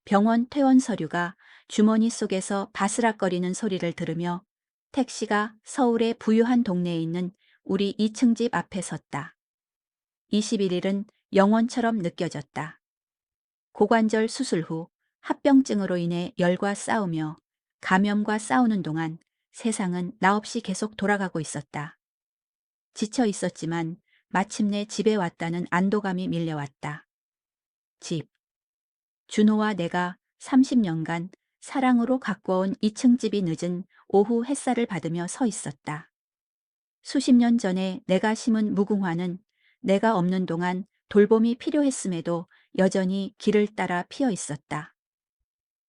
병원 퇴원 서류가 주머니 속에서 바스락거리는 소리를 들으며 택시가 서울의 부유한 동네에 있는 우리 2층 집 앞에 섰다. 21일은 영원처럼 느껴졌다. 고관절 수술 후 합병증으로 인해 열과 싸우며 감염과 싸우는 동안 세상은 나 없이 계속 돌아가고 있었다. 지쳐 있었지만 마침내 집에 왔다는 안도감이 밀려왔다. 집. 준호와 내가 30년간 사랑으로 가꿔온 2층 집이 늦은 오후 햇살을 받으며 서 있었다. 수십 년 전에 내가 심은 무궁화는 내가 없는 동안 돌봄이 필요했음에도 여전히 길을 따라 피어 있었다.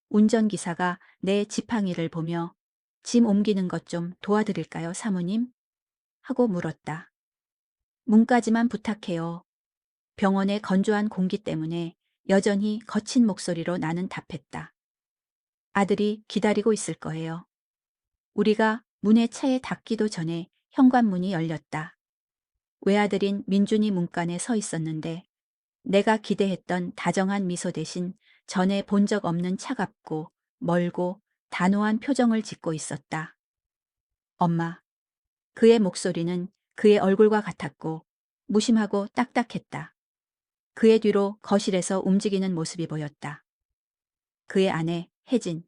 운전기사가 내 지팡이를 보며 짐 옮기는 것 좀 도와드릴까요, 사모님? 하고 물었다. 문까지만 부탁해요. 병원의 건조한 공기 때문에 여전히 거친 목소리로 나는 답했다. 아들이 기다리고 있을 거예요. 우리가 문에 차에 닿기도 전에 현관문이 열렸다. 외아들인 민준이 문간에 서 있었는데 내가 기대했던 다정한 미소 대신 전에 본 적 없는 차갑고 멀고 단호한 표정을 짓고 있었다. 엄마. 그의 목소리는 그의 얼굴과 같았고 무심하고 딱딱했다. 그의 뒤로 거실에서 움직이는 모습이 보였다. 그의 아내 혜진.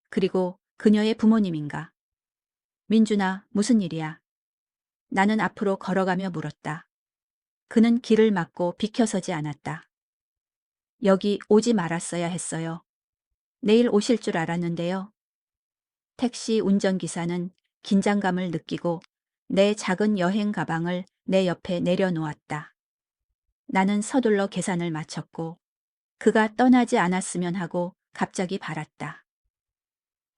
그리고 그녀의 부모님인가. 민준아, 무슨 일이야? 나는 앞으로 걸어가며 물었다. 그는 길을 막고 비켜서지 않았다. 여기 오지 말았어야 했어요. 내일 오실 줄 알았는데요. 택시 운전기사는 긴장감을 느끼고 내 작은 여행 가방을 내 옆에 내려놓았다. 나는 서둘러 계산을 마쳤고 그가 떠나지 않았으면 하고 갑자기 바랐다.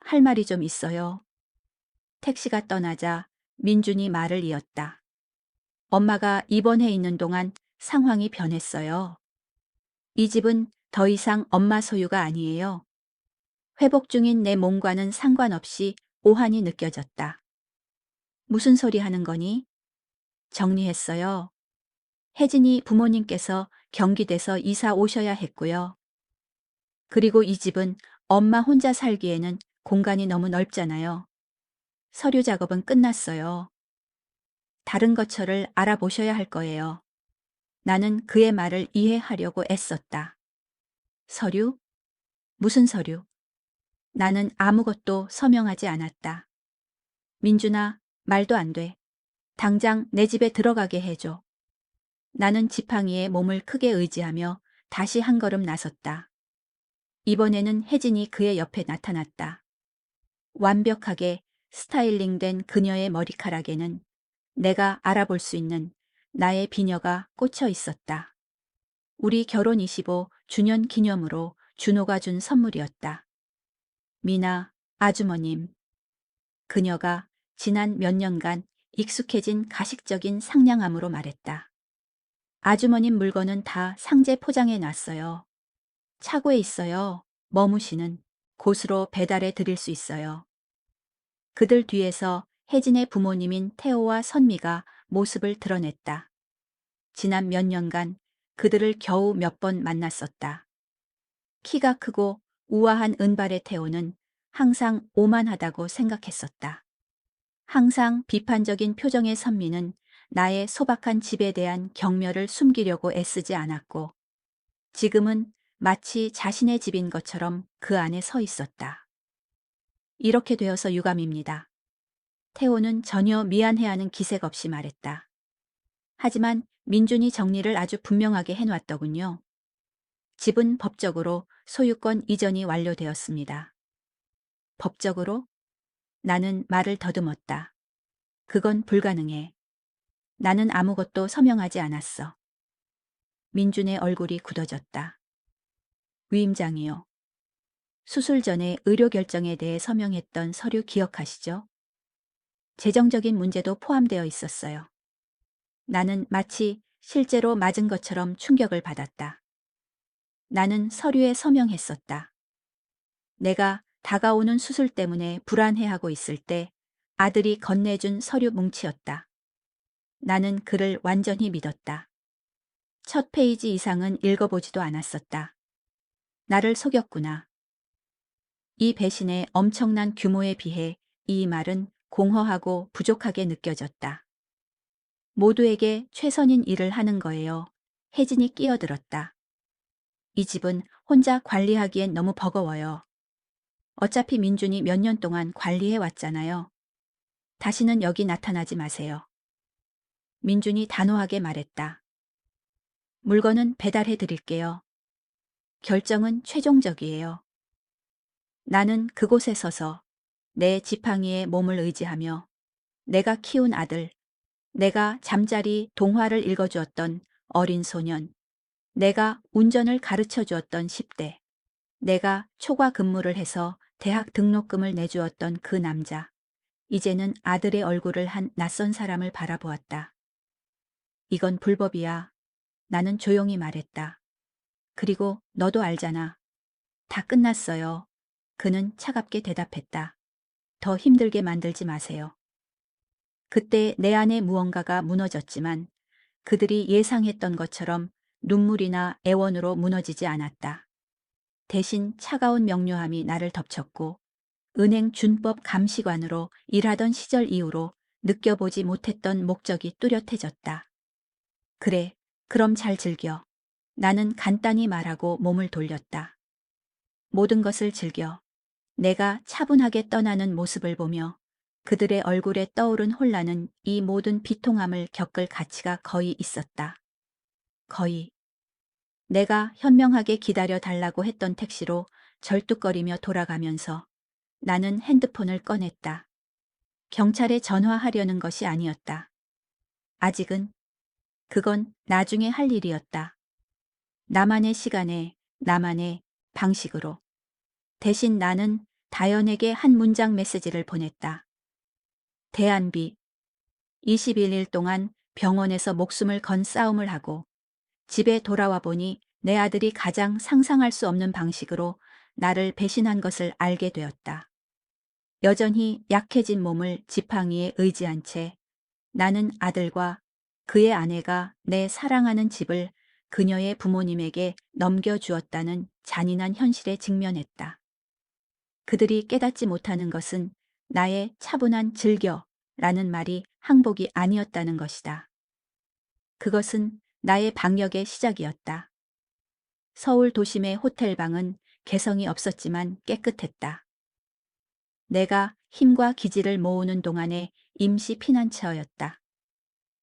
할 말이 좀 있어요. 택시가 떠나자 민준이 말을 이었다. 엄마가 입원해 있는 동안 상황이 변했어요. 이 집은 더 이상 엄마 소유가 아니에요. 회복 중인 내 몸과는 상관없이 오한이 느껴졌다. 무슨 소리 하는 거니? 정리했어요. 혜진이 부모님께서 경기돼서 이사 오셔야 했고요. 그리고 이 집은 엄마 혼자 살기에는 공간이 너무 넓잖아요. 서류 작업은 끝났어요. 다른 거처를 알아보셔야 할 거예요. 나는 그의 말을 이해하려고 애썼다. 서류? 무슨 서류? 나는 아무것도 서명하지 않았다. 민준아, 말도 안 돼. 당장 내 집에 들어가게 해줘. 나는 지팡이에 몸을 크게 의지하며 다시 한 걸음 나섰다. 이번에는 혜진이 그의 옆에 나타났다. 완벽하게 스타일링된 그녀의 머리카락에는 내가 알아볼 수 있는 나의 비녀가 꽂혀 있었다. 우리 결혼 25주년 기념으로 준호가 준 선물이었다. 미나, 아주머님. 그녀가 지난 몇 년간 익숙해진 가식적인 상냥함으로 말했다. 아주머님 물건은 다 상자에 포장해 놨어요. 차고에 있어요. 머무시는 곳으로 배달해 드릴 수 있어요. 그들 뒤에서 혜진의 부모님인 태호와 선미가 모습을 드러냈다. 지난 몇 년간 그들을 겨우 몇 번 만났었다. 키가 크고 우아한 은발의 태호는 항상 오만하다고 생각했었다. 항상 비판적인 표정의 선미는 나의 소박한 집에 대한 경멸을 숨기려고 애쓰지 않았고 지금은 마치 자신의 집인 것처럼 그 안에 서 있었다. 이렇게 되어서 유감입니다. 태호는 전혀 미안해하는 기색 없이 말했다. 하지만 민준이 정리를 아주 분명하게 해놨더군요. 집은 법적으로 소유권 이전이 완료되었습니다. 법적으로? 나는 말을 더듬었다. 그건 불가능해. 나는 아무것도 서명하지 않았어. 민준의 얼굴이 굳어졌다. 위임장이요. 수술 전에 의료 결정에 대해 서명했던 서류 기억하시죠? 재정적인 문제도 포함되어 있었어요. 나는 마치 실제로 맞은 것처럼 충격을 받았다. 나는 서류에 서명했었다. 내가 다가오는 수술 때문에 불안해하고 있을 때 아들이 건네준 서류 뭉치였다. 나는 그를 완전히 믿었다. 첫 페이지 이상은 읽어보지도 않았었다. 나를 속였구나. 이 배신의 엄청난 규모에 비해 이 말은 공허하고 부족하게 느껴졌다. 모두에게 최선인 일을 하는 거예요. 혜진이 끼어들었다. 이 집은 혼자 관리하기엔 너무 버거워요. 어차피 민준이 몇 년 동안 관리해 왔잖아요. 다시는 여기 나타나지 마세요. 민준이 단호하게 말했다. 물건은 배달해 드릴게요. 결정은 최종적이에요. 나는 그곳에 서서 내 지팡이에 몸을 의지하며 내가 키운 아들, 내가 잠자리 동화를 읽어주었던 어린 소년, 내가 운전을 가르쳐 주었던 10대, 내가 초과 근무를 해서 대학 등록금을 내주었던 그 남자, 이제는 아들의 얼굴을 한 낯선 사람을 바라보았다. 이건 불법이야. 나는 조용히 말했다. 그리고 너도 알잖아. 다 끝났어요. 그는 차갑게 대답했다. 더 힘들게 만들지 마세요. 그때 내 안에 무언가가 무너졌지만 그들이 예상했던 것처럼 눈물이나 애원으로 무너지지 않았다. 대신 차가운 명료함이 나를 덮쳤고 은행 준법 감시관으로 일하던 시절 이후로 느껴보지 못했던 목적이 뚜렷해졌다. 그래, 그럼 잘 즐겨. 나는 간단히 말하고 몸을 돌렸다. 모든 것을 즐겨. 내가 차분하게 떠나는 모습을 보며 그들의 얼굴에 떠오른 혼란은 이 모든 비통함을 겪을 가치가 거의 있었다. 거의. 내가 현명하게 기다려 달라고 했던 택시로 절뚝거리며 돌아가면서 나는 핸드폰을 꺼냈다. 경찰에 전화하려는 것이 아니었다. 아직은. 그건 나중에 할 일이었다. 나만의 시간에, 나만의 방식으로. 대신 나는 다연에게 한 문장 메시지를 보냈다. 대안비. 21일 동안 병원에서 목숨을 건 싸움을 하고 집에 돌아와 보니 내 아들이 가장 상상할 수 없는 방식으로 나를 배신한 것을 알게 되었다. 여전히 약해진 몸을 지팡이에 의지한 채 나는 아들과 그의 아내가 내 사랑하는 집을 그녀의 부모님에게 넘겨주었다는 잔인한 현실에 직면했다. 그들이 깨닫지 못하는 것은 나의 차분한 즐겨 라는 말이 항복이 아니었다는 것이다. 그것은 나의 방역의 시작이었다. 서울 도심의 호텔방은 개성이 없었지만 깨끗했다. 내가 힘과 기지를 모으는 동안의 임시 피난처였다.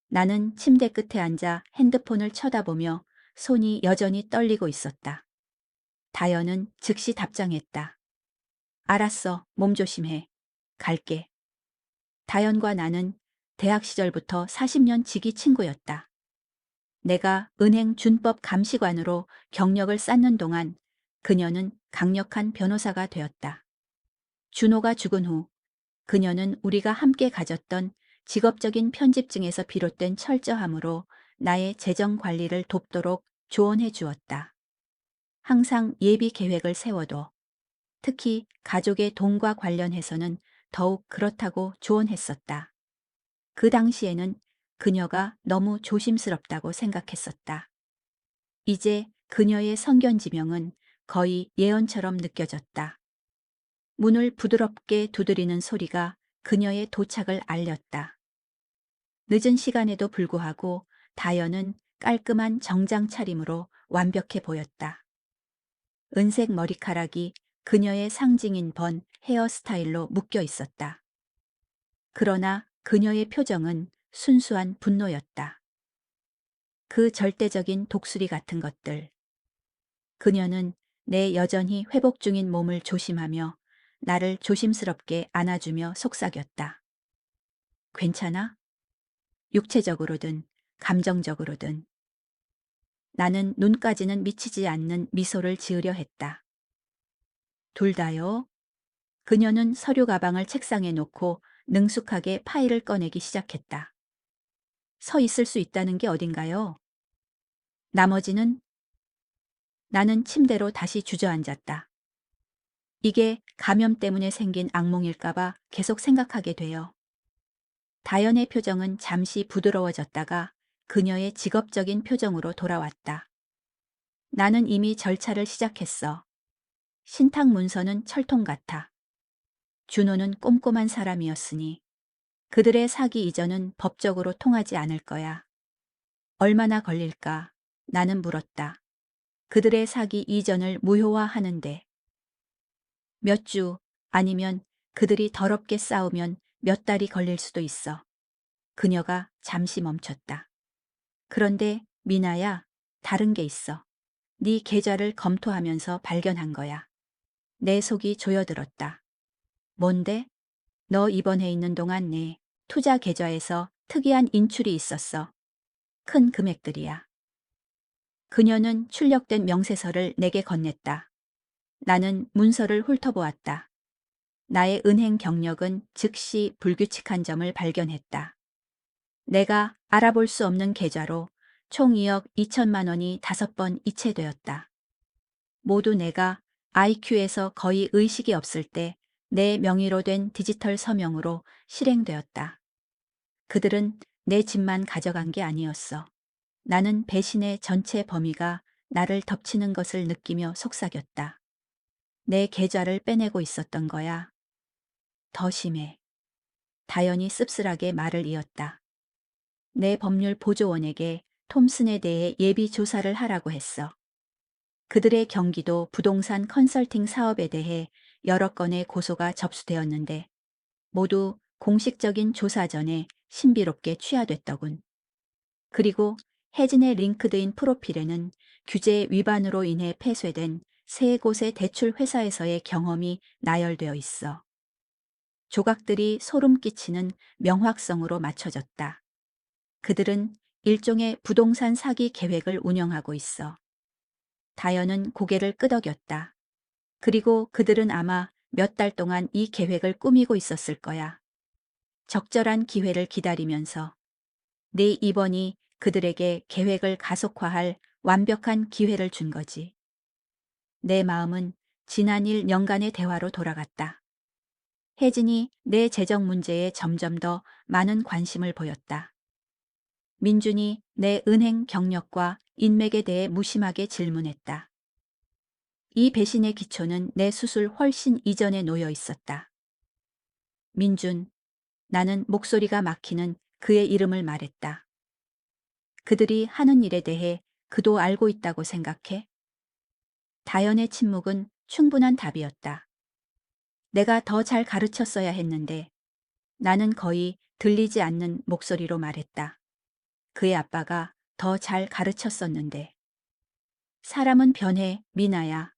나는 침대 끝에 앉아 핸드폰을 쳐다보며 손이 여전히 떨리고 있었다. 다연은 즉시 답장했다. 알았어, 몸 조심해. 갈게. 다연과 나는 대학 시절부터 40년 지기 친구였다. 내가 은행 준법 감시관으로 경력을 쌓는 동안 그녀는 강력한 변호사가 되었다. 준호가 죽은 후 그녀는 우리가 함께 가졌던 직업적인 편집증에서 비롯된 철저함으로 나의 재정 관리를 돕도록 조언해 주었다. 항상 예비 계획을 세워도 특히 가족의 돈과 관련해서는 더욱 그렇다고 조언했었다. 그 당시에는 그녀가 너무 조심스럽다고 생각했었다. 이제 그녀의 성견지명은 거의 예언처럼 느껴졌다. 문을 부드럽게 두드리는 소리가 그녀의 도착을 알렸다. 늦은 시간에도 불구하고 다연은 깔끔한 정장 차림으로 완벽해 보였다. 은색 머리카락이 그녀의 상징인 번 헤어스타일로 묶여 있었다. 그러나 그녀의 표정은 순수한 분노였다. 그 절대적인 독수리 같은 것들. 그녀는 내 여전히 회복 중인 몸을 조심하며 나를 조심스럽게 안아주며 속삭였다. 괜찮아? 육체적으로든 감정적으로든. 나는 눈까지는 미치지 않는 미소를 지으려 했다. 둘 다요? 그녀는 서류 가방을 책상에 놓고 능숙하게 파일을 꺼내기 시작했다. 서 있을 수 있다는 게 어딘가요? 나머지는? 나는 침대로 다시 주저앉았다. 이게 감염 때문에 생긴 악몽일까봐 계속 생각하게 돼요. 다연의 표정은 잠시 부드러워졌다가 그녀의 직업적인 표정으로 돌아왔다. 나는 이미 절차를 시작했어. 신탁 문서는 철통 같아. 준호는 꼼꼼한 사람이었으니 그들의 사기 이전은 법적으로 통하지 않을 거야. 얼마나 걸릴까? 나는 물었다. 그들의 사기 이전을 무효화하는데. 몇 주, 아니면 그들이 더럽게 싸우면 몇 달이 걸릴 수도 있어. 그녀가 잠시 멈췄다. 그런데 미나야, 다른 게 있어. 네 계좌를 검토하면서 발견한 거야. 내 속이 조여들었다. 뭔데? 너 입원해 있는 동안 내 투자 계좌에서 특이한 인출이 있었어. 큰 금액들이야. 그녀는 출력된 명세서를 내게 건넸다. 나는 문서를 훑어보았다. 나의 은행 경력은 즉시 불규칙한 점을 발견했다. 내가 알아볼 수 없는 계좌로 총 2억 2천만 원이 5번 이체되었다. 모두 내가 IQ에서 거의 의식이 없을 때 내 명의로 된 디지털 서명으로 실행되었다. 그들은 내 집만 가져간 게 아니었어. 나는 배신의 전체 범위가 나를 덮치는 것을 느끼며 속삭였다. 내 계좌를 빼내고 있었던 거야. 더 심해. 다연이 씁쓸하게 말을 이었다. 내 법률 보조원에게 톰슨에 대해 예비 조사를 하라고 했어. 그들의 경기도 부동산 컨설팅 사업에 대해 여러 건의 고소가 접수되었는데 모두 공식적인 조사 전에 신비롭게 취하됐더군. 그리고 혜진의 링크드인 프로필에는 규제 위반으로 인해 폐쇄된 세 곳의 대출 회사에서의 경험이 나열되어 있어. 조각들이 소름 끼치는 명확성으로 맞춰졌다. 그들은 일종의 부동산 사기 계획을 운영하고 있어. 다연은 고개를 끄덕였다. 그리고 그들은 아마 몇 달 동안 이 계획을 꾸미고 있었을 거야. 적절한 기회를 기다리면서 내 입원이 그들에게 계획을 가속화할 완벽한 기회를 준 거지. 내 마음은 지난 1년간의 대화로 돌아갔다. 혜진이 내 재정 문제에 점점 더 많은 관심을 보였다. 민준이 내 은행 경력과 인맥에 대해 무심하게 질문했다. 이 배신의 기초는 내 수술 훨씬 이전에 놓여 있었다. 민준, 나는 목소리가 막히는 그의 이름을 말했다. 그들이 하는 일에 대해 그도 알고 있다고 생각해? 다연의 침묵은 충분한 답이었다. 내가 더 잘 가르쳤어야 했는데 나는 거의 들리지 않는 목소리로 말했다. 그의 아빠가 더 잘 가르쳤었는데. 사람은 변해, 미나야.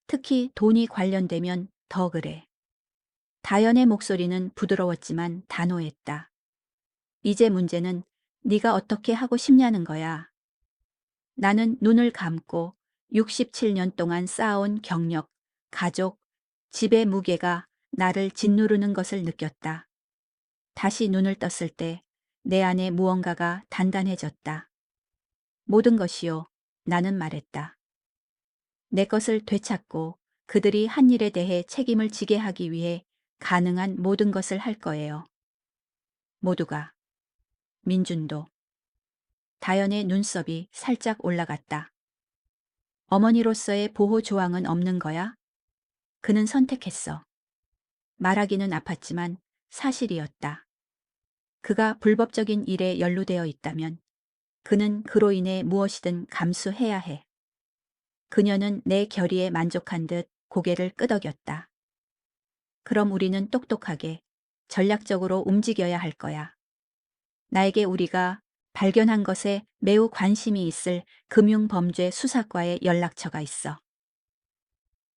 특히 돈이 관련되면 더 그래. 다연의 목소리는 부드러웠지만 단호했다. 이제 문제는 네가 어떻게 하고 싶냐는 거야. 나는 눈을 감고 67년 동안 쌓아온 경력, 가족, 집의 무게가 나를 짓누르는 것을 느꼈다. 다시 눈을 떴을 때 내 안에 무언가가 단단해졌다. 모든 것이요, 나는 말했다. 내 것을 되찾고 그들이 한 일에 대해 책임을 지게 하기 위해 가능한 모든 것을 할 거예요. 모두가. 민준도. 다연의 눈썹이 살짝 올라갔다. 어머니로서의 보호 조항은 없는 거야? 그는 선택했어. 말하기는 아팠지만 사실이었다. 그가 불법적인 일에 연루되어 있다면 그는 그로 인해 무엇이든 감수해야 해. 그녀는 내 결의에 만족한 듯 고개를 끄덕였다. 그럼 우리는 똑똑하게, 전략적으로 움직여야 할 거야. 나에게 우리가 발견한 것에 매우 관심이 있을 금융범죄 수사과의 연락처가 있어.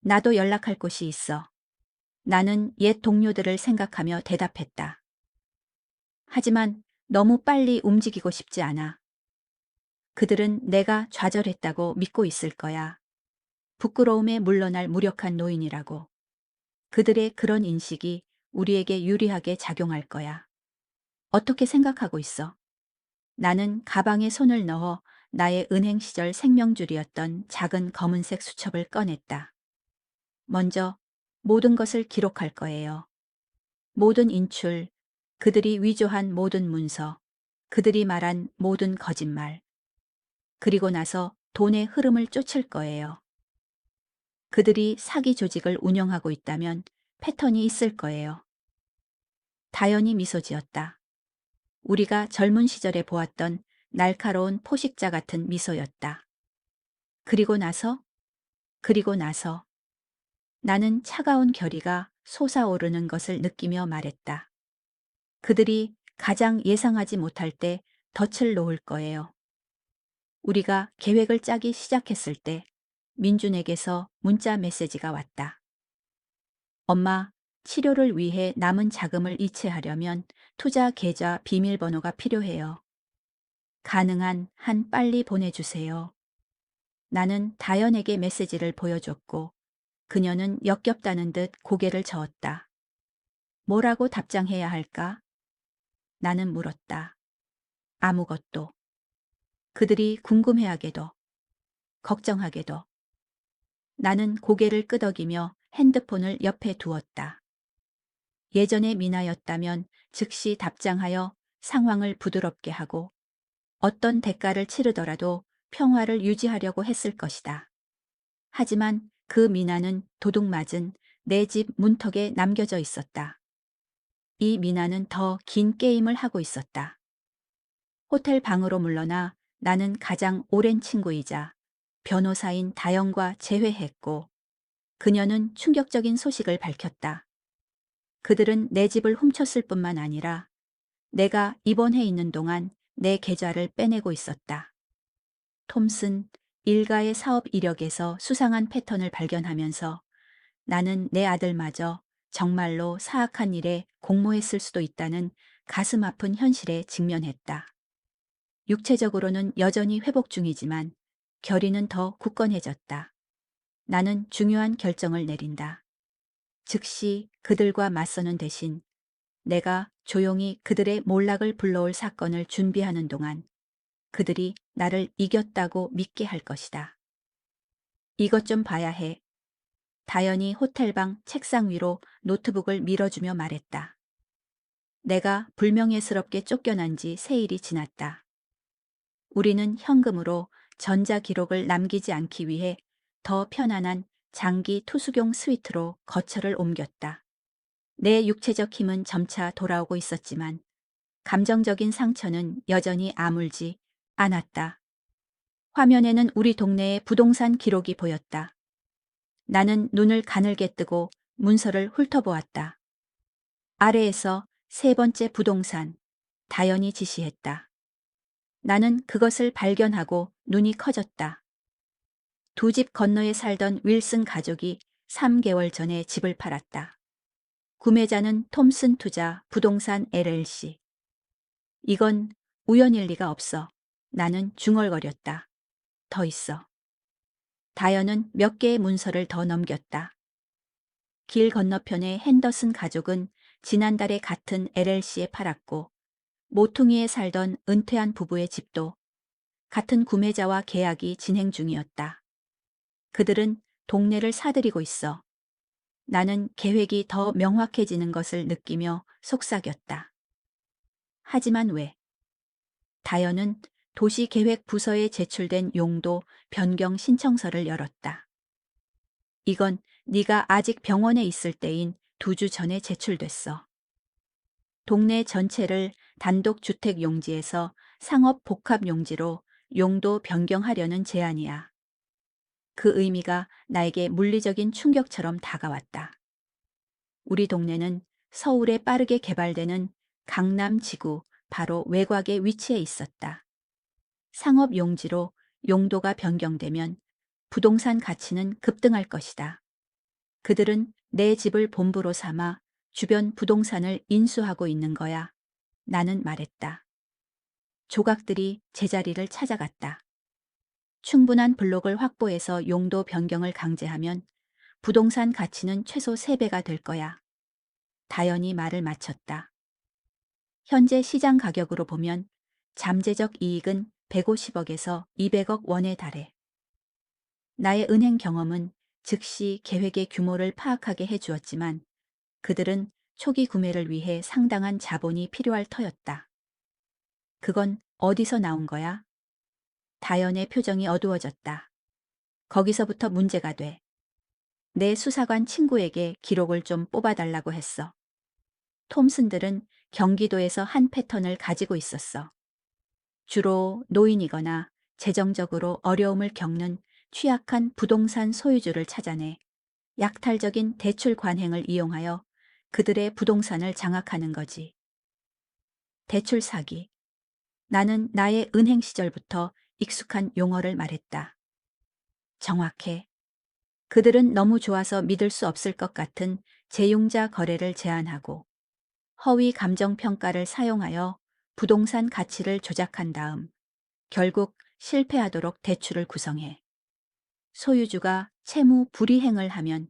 나도 연락할 곳이 있어. 나는 옛 동료들을 생각하며 대답했다. 하지만 너무 빨리 움직이고 싶지 않아. 그들은 내가 좌절했다고 믿고 있을 거야. 부끄러움에 물러날 무력한 노인이라고. 그들의 그런 인식이 우리에게 유리하게 작용할 거야. 어떻게 생각하고 있어? 나는 가방에 손을 넣어 나의 은행 시절 생명줄이었던 작은 검은색 수첩을 꺼냈다. 먼저 모든 것을 기록할 거예요. 모든 인출, 그들이 위조한 모든 문서, 그들이 말한 모든 거짓말. 그리고 나서 돈의 흐름을 쫓을 거예요. 그들이 사기 조직을 운영하고 있다면 패턴이 있을 거예요. 다연이 미소 지었다. 우리가 젊은 시절에 보았던 날카로운 포식자 같은 미소였다. 그리고 나서, 그리고 나서 나는 차가운 결의가 솟아오르는 것을 느끼며 말했다. 그들이 가장 예상하지 못할 때 덫을 놓을 거예요. 우리가 계획을 짜기 시작했을 때 민준에게서 문자 메시지가 왔다. 엄마, 치료를 위해 남은 자금을 이체하려면 투자 계좌 비밀번호가 필요해요. 가능한 한 빨리 보내주세요. 나는 다연에게 메시지를 보여줬고 그녀는 역겹다는 듯 고개를 저었다. 뭐라고 답장해야 할까? 나는 물었다. 아무것도. 그들이 궁금해하게도, 걱정하게도. 나는 고개를 끄덕이며 핸드폰을 옆에 두었다. 예전의 미나였다면 즉시 답장하여 상황을 부드럽게 하고 어떤 대가를 치르더라도 평화를 유지하려고 했을 것이다. 하지만 그 미나는 도둑맞은 내 집 문턱에 남겨져 있었다. 이 미나는 더 긴 게임을 하고 있었다. 호텔 방으로 물러나 나는 가장 오랜 친구이자 변호사인 다영과 재회했고 그녀는 충격적인 소식을 밝혔다. 그들은 내 집을 훔쳤을 뿐만 아니라 내가 입원해 있는 동안 내 계좌를 빼내고 있었다. 톰슨 일가의 사업 이력에서 수상한 패턴을 발견하면서 나는 내 아들마저 정말로 사악한 일에 공모했을 수도 있다는 가슴 아픈 현실에 직면했다. 육체적으로는 여전히 회복 중이지만 결의는 더 굳건해졌다. 나는 중요한 결정을 내린다. 즉시 그들과 맞서는 대신 내가 조용히 그들의 몰락을 불러올 사건을 준비하는 동안 그들이 나를 이겼다고 믿게 할 것이다. 이것 좀 봐야 해. 다연이 호텔방 책상 위로 노트북을 밀어주며 말했다. 내가 불명예스럽게 쫓겨난 지 3일이 지났다. 우리는 현금으로 전자 기록을 남기지 않기 위해 더 편안한 장기 투숙용 스위트로 거처를 옮겼다. 내 육체적 힘은 점차 돌아오고 있었지만 감정적인 상처는 여전히 아물지 않았다. 화면에는 우리 동네의 부동산 기록이 보였다. 나는 눈을 가늘게 뜨고 문서를 훑어보았다. 아래에서 3번째 부동산, 다연이 지시했다. 나는 그것을 발견하고 눈이 커졌다. 2집 건너에 살던 윌슨 가족이 3개월 전에 집을 팔았다. 구매자는 톰슨 투자 부동산 LLC. 이건 우연일 리가 없어. 나는 중얼거렸다. 더 있어. 다연은 몇 개의 문서를 더 넘겼다. 길 건너편의 핸더슨 가족은 지난달에 같은 LLC에 팔았고 모퉁이에 살던 은퇴한 부부의 집도 같은 구매자와 계약이 진행 중이었다. 그들은 동네를 사들이고 있어. 나는 계획이 더 명확해지는 것을 느끼며 속삭였다. 하지만 왜? 다연은 도시계획 부서에 제출된 용도 변경 신청서를 열었다. 이건 네가 아직 병원에 있을 때인 2주 전에 제출됐어. 동네 전체를 단독 주택 용지에서 상업 복합 용지로 용도 변경하려는 제안이야. 그 의미가 나에게 물리적인 충격처럼 다가왔다. 우리 동네는 서울에 빠르게 개발되는 강남 지구 바로 외곽에 위치해 있었다. 상업 용지로 용도가 변경되면 부동산 가치는 급등할 것이다. 그들은 내 집을 본부로 삼아 주변 부동산을 인수하고 있는 거야. 나는 말했다. 조각들이 제자리를 찾아갔다. 충분한 블록을 확보해서 용도 변경을 강제하면 부동산 가치는 최소 3배가 될 거야. 다연이 말을 마쳤다. 현재 시장 가격으로 보면 잠재적 이익은 150억에서 200억 원에 달해. 나의 은행 경험은 즉시 계획의 규모를 파악하게 해주었지만 그들은 초기 구매를 위해 상당한 자본이 필요할 터였다. 그건 어디서 나온 거야? 다연의 표정이 어두워졌다. 거기서부터 문제가 돼. 내 수사관 친구에게 기록을 좀 뽑아달라고 했어. 톰슨들은 경기도에서 한 패턴을 가지고 있었어. 주로 노인이거나 재정적으로 어려움을 겪는 취약한 부동산 소유주를 찾아내 약탈적인 대출 관행을 이용하여 그들의 부동산을 장악하는 거지. 대출 사기. 나는 나의 은행 시절부터 익숙한 용어를 말했다. 정확해. 그들은 너무 좋아서 믿을 수 없을 것 같은 재융자 거래를 제한하고 허위 감정 평가를 사용하여 부동산 가치를 조작한 다음 결국 실패하도록 대출을 구성해. 소유주가 채무 불이행을 하면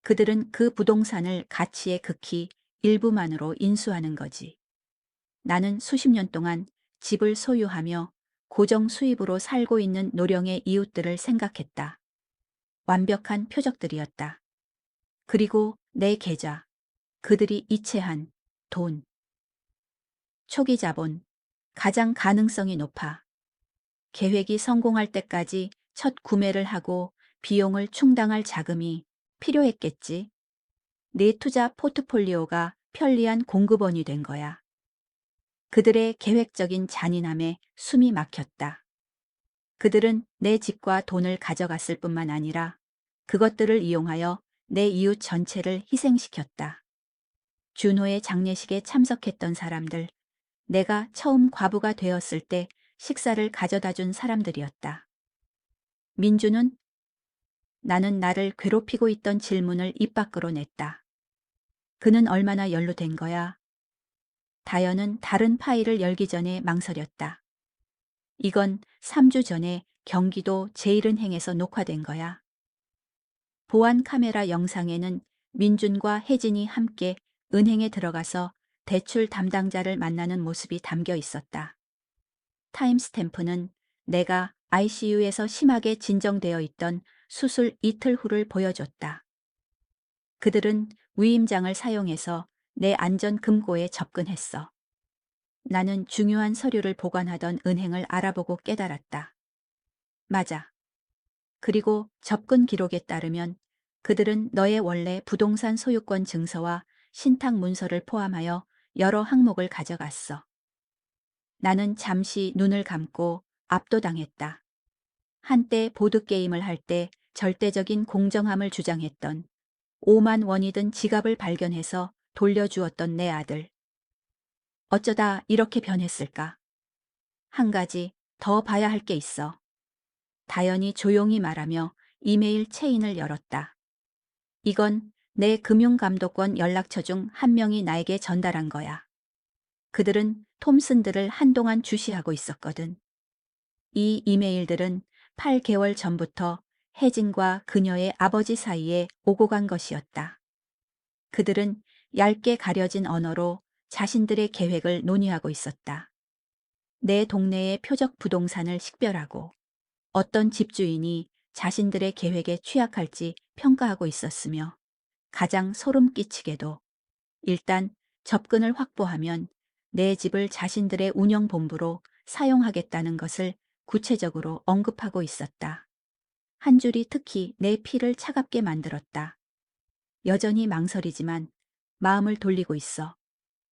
그들은 그 부동산을 가치의 극히 일부만으로 인수하는 거지. 나는 수십 년 동안 집을 소유하며 고정 수입으로 살고 있는 노령의 이웃들을 생각했다. 완벽한 표적들이었다. 그리고 내 계좌, 그들이 이체한 돈, 초기 자본, 가장 가능성이 높아. 계획이 성공할 때까지 첫 구매를 하고 비용을 충당할 자금이 필요했겠지. 내 투자 포트폴리오가 편리한 공급원이 된 거야. 그들의 계획적인 잔인함에 숨이 막혔다. 그들은 내 집과 돈을 가져갔을 뿐만 아니라 그것들을 이용하여 내 이웃 전체를 희생시켰다. 준호의 장례식에 참석했던 사람들, 내가 처음 과부가 되었을 때 식사를 가져다 준 사람들이었다. 민주는 나는 나를 괴롭히고 있던 질문을 입 밖으로 냈다. 그는 얼마나 연루된 거야? 다연은 다른 파일을 열기 전에 망설였다. 이건 3주 전에 경기도 제1은행에서 녹화된 거야. 보안 카메라 영상에는 민준과 혜진이 함께 은행에 들어가서 대출 담당자를 만나는 모습이 담겨 있었다. 타임스탬프는 내가 ICU에서 심하게 진정되어 있던 수술 이틀 후를 보여줬다. 그들은 위임장을 사용해서 내 안전 금고에 접근했어. 나는 중요한 서류를 보관하던 은행을 알아보고 깨달았다. 맞아. 그리고 접근 기록에 따르면 그들은 너의 원래 부동산 소유권 증서와 신탁 문서를 포함하여 여러 항목을 가져갔어. 나는 잠시 눈을 감고 압도당했다. 한때 보드게임을 할 때 절대적인 공정함을 주장했던 5만 원이 든 지갑을 발견해서 돌려주었던 내 아들. 어쩌다 이렇게 변했을까? 한 가지 더 봐야 할 게 있어. 다연이 조용히 말하며 이메일 체인을 열었다. 이건 내 금융감독원 연락처 중 한 명이 나에게 전달한 거야. 그들은 톰슨들을 한동안 주시하고 있었거든. 이 이메일들은 8개월 전부터 혜진과 그녀의 아버지 사이에 오고 간 것이었다. 그들은 얇게 가려진 언어로 자신들의 계획을 논의하고 있었다. 내 동네의 표적 부동산을 식별하고 어떤 집주인이 자신들의 계획에 취약할지 평가하고 있었으며 가장 소름 끼치게도 일단 접근을 확보하면 내 집을 자신들의 운영본부로 사용하겠다는 것을 구체적으로 언급하고 있었다. 한 줄이 특히 내 피를 차갑게 만들었다. 여전히 망설이지만 마음을 돌리고 있어.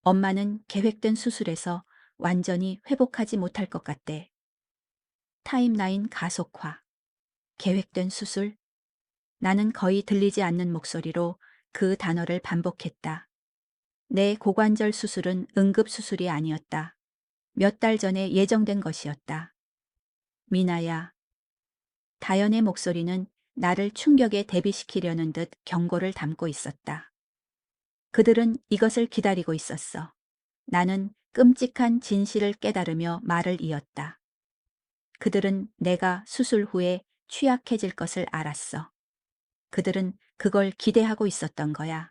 엄마는 계획된 수술에서 완전히 회복하지 못할 것 같대. 타임라인 가속화. 계획된 수술? 나는 거의 들리지 않는 목소리로 그 단어를 반복했다. 내 고관절 수술은 응급수술이 아니었다. 몇 달 전에 예정된 것이었다. 미나야. 다연의 목소리는 나를 충격에 대비시키려는 듯 경고를 담고 있었다. 그들은 이것을 기다리고 있었어. 나는 끔찍한 진실을 깨달으며 말을 이었다. 그들은 내가 수술 후에 취약해질 것을 알았어. 그들은 그걸 기대하고 있었던 거야.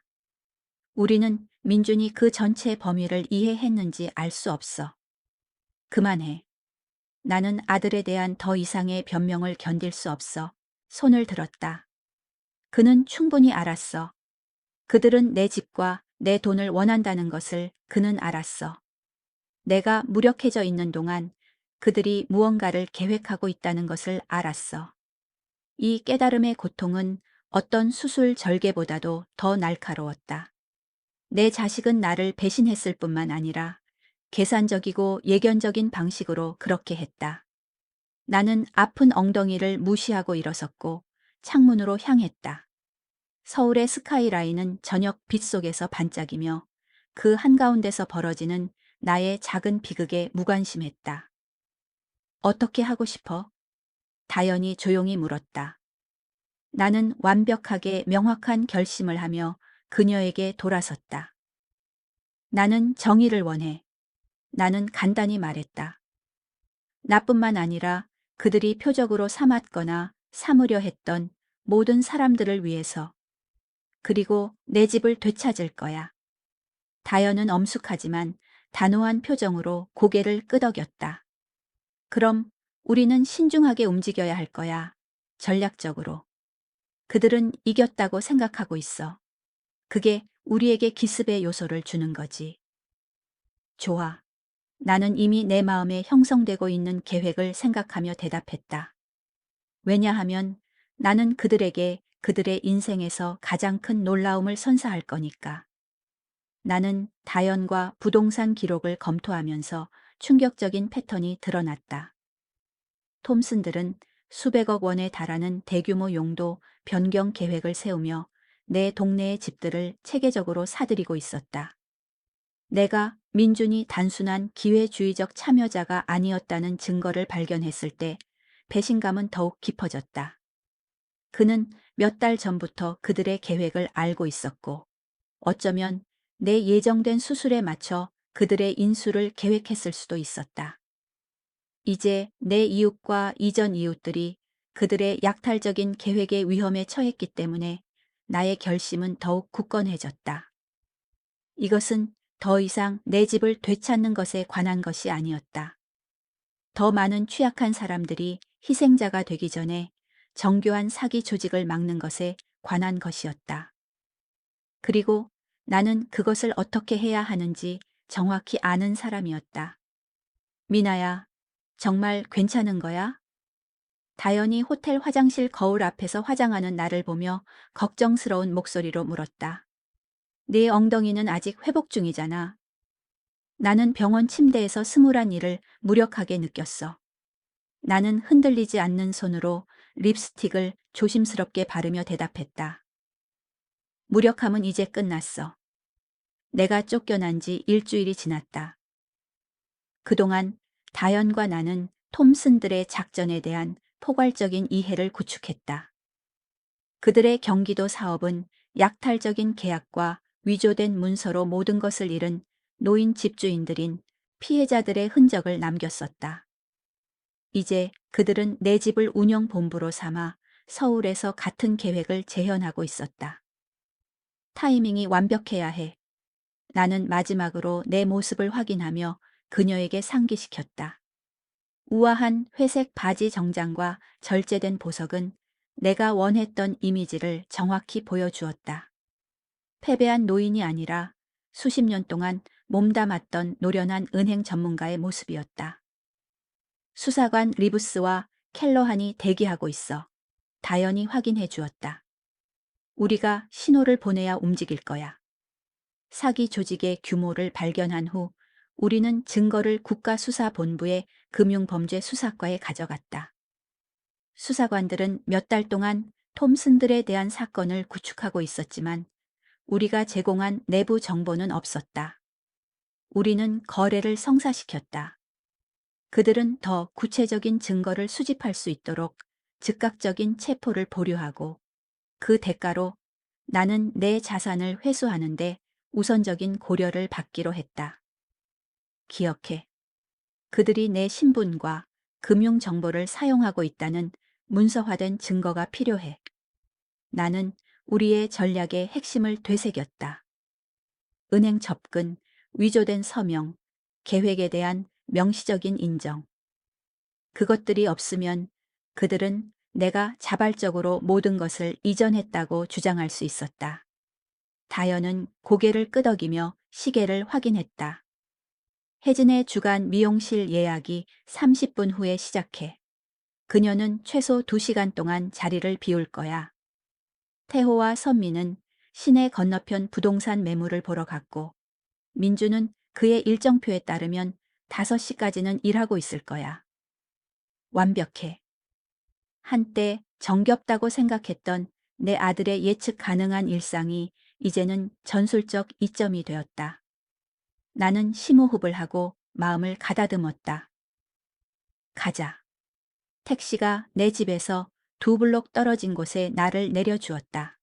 우리는 민준이 그 전체 범위를 이해했는지 알 수 없어. 그만해. 나는 아들에 대한 더 이상의 변명을 견딜 수 없어 손을 들었다. 그는 충분히 알았어. 그들은 내 집과 내 돈을 원한다는 것을 그는 알았어. 내가 무력해져 있는 동안 그들이 무언가를 계획하고 있다는 것을 알았어. 이 깨달음의 고통은 어떤 수술 절개보다도 더 날카로웠다. 내 자식은 나를 배신했을 뿐만 아니라 계산적이고 예견적인 방식으로 그렇게 했다. 나는 아픈 엉덩이를 무시하고 일어섰고 창문으로 향했다. 서울의 스카이라인은 저녁 빛 속에서 반짝이며 그 한가운데서 벌어지는 나의 작은 비극에 무관심했다. 어떻게 하고 싶어? 다연이 조용히 물었다. 나는 완벽하게 명확한 결심을 하며 그녀에게 돌아섰다. 나는 정의를 원해. 나는 간단히 말했다. 나뿐만 아니라 그들이 표적으로 삼았거나 삼으려 했던 모든 사람들을 위해서. 그리고 내 집을 되찾을 거야. 다연은 엄숙하지만 단호한 표정으로 고개를 끄덕였다. 그럼 우리는 신중하게 움직여야 할 거야. 전략적으로. 그들은 이겼다고 생각하고 있어. 그게 우리에게 기습의 요소를 주는 거지. 좋아. 나는 이미 내 마음에 형성되고 있는 계획을 생각하며 대답했다. 왜냐하면 나는 그들에게 그들의 인생에서 가장 큰 놀라움을 선사할 거니까. 나는 다연과 부동산 기록을 검토하면서 충격적인 패턴이 드러났다. 톰슨들은 수백억 원에 달하는 대규모 용도 변경 계획을 세우며 내 동네의 집들을 체계적으로 사들이고 있었다. 내가 민준이 단순한 기회주의적 참여자가 아니었다는 증거를 발견했을 때 배신감은 더욱 깊어졌다. 그는 몇 달 전부터 그들의 계획을 알고 있었고 어쩌면 내 예정된 수술에 맞춰 그들의 인수를 계획했을 수도 있었다. 이제 내 이웃과 이전 이웃들이 그들의 약탈적인 계획의 위험에 처했기 때문에 나의 결심은 더욱 굳건해졌다. 이것은 더 이상 내 집을 되찾는 것에 관한 것이 아니었다. 더 많은 취약한 사람들이 희생자가 되기 전에 정교한 사기 조직을 막는 것에 관한 것이었다. 그리고 나는 그것을 어떻게 해야 하는지 정확히 아는 사람이었다. 미나야, 정말 괜찮은 거야? 다연이 호텔 화장실 거울 앞에서 화장하는 나를 보며 걱정스러운 목소리로 물었다. 네 엉덩이는 아직 회복 중이잖아. 나는 병원 침대에서 스물한 일을 무력하게 느꼈어. 나는 흔들리지 않는 손으로 립스틱을 조심스럽게 바르며 대답했다. 무력함은 이제 끝났어. 내가 쫓겨난 지 일주일이 지났다. 그동안 다연과 나는 톰슨들의 작전에 대한 포괄적인 이해를 구축했다. 그들의 경기도 사업은 약탈적인 계약과 위조된 문서로 모든 것을 잃은 노인 집주인들인 피해자들의 흔적을 남겼었다. 이제 그들은 내 집을 운영본부로 삼아 서울에서 같은 계획을 재현하고 있었다. 타이밍이 완벽해야 해. 나는 마지막으로 내 모습을 확인하며 그녀에게 상기시켰다. 우아한 회색 바지 정장과 절제된 보석은 내가 원했던 이미지를 정확히 보여주었다. 패배한 노인이 아니라 수십 년 동안 몸담았던 노련한 은행 전문가의 모습이었다. 수사관 리브스와 켈러한이 대기하고 있어. 다연이 확인해 주었다. 우리가 신호를 보내야 움직일 거야. 사기 조직의 규모를 발견한 후 우리는 증거를 국가수사본부의 금융범죄수사과에 가져갔다. 수사관들은 몇 달 동안 톰슨들에 대한 사건을 구축하고 있었지만 우리가 제공한 내부 정보는 없었다. 우리는 거래를 성사시켰다. 그들은 더 구체적인 증거를 수집할 수 있도록 즉각적인 체포를 보류하고 그 대가로 나는 내 자산을 회수하는데 우선적인 고려를 받기로 했다. 기억해. 그들이 내 신분과 금융 정보를 사용하고 있다는 문서화된 증거가 필요해. 나는 우리의 전략의 핵심을 되새겼다. 은행 접근, 위조된 서명, 계획에 대한 명시적인 인정. 그것들이 없으면 그들은 내가 자발적으로 모든 것을 이전했다고 주장할 수 있었다. 다연은 고개를 끄덕이며 시계를 확인했다. 혜진의 주간 미용실 예약이 30분 후에 시작해. 그녀는 최소 2시간 동안 자리를 비울 거야. 태호와 선미는 시내 건너편 부동산 매물을 보러 갔고 민주는 그의 일정표에 따르면 5시까지는 일하고 있을 거야. 완벽해. 한때 정겹다고 생각했던 내 아들의 예측 가능한 일상이 이제는 전술적 이점이 되었다. 나는 심호흡을 하고 마음을 가다듬었다. 가자. 택시가 내 집에서 2블록 떨어진 곳에 나를 내려주었다.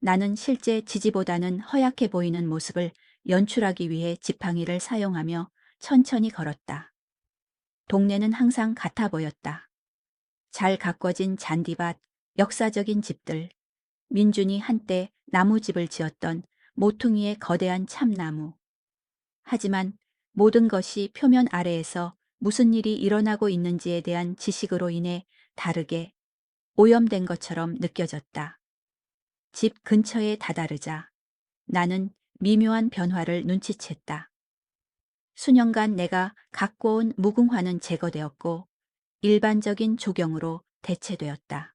나는 실제 지지보다는 허약해 보이는 모습을 연출하기 위해 지팡이를 사용하며 천천히 걸었다. 동네는 항상 같아 보였다. 잘 가꿔진 잔디밭, 역사적인 집들, 민준이 한때 나무집을 지었던 모퉁이의 거대한 참나무. 하지만 모든 것이 표면 아래에서 무슨 일이 일어나고 있는지에 대한 지식으로 인해 다르게 오염된 것처럼 느껴졌다. 집 근처에 다다르자 나는 미묘한 변화를 눈치챘다. 수년간 내가 갖고 온 무궁화는 제거되었고 일반적인 조경으로 대체되었다.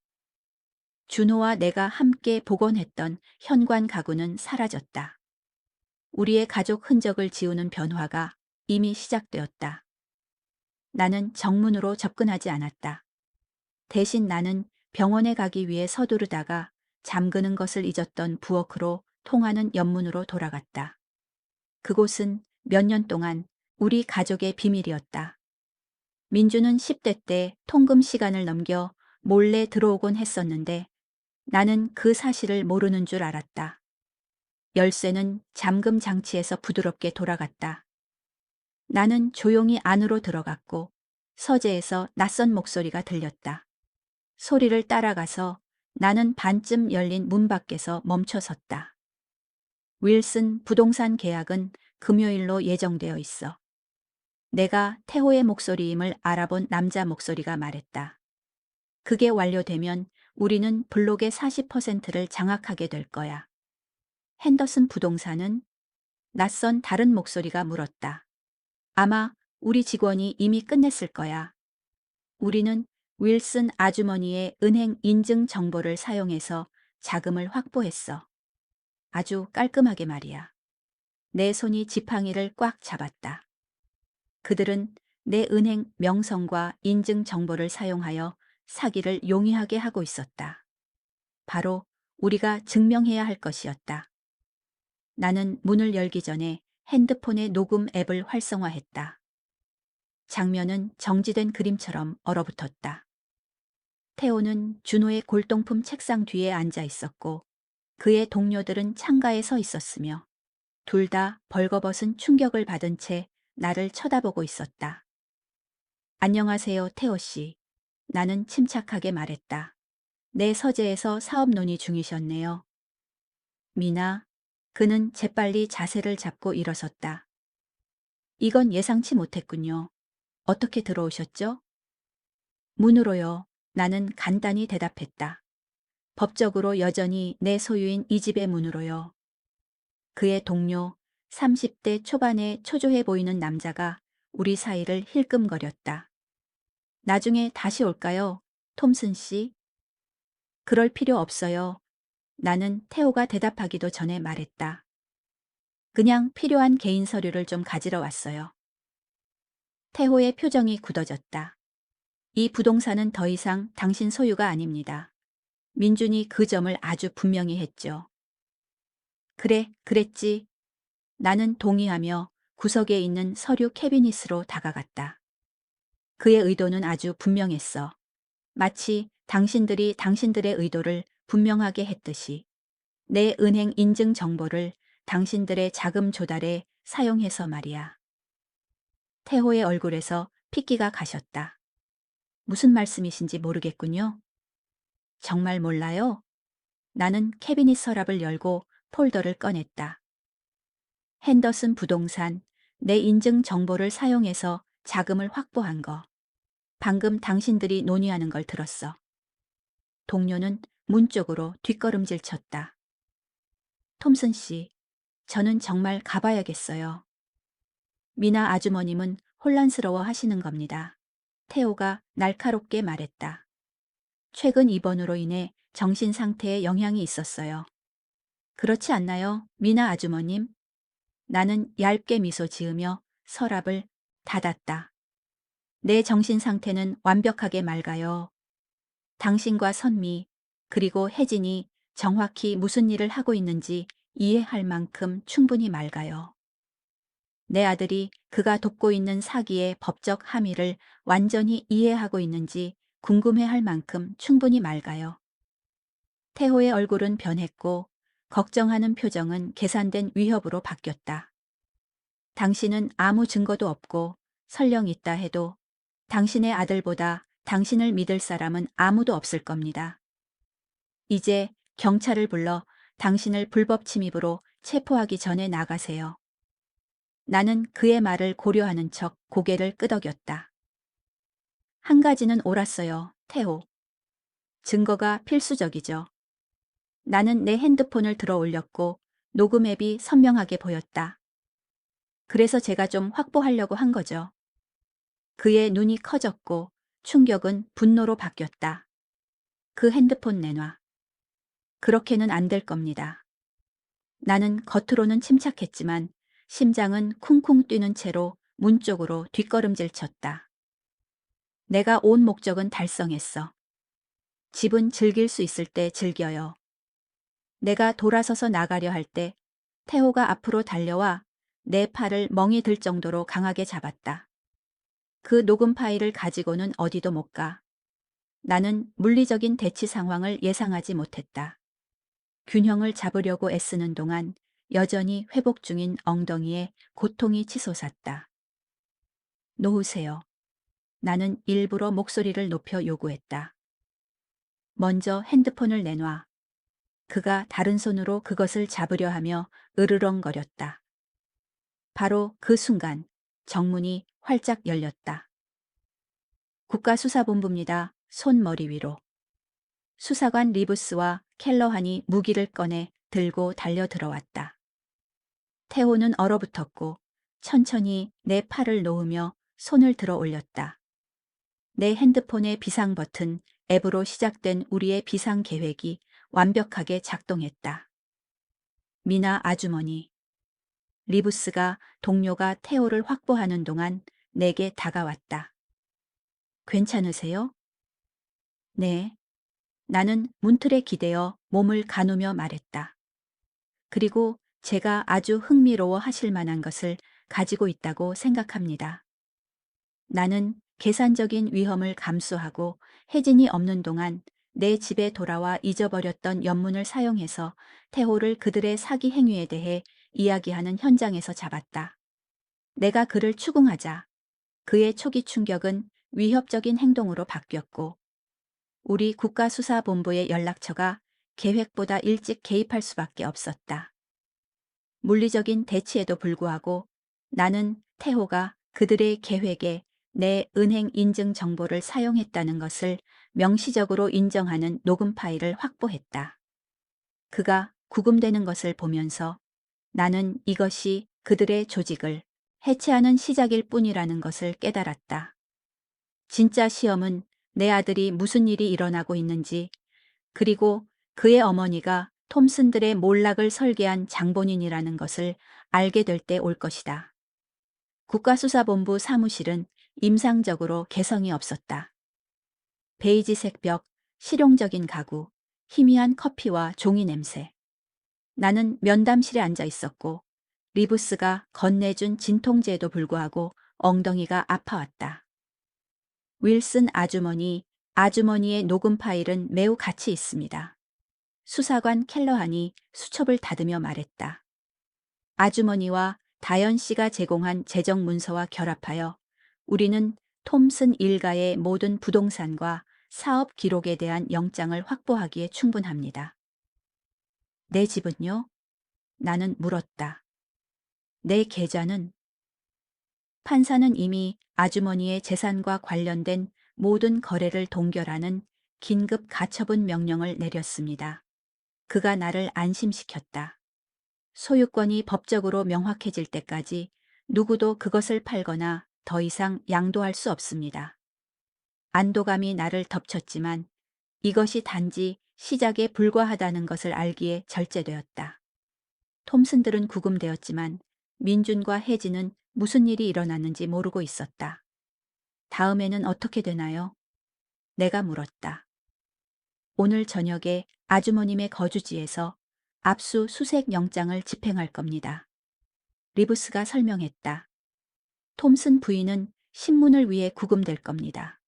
준호와 내가 함께 복원했던 현관 가구는 사라졌다. 우리의 가족 흔적을 지우는 변화가 이미 시작되었다. 나는 정문으로 접근하지 않았다. 대신 나는 병원에 가기 위해 서두르다가 잠그는 것을 잊었던 부엌으로 통하는 옆문으로 돌아갔다. 그곳은 몇 년 동안 우리 가족의 비밀이었다. 민주는 10대 때 통금 시간을 넘겨 몰래 들어오곤 했었는데 나는 그 사실을 모르는 줄 알았다. 열쇠는 잠금 장치에서 부드럽게 돌아갔다. 나는 조용히 안으로 들어갔고 서재에서 낯선 목소리가 들렸다. 소리를 따라가서 나는 반쯤 열린 문 밖에서 멈춰섰다. 윌슨 부동산 계약은 금요일로 예정되어 있어. 내가 태호의 목소리임을 알아본 남자 목소리가 말했다. 그게 완료되면 우리는 블록의 40%를 장악하게 될 거야. 핸더슨 부동산은? 낯선 다른 목소리가 물었다. 아마 우리 직원이 이미 끝냈을 거야. 우리는 윌슨 아주머니의 은행 인증 정보를 사용해서 자금을 확보했어. 아주 깔끔하게 말이야. 내 손이 지팡이를 꽉 잡았다. 그들은 내 은행 명성과 인증 정보를 사용하여 사기를 용이하게 하고 있었다. 바로 우리가 증명해야 할 것이었다. 나는 문을 열기 전에 핸드폰의 녹음 앱을 활성화했다. 장면은 정지된 그림처럼 얼어붙었다. 태호는 준호의 골동품 책상 뒤에 앉아 있었고 그의 동료들은 창가에 서 있었으며 둘 다 벌거벗은 충격을 받은 채 나를 쳐다보고 있었다. 안녕하세요, 태호 씨. 나는 침착하게 말했다. 내 서재에서 사업 논의 중이셨네요. 미나, 그는 재빨리 자세를 잡고 일어섰다. 이건 예상치 못했군요. 어떻게 들어오셨죠? 문으로요. 나는 간단히 대답했다. 법적으로 여전히 내 소유인 이 집의 문으로요. 그의 동료, 30대 초반에 초조해 보이는 남자가 우리 사이를 힐끔거렸다. 나중에 다시 올까요? 톰슨 씨? 그럴 필요 없어요. 나는 태호가 대답하기도 전에 말했다. 그냥 필요한 개인 서류를 좀 가지러 왔어요. 태호의 표정이 굳어졌다. 이 부동산은 더 이상 당신 소유가 아닙니다. 민준이 그 점을 아주 분명히 했죠. 그래, 그랬지. 나는 동의하며 구석에 있는 서류 캐비닛으로 다가갔다. 그의 의도는 아주 분명했어. 마치 당신들이 당신들의 의도를 분명하게 했듯이 내 은행 인증 정보를 당신들의 자금 조달에 사용해서 말이야. 태호의 얼굴에서 핏기가 가셨다. 무슨 말씀이신지 모르겠군요. 정말 몰라요? 나는 캐비닛 서랍을 열고 폴더를 꺼냈다. 핸더슨 부동산, 내 인증 정보를 사용해서 자금을 확보한 거. 방금 당신들이 논의하는 걸 들었어. 동료는 문 쪽으로 뒷걸음질 쳤다. 톰슨 씨, 저는 정말 가봐야겠어요. 미나 아주머님은 혼란스러워 하시는 겁니다. 태호가 날카롭게 말했다. 최근 입원으로 인해 정신 상태에 영향이 있었어요. 그렇지 않나요, 미나 아주머님? 나는 얇게 미소 지으며 서랍을 닫았다. 내 정신 상태는 완벽하게 맑아요. 당신과 선미, 그리고 혜진이 정확히 무슨 일을 하고 있는지 이해할 만큼 충분히 맑아요. 내 아들이 그가 돕고 있는 사기의 법적 함의를 완전히 이해하고 있는지 궁금해할 만큼 충분히 맑아요. 태호의 얼굴은 변했고 걱정하는 표정은 계산된 위협으로 바뀌었다. 당신은 아무 증거도 없고 설령 있다 해도 당신의 아들보다 당신을 믿을 사람은 아무도 없을 겁니다. 이제 경찰을 불러 당신을 불법 침입으로 체포하기 전에 나가세요. 나는 그의 말을 고려하는 척 고개를 끄덕였다. 한 가지는 옳았어요, 태호. 증거가 필수적이죠. 나는 내 핸드폰을 들어 올렸고 녹음 앱이 선명하게 보였다. 그래서 제가 좀 확보하려고 한 거죠. 그의 눈이 커졌고 충격은 분노로 바뀌었다. 그 핸드폰 내놔. 그렇게는 안 될 겁니다. 나는 겉으로는 침착했지만 심장은 쿵쿵 뛰는 채로 문 쪽으로 뒷걸음질 쳤다. 내가 온 목적은 달성했어. 집은 즐길 수 있을 때 즐겨요. 내가 돌아서서 나가려 할 때 태호가 앞으로 달려와 내 팔을 멍이 들 정도로 강하게 잡았다. 그 녹음 파일을 가지고는 어디도 못 가. 나는 물리적인 대치 상황을 예상하지 못했다. 균형을 잡으려고 애쓰는 동안 여전히 회복 중인 엉덩이에 고통이 치솟았다. 놓으세요. 나는 일부러 목소리를 높여 요구했다. 먼저 핸드폰을 내놔. 그가 다른 손으로 그것을 잡으려 하며 으르렁거렸다. 바로 그 순간 정문이 활짝 열렸다. 국가수사본부입니다. 손머리 위로. 수사관 리브스와 켈러한이 무기를 꺼내 들고 달려 들어왔다. 태호는 얼어붙었고 천천히 내 팔을 놓으며 손을 들어 올렸다. 내 핸드폰의 비상 버튼, 앱으로 시작된 우리의 비상 계획이 완벽하게 작동했다. 미나 아주머니. 리브스가 동료가 태호를 확보하는 동안 내게 다가왔다. 괜찮으세요? 네. 나는 문틀에 기대어 몸을 가누며 말했다. 그리고 제가 아주 흥미로워 하실 만한 것을 가지고 있다고 생각합니다. 나는 계산적인 위험을 감수하고 혜진이 없는 동안 내 집에 돌아와 잊어버렸던 연문을 사용해서 태호를 그들의 사기 행위에 대해 이야기하는 현장에서 잡았다. 내가 그를 추궁하자 그의 초기 충격은 위협적인 행동으로 바뀌었고 우리 국가수사본부의 연락처가 계획보다 일찍 개입할 수밖에 없었다. 물리적인 대치에도 불구하고 나는 태호가 그들의 계획에 내 은행 인증 정보를 사용했다는 것을 명시적으로 인정하는 녹음 파일을 확보했다. 그가 구금되는 것을 보면서 나는 이것이 그들의 조직을 해체하는 시작일 뿐이라는 것을 깨달았다. 진짜 시험은 내 아들이 무슨 일이 일어나고 있는지, 그리고 그의 어머니가 톰슨들의 몰락을 설계한 장본인이라는 것을 알게 될 때 올 것이다. 국가수사본부 사무실은 임상적으로 개성이 없었다. 베이지색 벽, 실용적인 가구, 희미한 커피와 종이 냄새. 나는 면담실에 앉아 있었고 리부스가 건네준 진통제에도 불구하고 엉덩이가 아파왔다. 윌슨 아주머니, 아주머니의 녹음 파일은 매우 가치 있습니다. 수사관 켈러한이 수첩을 닫으며 말했다. 아주머니와 다연 씨가 제공한 재정 문서와 결합하여 우리는 톰슨 일가의 모든 부동산과 사업 기록에 대한 영장을 확보하기에 충분합니다. 내 집은요? 나는 물었다. 내 계좌는? 판사는 이미 아주머니의 재산과 관련된 모든 거래를 동결하는 긴급 가처분 명령을 내렸습니다. 그가 나를 안심시켰다. 소유권이 법적으로 명확해질 때까지 누구도 그것을 팔거나 더 이상 양도할 수 없습니다. 안도감이 나를 덮쳤지만 이것이 단지 시작에 불과하다는 것을 알기에 절제되었다. 톰슨들은 구금되었지만 민준과 혜진은 무슨 일이 일어났는지 모르고 있었다. 다음에는 어떻게 되나요? 내가 물었다. 오늘 저녁에 아주머님의 거주지에서 압수수색 영장을 집행할 겁니다. 리브스가 설명했다. 톰슨 부인은 신문을 위해 구금될 겁니다.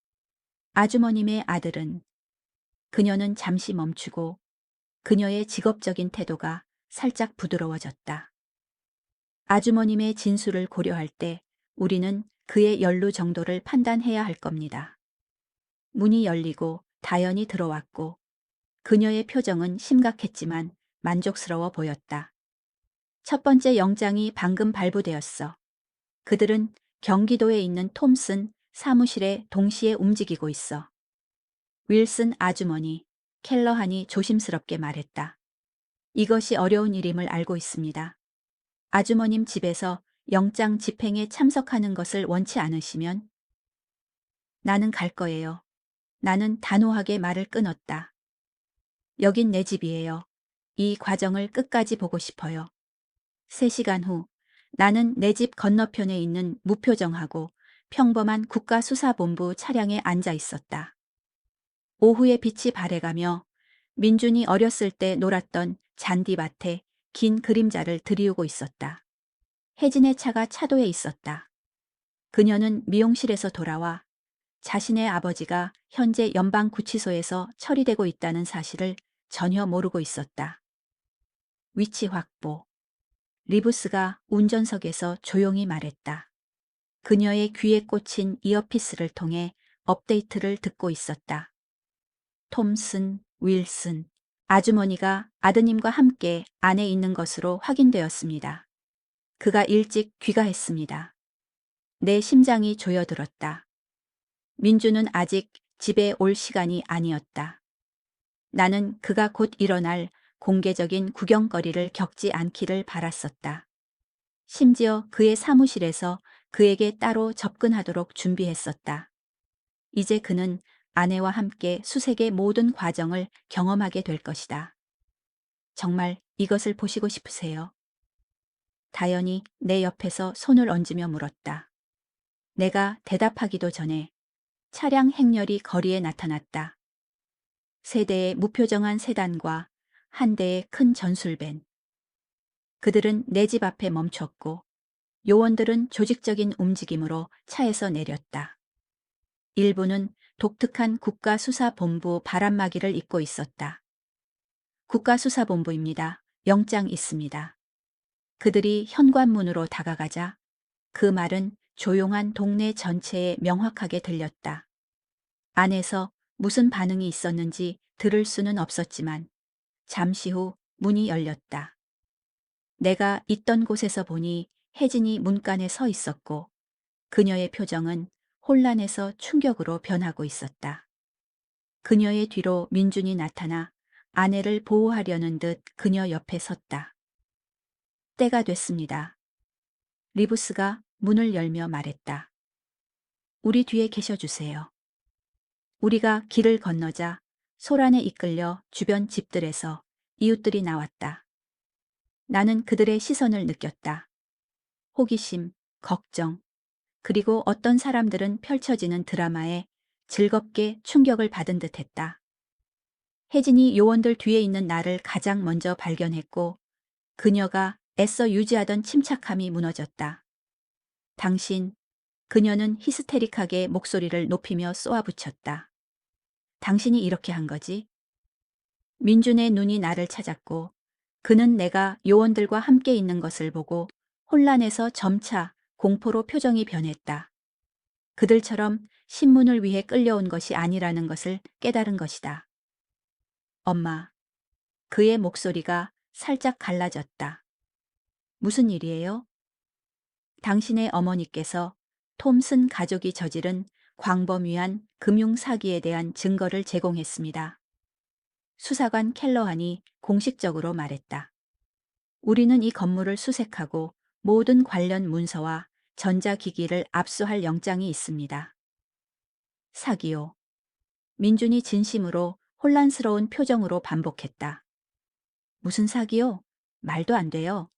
아주머님의 아들은 그녀는 잠시 멈추고 그녀의 직업적인 태도가 살짝 부드러워졌다. 아주머님의 진술을 고려할 때 우리는 그의 연루 정도를 판단해야 할 겁니다. 문이 열리고 다연이 들어왔고 그녀의 표정은 심각했지만 만족스러워 보였다. 첫 번째 영장이 방금 발부되었어. 그들은 경기도에 있는 톰슨 사무실에 동시에 움직이고 있어. 윌슨 아주머니, 켈러한이 조심스럽게 말했다. 이것이 어려운 일임을 알고 있습니다. 아주머님 집에서 영장 집행에 참석하는 것을 원치 않으시면 나는 갈 거예요. 나는 단호하게 말을 끊었다. 여긴 내 집이에요. 이 과정을 끝까지 보고 싶어요. 3시간 후 나는 내 집 건너편에 있는 무표정하고 평범한 국가수사본부 차량에 앉아 있었다. 오후의 빛이 발해가며 민준이 어렸을 때 놀았던 잔디밭에 긴 그림자를 들이우고 있었다. 혜진의 차가 차도에 있었다. 그녀는 미용실에서 돌아와 자신의 아버지가 현재 연방구치소에서 처리되고 있다는 사실을 전혀 모르고 있었다. 위치 확보. 리브스가 운전석에서 조용히 말했다. 그녀의 귀에 꽂힌 이어피스를 통해 업데이트를 듣고 있었다. 톰슨, 윌슨, 아주머니가 아드님과 함께 안에 있는 것으로 확인되었습니다. 그가 일찍 귀가했습니다. 내 심장이 조여들었다. 민주는 아직 집에 올 시간이 아니었다. 나는 그가 곧 일어날 공개적인 구경거리를 겪지 않기를 바랐었다. 심지어 그의 사무실에서 그에게 따로 접근하도록 준비했었다. 이제 그는 아내와 함께 수색의 모든 과정을 경험하게 될 것이다. 정말 이것을 보시고 싶으세요? 다연이 내 옆에서 손을 얹으며 물었다. 내가 대답하기도 전에 차량 행렬이 거리에 나타났다. 3대의 무표정한 세단과 1대의 큰 전술밴. 그들은 내 집 앞에 멈췄고 요원들은 조직적인 움직임으로 차에서 내렸다. 일부는 독특한 국가수사본부 바람막이를 입고 있었다. 국가수사본부입니다. 영장 있습니다. 그들이 현관문으로 다가가자 그 말은 조용한 동네 전체에 명확하게 들렸다. 안에서 무슨 반응이 있었는지 들을 수는 없었지만 잠시 후 문이 열렸다. 내가 있던 곳에서 보니 혜진이 문간에 서 있었고 그녀의 표정은 혼란에서 충격으로 변하고 있었다. 그녀의 뒤로 민준이 나타나 아내를 보호하려는 듯 그녀 옆에 섰다. 때가 됐습니다. 리브스가 문을 열며 말했다. 우리 뒤에 계셔주세요. 우리가 길을 건너자 소란에 이끌려 주변 집들에서 이웃들이 나왔다. 나는 그들의 시선을 느꼈다. 호기심, 걱정, 그리고 어떤 사람들은 펼쳐지는 드라마에 즐겁게 충격을 받은 듯했다. 혜진이 요원들 뒤에 있는 나를 가장 먼저 발견했고 그녀가 애써 유지하던 침착함이 무너졌다. 당신, 그녀는 히스테릭하게 목소리를 높이며 쏘아붙였다. 당신이 이렇게 한 거지? 민준의 눈이 나를 찾았고 그는 내가 요원들과 함께 있는 것을 보고 혼란에서 점차 공포로 표정이 변했다. 그들처럼 신문을 위해 끌려온 것이 아니라는 것을 깨달은 것이다. 엄마. 그의 목소리가 살짝 갈라졌다. 무슨 일이에요? 당신의 어머니께서 톰슨 가족이 저지른 광범위한 금융 사기에 대한 증거를 제공했습니다. 수사관 켈러한이 공식적으로 말했다. 우리는 이 건물을 수색하고 모든 관련 문서와 전자기기를 압수할 영장이 있습니다. 사기요. 민준이 진심으로 혼란스러운 표정으로 반복했다. 무슨 사기요? 말도 안 돼요.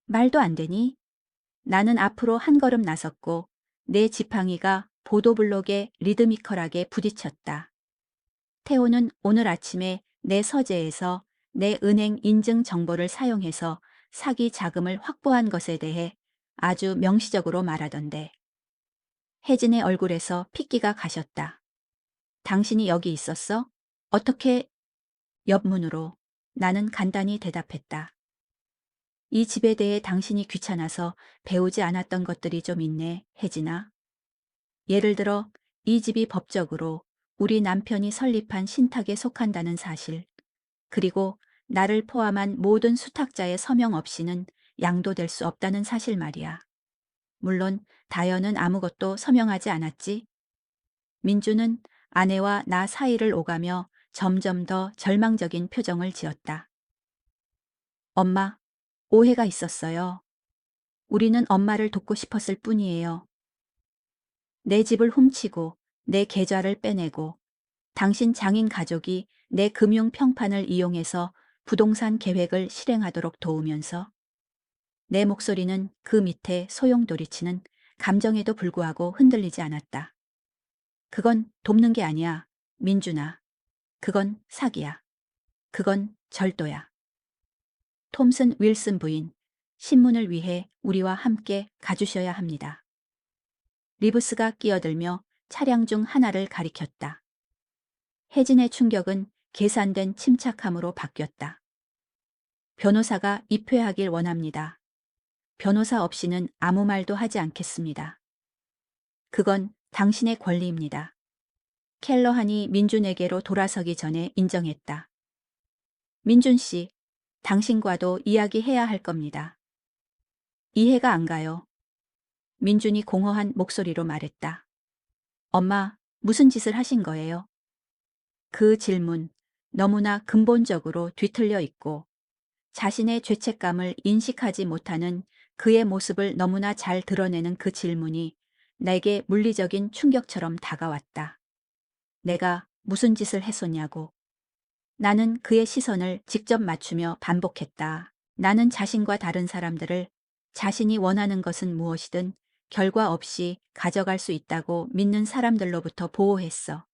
말도 안 되니? 나는 앞으로 한 걸음 나섰고 내 지팡이가 보도블록에 리드미컬하게 부딪혔다. 태호는 오늘 아침에 내 서재에서 내 은행 인증 정보를 사용해서 사기 자금을 확보한 것에 대해 아주 명시적으로 말하던데. 혜진의 얼굴에서 핏기가 가셨다. 당신이 여기 있었어? 어떻게? 옆문으로 나는 간단히 대답했다. 이 집에 대해 당신이 귀찮아서 배우지 않았던 것들이 좀 있네, 혜진아. 예를 들어 이 집이 법적으로 우리 남편이 설립한 신탁에 속한다는 사실, 그리고 나를 포함한 모든 수탁자의 서명 없이는 양도될 수 없다는 사실 말이야. 물론 다현은 아무것도 서명하지 않았지. 민주는 아내와 나 사이를 오가며 점점 더 절망적인 표정을 지었다. 엄마, 오해가 있었어요. 우리는 엄마를 돕고 싶었을 뿐이에요. 내 집을 훔치고 내 계좌를 빼내고 당신 장인 가족이 내 금융 평판을 이용해서 부동산 계획을 실행하도록 도우면서 내 목소리는 그 밑에 소용돌이치는 감정에도 불구하고 흔들리지 않았다. 그건 돕는 게 아니야, 민준아. 그건 사기야. 그건 절도야. 톰슨 윌슨 부인, 신문을 위해 우리와 함께 가주셔야 합니다. 리브스가 끼어들며 차량 중 하나를 가리켰다. 혜진의 충격은 계산된 침착함으로 바뀌었다. 변호사가 입회하길 원합니다. 변호사 없이는 아무 말도 하지 않겠습니다. 그건 당신의 권리입니다. 켈러한이 민준에게로 돌아서기 전에 인정했다. 민준 씨, 당신과도 이야기해야 할 겁니다. 이해가 안 가요. 민준이 공허한 목소리로 말했다. 엄마, 무슨 짓을 하신 거예요? 그 질문, 너무나 근본적으로 뒤틀려 있고 자신의 죄책감을 인식하지 못하는 그의 모습을 너무나 잘 드러내는 그 질문이 내게 물리적인 충격처럼 다가왔다. 내가 무슨 짓을 했었냐고. 나는 그의 시선을 직접 맞추며 반복했다. 나는 자신과 다른 사람들을 자신이 원하는 것은 무엇이든 결과 없이 가져갈 수 있다고 믿는 사람들로부터 보호했어.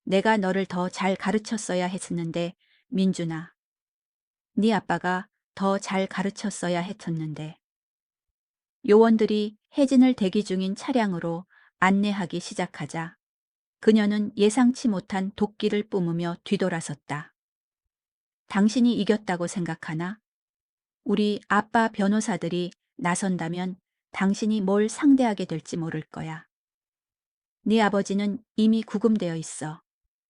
내가 너를 더 잘 가르쳤어야 했었는데, 민준아. 네 아빠가 더 잘 가르쳤어야 했었는데. 요원들이 혜진을 대기 중인 차량으로 안내하기 시작하자 그녀는 예상치 못한 도끼를 뿜으며 뒤돌아섰다. 당신이 이겼다고 생각하나? 우리 아빠 변호사들이 나선다면 당신이 뭘 상대하게 될지 모를 거야. 네 아버지는 이미 구금되어 있어.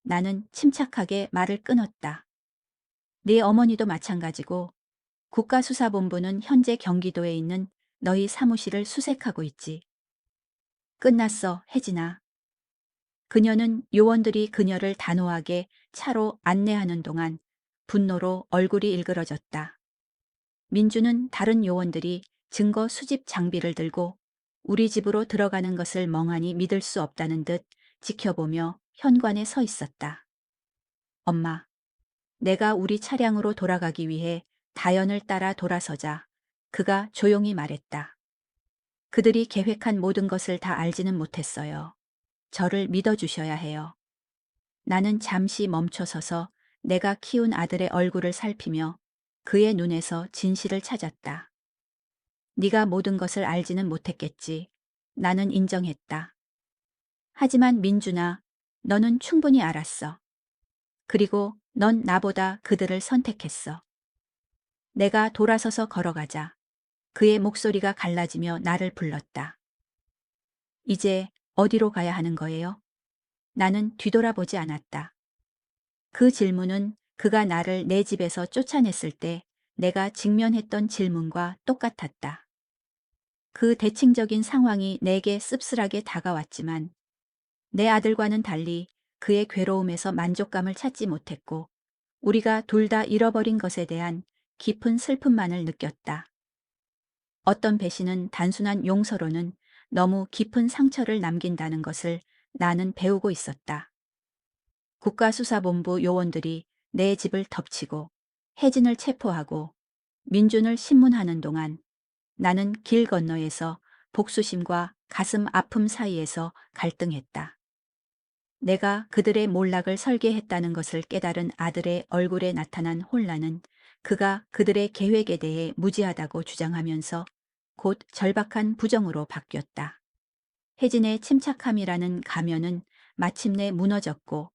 나는 침착하게 말을 끊었다. 네 어머니도 마찬가지고 국가수사본부는 현재 경기도에 있는 너희 사무실을 수색하고 있지. 끝났어, 혜진아. 그녀는 요원들이 그녀를 단호하게 차로 안내하는 동안 분노로 얼굴이 일그러졌다. 민주는 다른 요원들이 증거 수집 장비를 들고 우리 집으로 들어가는 것을 멍하니 믿을 수 없다는 듯 지켜보며 현관에 서 있었다. 엄마, 내가 우리 차량으로 돌아가기 위해 다연을 따라 돌아서자 그가 조용히 말했다. 그들이 계획한 모든 것을 다 알지는 못했어요. 저를 믿어주셔야 해요. 나는 잠시 멈춰서서 내가 키운 아들의 얼굴을 살피며 그의 눈에서 진실을 찾았다. 네가 모든 것을 알지는 못했겠지. 나는 인정했다. 하지만 민준아, 너는 충분히 알았어. 그리고 넌 나보다 그들을 선택했어. 내가 돌아서서 걸어가자. 그의 목소리가 갈라지며 나를 불렀다. 이제 어디로 가야 하는 거예요? 나는 뒤돌아보지 않았다. 그 질문은 그가 나를 내 집에서 쫓아냈을 때 내가 직면했던 질문과 똑같았다. 그 대칭적인 상황이 내게 씁쓸하게 다가왔지만 내 아들과는 달리 그의 괴로움에서 만족감을 찾지 못했고 우리가 둘 다 잃어버린 것에 대한 깊은 슬픔만을 느꼈다. 어떤 배신은 단순한 용서로는 너무 깊은 상처를 남긴다는 것을 나는 배우고 있었다. 국가수사본부 요원들이 내 집을 덮치고 혜진을 체포하고 민준을 신문하는 동안 나는 길 건너에서 복수심과 가슴 아픔 사이에서 갈등했다. 내가 그들의 몰락을 설계했다는 것을 깨달은 아들의 얼굴에 나타난 혼란은 그가 그들의 계획에 대해 무지하다고 주장하면서 곧 절박한 부정으로 바뀌었다. 혜진의 침착함이라는 가면은 마침내 무너졌고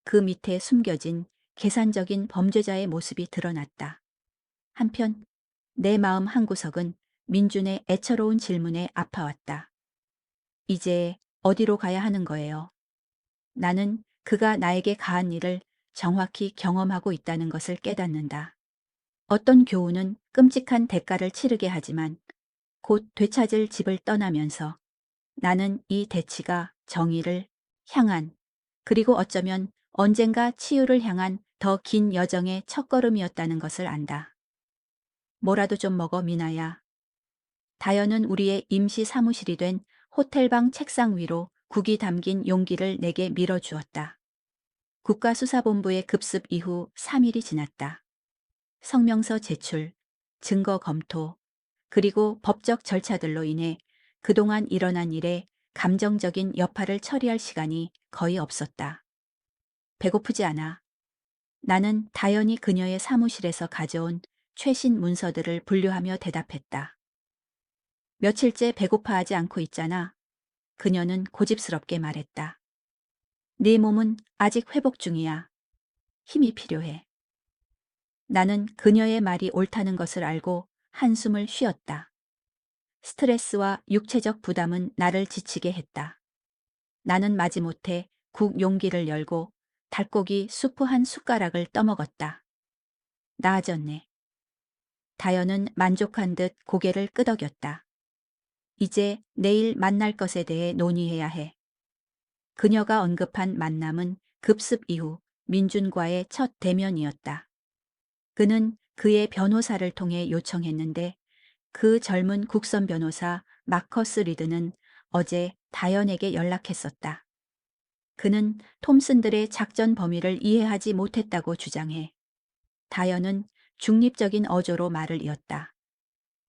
그 밑에 숨겨진 계산적인 범죄자의 모습이 드러났다. 한편 내 마음 한구석은 민준의 애처로운 질문에 아파왔다. 이제 어디로 가야 하는 거예요? 나는 그가 나에게 가한 일을 정확히 경험하고 있다는 것을 깨닫는다. 어떤 교훈은 끔찍한 대가를 치르게 하지만 곧 되찾을 집을 떠나면서 나는 이 대치가 정의를 향한 그리고 어쩌면 언젠가 치유를 향한 더 긴 여정의 첫걸음이었다는 것을 안다. 뭐라도 좀 먹어 미나야. 다연은 우리의 임시 사무실이 된 호텔방 책상 위로 국이 담긴 용기를 내게 밀어주었다. 국가수사본부의 급습 이후 3일이 지났다. 성명서 제출, 증거 검토, 그리고 법적 절차들로 인해 그동안 일어난 일에 감정적인 여파를 처리할 시간이 거의 없었다. 배고프지 않아. 나는 다연히 그녀의 사무실에서 가져온 최신 문서들을 분류하며 대답했다. 며칠째 배고파하지 않고 있잖아. 그녀는 고집스럽게 말했다. 네 몸은 아직 회복 중이야. 힘이 필요해. 나는 그녀의 말이 옳다는 것을 알고 한숨을 쉬었다. 스트레스와 육체적 부담은 나를 지치게 했다. 나는 마지못해 국 용기를 열고 닭고기 수프 한 숟가락을 떠먹었다. 나아졌네. 다연은 만족한 듯 고개를 끄덕였다. 이제 내일 만날 것에 대해 논의해야 해. 그녀가 언급한 만남은 급습 이후 민준과의 첫 대면이었다. 그는 그의 변호사를 통해 요청했는데 그 젊은 국선 변호사 마커스 리드는 어제 다연에게 연락했었다. 그는 톰슨들의 작전 범위를 이해하지 못했다고 주장해 다연은 중립적인 어조로 말을 이었다.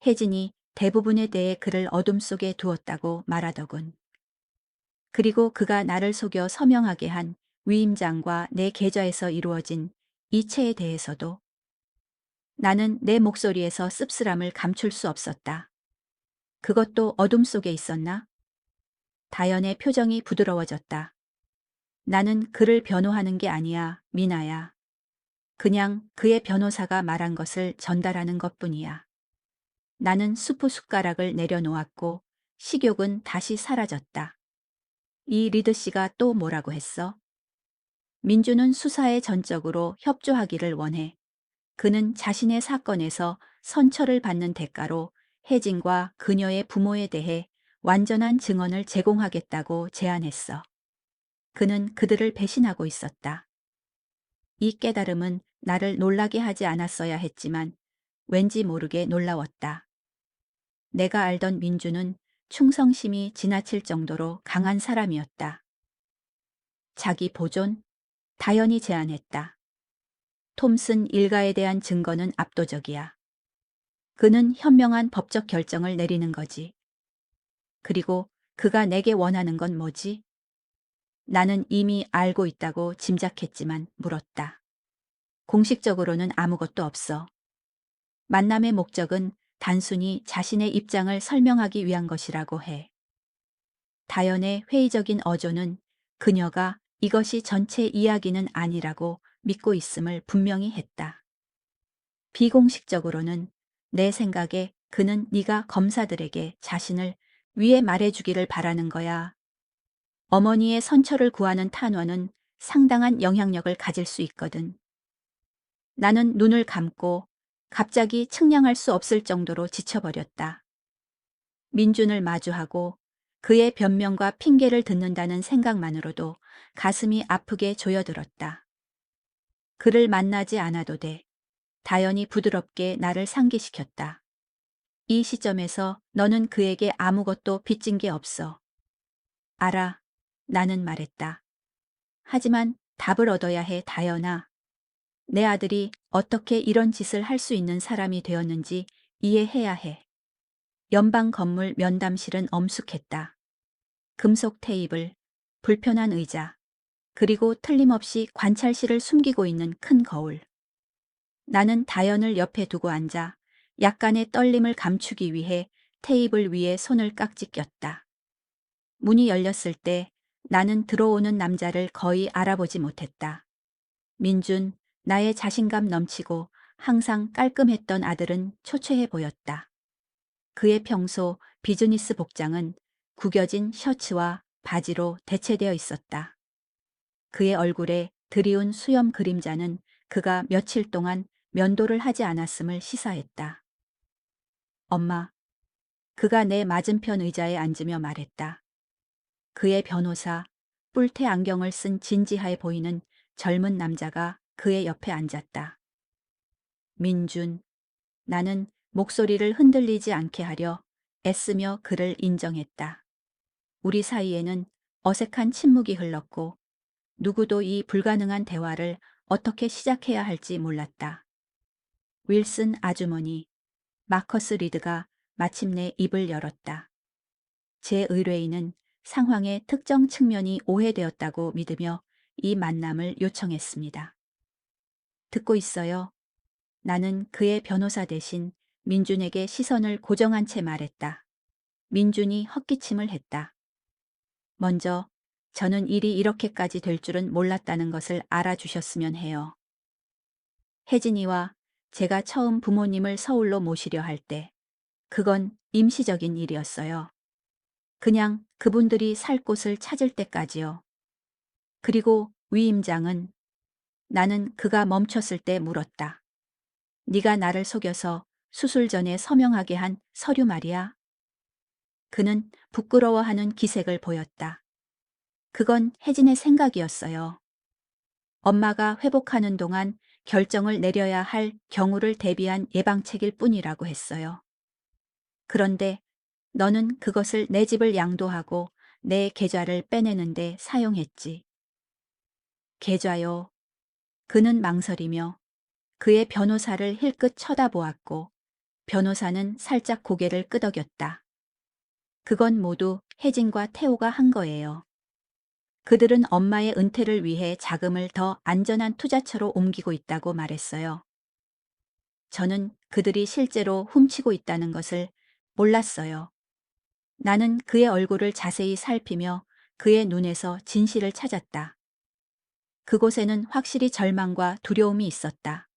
혜진이 대부분에 대해 그를 어둠 속에 두었다고 말하더군. 그리고 그가 나를 속여 서명하게 한 위임장과 내 계좌에서 이루어진 이체에 대해서도 나는 내 목소리에서 씁쓸함을 감출 수 없었다. 그것도 어둠 속에 있었나? 다연의 표정이 부드러워졌다. 나는 그를 변호하는 게 아니야, 미나야. 그냥 그의 변호사가 말한 것을 전달하는 것뿐이야. 나는 수프 숟가락을 내려놓았고 식욕은 다시 사라졌다. 이 리드 씨가 또 뭐라고 했어? 민주는 수사에 전적으로 협조하기를 원해. 그는 자신의 사건에서 선처를 받는 대가로 혜진과 그녀의 부모에 대해 완전한 증언을 제공하겠다고 제안했어. 그는 그들을 배신하고 있었다. 이 깨달음은 나를 놀라게 하지 않았어야 했지만 왠지 모르게 놀라웠다. 내가 알던 민주는 충성심이 지나칠 정도로 강한 사람이었다. 자기 보존? 다연히 제안했다. 톰슨 일가에 대한 증거는 압도적이야. 그는 현명한 법적 결정을 내리는 거지. 그리고 그가 내게 원하는 건 뭐지? 나는 이미 알고 있다고 짐작했지만 물었다. 공식적으로는 아무것도 없어. 만남의 목적은 단순히 자신의 입장을 설명하기 위한 것이라고 해. 다연의 회의적인 어조는 그녀가 이것이 전체 이야기는 아니라고 믿고 있음을 분명히 했다. 비공식적으로는 내 생각에 그는 네가 검사들에게 자신을 위해 말해주기를 바라는 거야. 어머니의 선처를 구하는 탄원은 상당한 영향력을 가질 수 있거든. 나는 눈을 감고 갑자기 측량할 수 없을 정도로 지쳐버렸다. 민준을 마주하고 그의 변명과 핑계를 듣는다는 생각만으로도 가슴이 아프게 조여들었다. 그를 만나지 않아도 돼. 다연히 부드럽게 나를 상기시켰다. 이 시점에서 너는 그에게 아무것도 빚진 게 없어. 알아. 나는 말했다. 하지만 답을 얻어야 해, 다연아. 내 아들이 어떻게 이런 짓을 할 수 있는 사람이 되었는지 이해해야 해. 연방 건물 면담실은 엄숙했다. 금속 테이블, 불편한 의자, 그리고 틀림없이 관찰실을 숨기고 있는 큰 거울. 나는 다연을 옆에 두고 앉아 약간의 떨림을 감추기 위해 테이블 위에 손을 깍지 꼈다. 문이 열렸을 때 나는 들어오는 남자를 거의 알아보지 못했다. 민준, 나의 자신감 넘치고 항상 깔끔했던 아들은 초췌해 보였다. 그의 평소 비즈니스 복장은 구겨진 셔츠와 바지로 대체되어 있었다. 그의 얼굴에 드리운 수염 그림자는 그가 며칠 동안 면도를 하지 않았음을 시사했다. 엄마, 그가 내 맞은편 의자에 앉으며 말했다. 그의 변호사, 뿔테 안경을 쓴 진지해 보이는 젊은 남자가 그의 옆에 앉았다. 민준, 나는 목소리를 흔들리지 않게 하려 애쓰며 그를 인정했다. 우리 사이에는 어색한 침묵이 흘렀고 누구도 이 불가능한 대화를 어떻게 시작해야 할지 몰랐다. 윌슨 아주머니, 마커스 리드가 마침내 입을 열었다. 제 의뢰인은 상황의 특정 측면이 오해되었다고 믿으며 이 만남을 요청했습니다. 듣고 있어요. 나는 그의 변호사 대신 민준에게 시선을 고정한 채 말했다. 민준이 헛기침을 했다. 먼저 저는 일이 이렇게까지 될 줄은 몰랐다는 것을 알아주셨으면 해요. 혜진이와 제가 처음 부모님을 서울로 모시려 할 때 그건 임시적인 일이었어요. 그냥 그분들이 살 곳을 찾을 때까지요. 그리고 위임장은 나는 그가 멈췄을 때 물었다. 네가 나를 속여서 수술 전에 서명하게 한 서류 말이야. 그는 부끄러워하는 기색을 보였다. 그건 혜진의 생각이었어요. 엄마가 회복하는 동안 결정을 내려야 할 경우를 대비한 예방책일 뿐이라고 했어요. 그런데 너는 그것을 내 집을 양도하고 내 계좌를 빼내는데 사용했지. 계좌요. 그는 망설이며 그의 변호사를 힐끗 쳐다보았고 변호사는 살짝 고개를 끄덕였다. 그건 모두 혜진과 태호가 한 거예요. 그들은 엄마의 은퇴를 위해 자금을 더 안전한 투자처로 옮기고 있다고 말했어요. 저는 그들이 실제로 훔치고 있다는 것을 몰랐어요. 나는 그의 얼굴을 자세히 살피며 그의 눈에서 진실을 찾았다. 그곳에는 확실히 절망과 두려움이 있었다.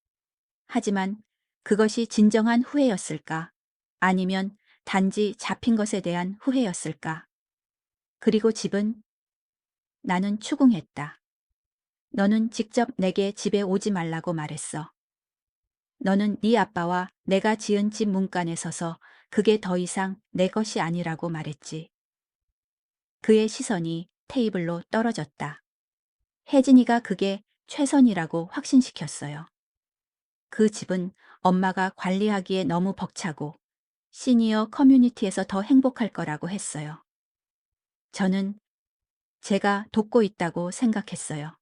하지만 그것이 진정한 후회였을까? 아니면 단지 잡힌 것에 대한 후회였을까? 그리고 집은? 나는 추궁했다. 너는 직접 내게 집에 오지 말라고 말했어. 너는 네 아빠와 내가 지은 집 문간에 서서 그게 더 이상 내 것이 아니라고 말했지. 그의 시선이 테이블로 떨어졌다. 혜진이가 그게 최선이라고 확신시켰어요. 그 집은 엄마가 관리하기에 너무 벅차고 시니어 커뮤니티에서 더 행복할 거라고 했어요. 저는 제가 돕고 있다고 생각했어요.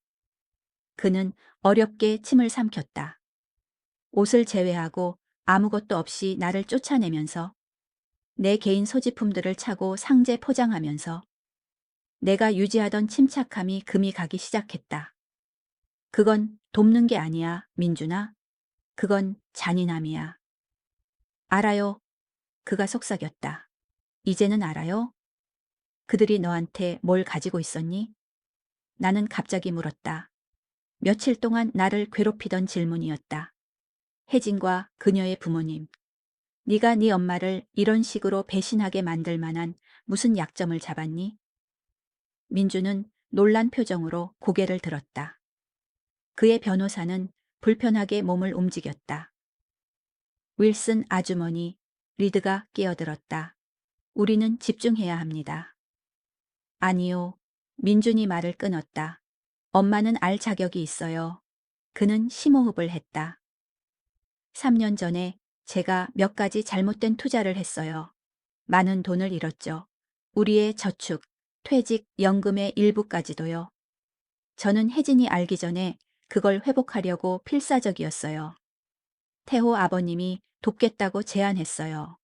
그는 어렵게 침을 삼켰다. 옷을 제외하고 아무것도 없이 나를 쫓아내면서 내 개인 소지품들을 차고 상자에 포장하면서 내가 유지하던 침착함이 금이 가기 시작했다. 그건 돕는 게 아니야, 민준아. 그건 잔인함이야. 알아요. 그가 속삭였다. 이제는 알아요? 그들이 너한테 뭘 가지고 있었니? 나는 갑자기 물었다. 며칠 동안 나를 괴롭히던 질문이었다. 혜진과 그녀의 부모님. 네가 네 엄마를 이런 식으로 배신하게 만들 만한 무슨 약점을 잡았니? 민주는 놀란 표정으로 고개를 들었다. 그의 변호사는 불편하게 몸을 움직였다. 윌슨 아주머니, 리드가 끼어들었다. 우리는 집중해야 합니다. 아니요. 민준이 말을 끊었다. 엄마는 알 자격이 있어요. 그는 심호흡을 했다. 3년 전에 제가 몇 가지 잘못된 투자를 했어요. 많은 돈을 잃었죠. 우리의 저축, 퇴직, 연금의 일부까지도요. 저는 혜진이 알기 전에 그걸 회복하려고 필사적이었어요. 태호 아버님이 돕겠다고 제안했어요.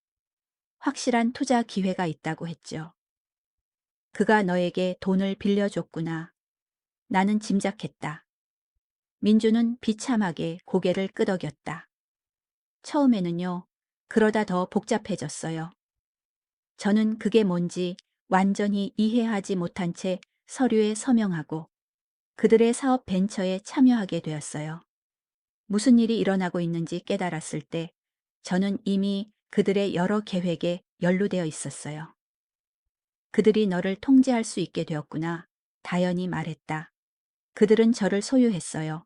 확실한 투자 기회가 있다고 했죠. 그가 너에게 돈을 빌려줬구나. 나는 짐작했다. 민주는 비참하게 고개를 끄덕였다. 처음에는요. 그러다 더 복잡해졌어요. 저는 그게 뭔지 완전히 이해하지 못한 채 서류에 서명하고 그들의 사업 벤처에 참여하게 되었어요. 무슨 일이 일어나고 있는지 깨달았을 때 저는 이미 그들의 여러 계획에 연루되어 있었어요. 그들이 너를 통제할 수 있게 되었구나. 다연이 말했다. 그들은 저를 소유했어요.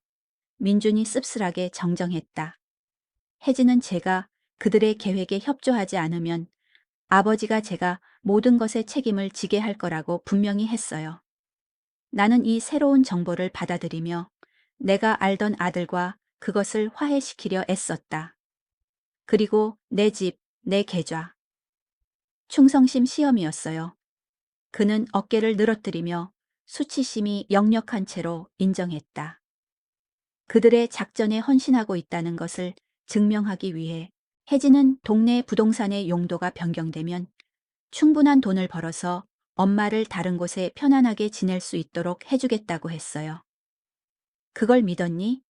민준이 씁쓸하게 정정했다. 혜진은 제가 그들의 계획에 협조하지 않으면 아버지가 제가 모든 것에 책임을 지게 할 거라고 분명히 했어요. 나는 이 새로운 정보를 받아들이며 내가 알던 아들과 그것을 화해시키려 애썼다. 그리고 내 집, 내 계좌. 충성심 시험이었어요. 그는 어깨를 늘어뜨리며 수치심이 역력한 채로 인정했다. 그들의 작전에 헌신하고 있다는 것을 증명하기 위해 혜진은 동네 부동산의 용도가 변경되면 충분한 돈을 벌어서 엄마를 다른 곳에 편안하게 지낼 수 있도록 해주겠다고 했어요. 그걸 믿었니?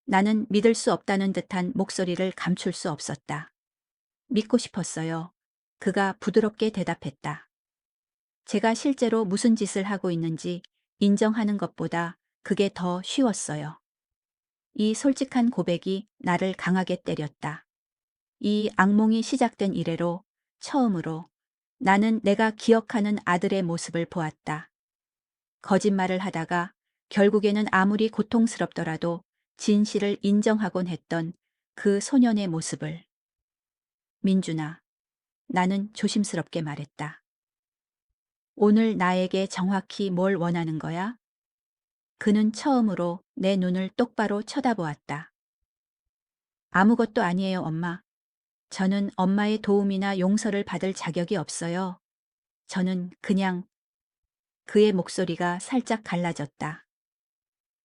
나는 믿을 수 없다는 듯한 목소리를 감출 수 없었다. 믿고 싶었어요. 그가 부드럽게 대답했다. 제가 실제로 무슨 짓을 하고 있는지 인정하는 것보다 그게 더 쉬웠어요. 이 솔직한 고백이 나를 강하게 때렸다. 이 악몽이 시작된 이래로 처음으로 나는 내가 기억하는 아들의 모습을 보았다. 거짓말을 하다가 결국에는 아무리 고통스럽더라도 진실을 인정하곤 했던 그 소년의 모습을. 민준아, 나는 조심스럽게 말했다. 오늘 나에게 정확히 뭘 원하는 거야? 그는 처음으로 내 눈을 똑바로 쳐다보았다. 아무것도 아니에요, 엄마. 저는 엄마의 도움이나 용서를 받을 자격이 없어요. 저는 그냥 그의 목소리가 살짝 갈라졌다.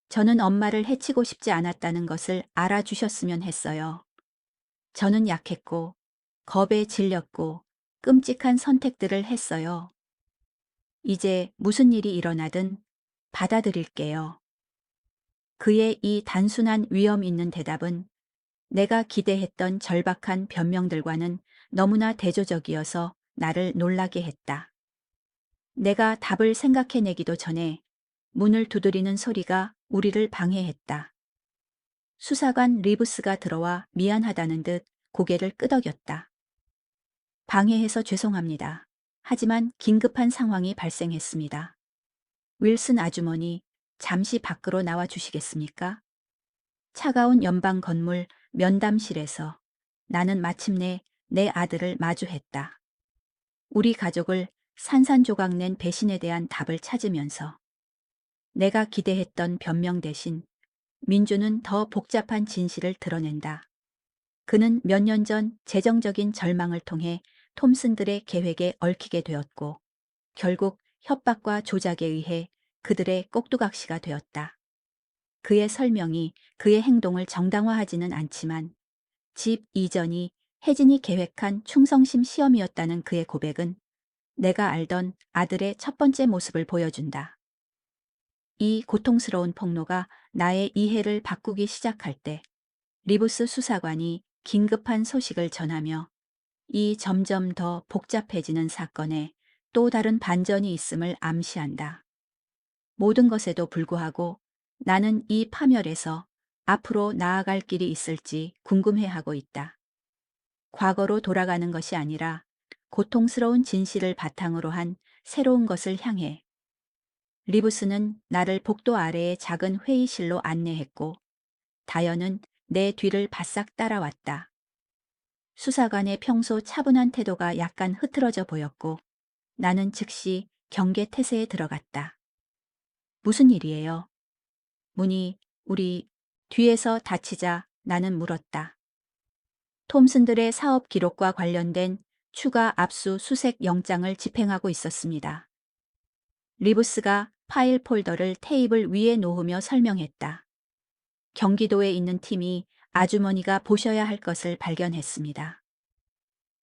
저는 엄마를 해치고 싶지 않았다는 것을 알아주셨으면 했어요. 저는 약했고, 겁에 질렸고, 끔찍한 선택들을 했어요. 이제 무슨 일이 일어나든 받아들일게요. 그의 이 단순한 위험 있는 대답은 내가 기대했던 절박한 변명들과는 너무나 대조적이어서 나를 놀라게 했다. 내가 답을 생각해내기도 전에 문을 두드리는 소리가 우리를 방해했다. 수사관 리브스가 들어와 미안하다는 듯 고개를 끄덕였다. 방해해서 죄송합니다. 하지만 긴급한 상황이 발생했습니다. 윌슨 아주머니, 잠시 밖으로 나와 주시겠습니까? 차가운 연방 건물 면담실에서 나는 마침내 내 아들을 마주했다. 우리 가족을 산산조각 낸 배신에 대한 답을 찾으면서 내가 기대했던 변명 대신 민주는 더 복잡한 진실을 드러낸다. 그는 몇 년 전 재정적인 절망을 통해 톰슨들의 계획에 얽히게 되었고 결국 협박과 조작에 의해 그들의 꼭두각시가 되었다. 그의 설명이 그의 행동을 정당화하지는 않지만 집 이전이 혜진이 계획한 충성심 시험이었다는 그의 고백은 내가 알던 아들의 첫 번째 모습을 보여준다. 이 고통스러운 폭로가 나의 이해를 바꾸기 시작할 때 리부스 수사관이 긴급한 소식을 전하며 이 점점 더 복잡해지는 사건에 또 다른 반전이 있음을 암시한다. 모든 것에도 불구하고 나는 이 파멸에서 앞으로 나아갈 길이 있을지 궁금해하고 있다. 과거로 돌아가는 것이 아니라 고통스러운 진실을 바탕으로 한 새로운 것을 향해. 리브스는 나를 복도 아래의 작은 회의실로 안내했고 다연은 내 뒤를 바싹 따라왔다. 수사관의 평소 차분한 태도가 약간 흐트러져 보였고 나는 즉시 경계 태세에 들어갔다. 무슨 일이에요? 문이 우리 뒤에서 닫히자 나는 물었다. 톰슨들의 사업 기록과 관련된 추가 압수수색 영장을 집행하고 있었습니다. 리브스가 파일 폴더를 테이블 위에 놓으며 설명했다. 경기도에 있는 팀이 아주머니가 보셔야 할 것을 발견했습니다.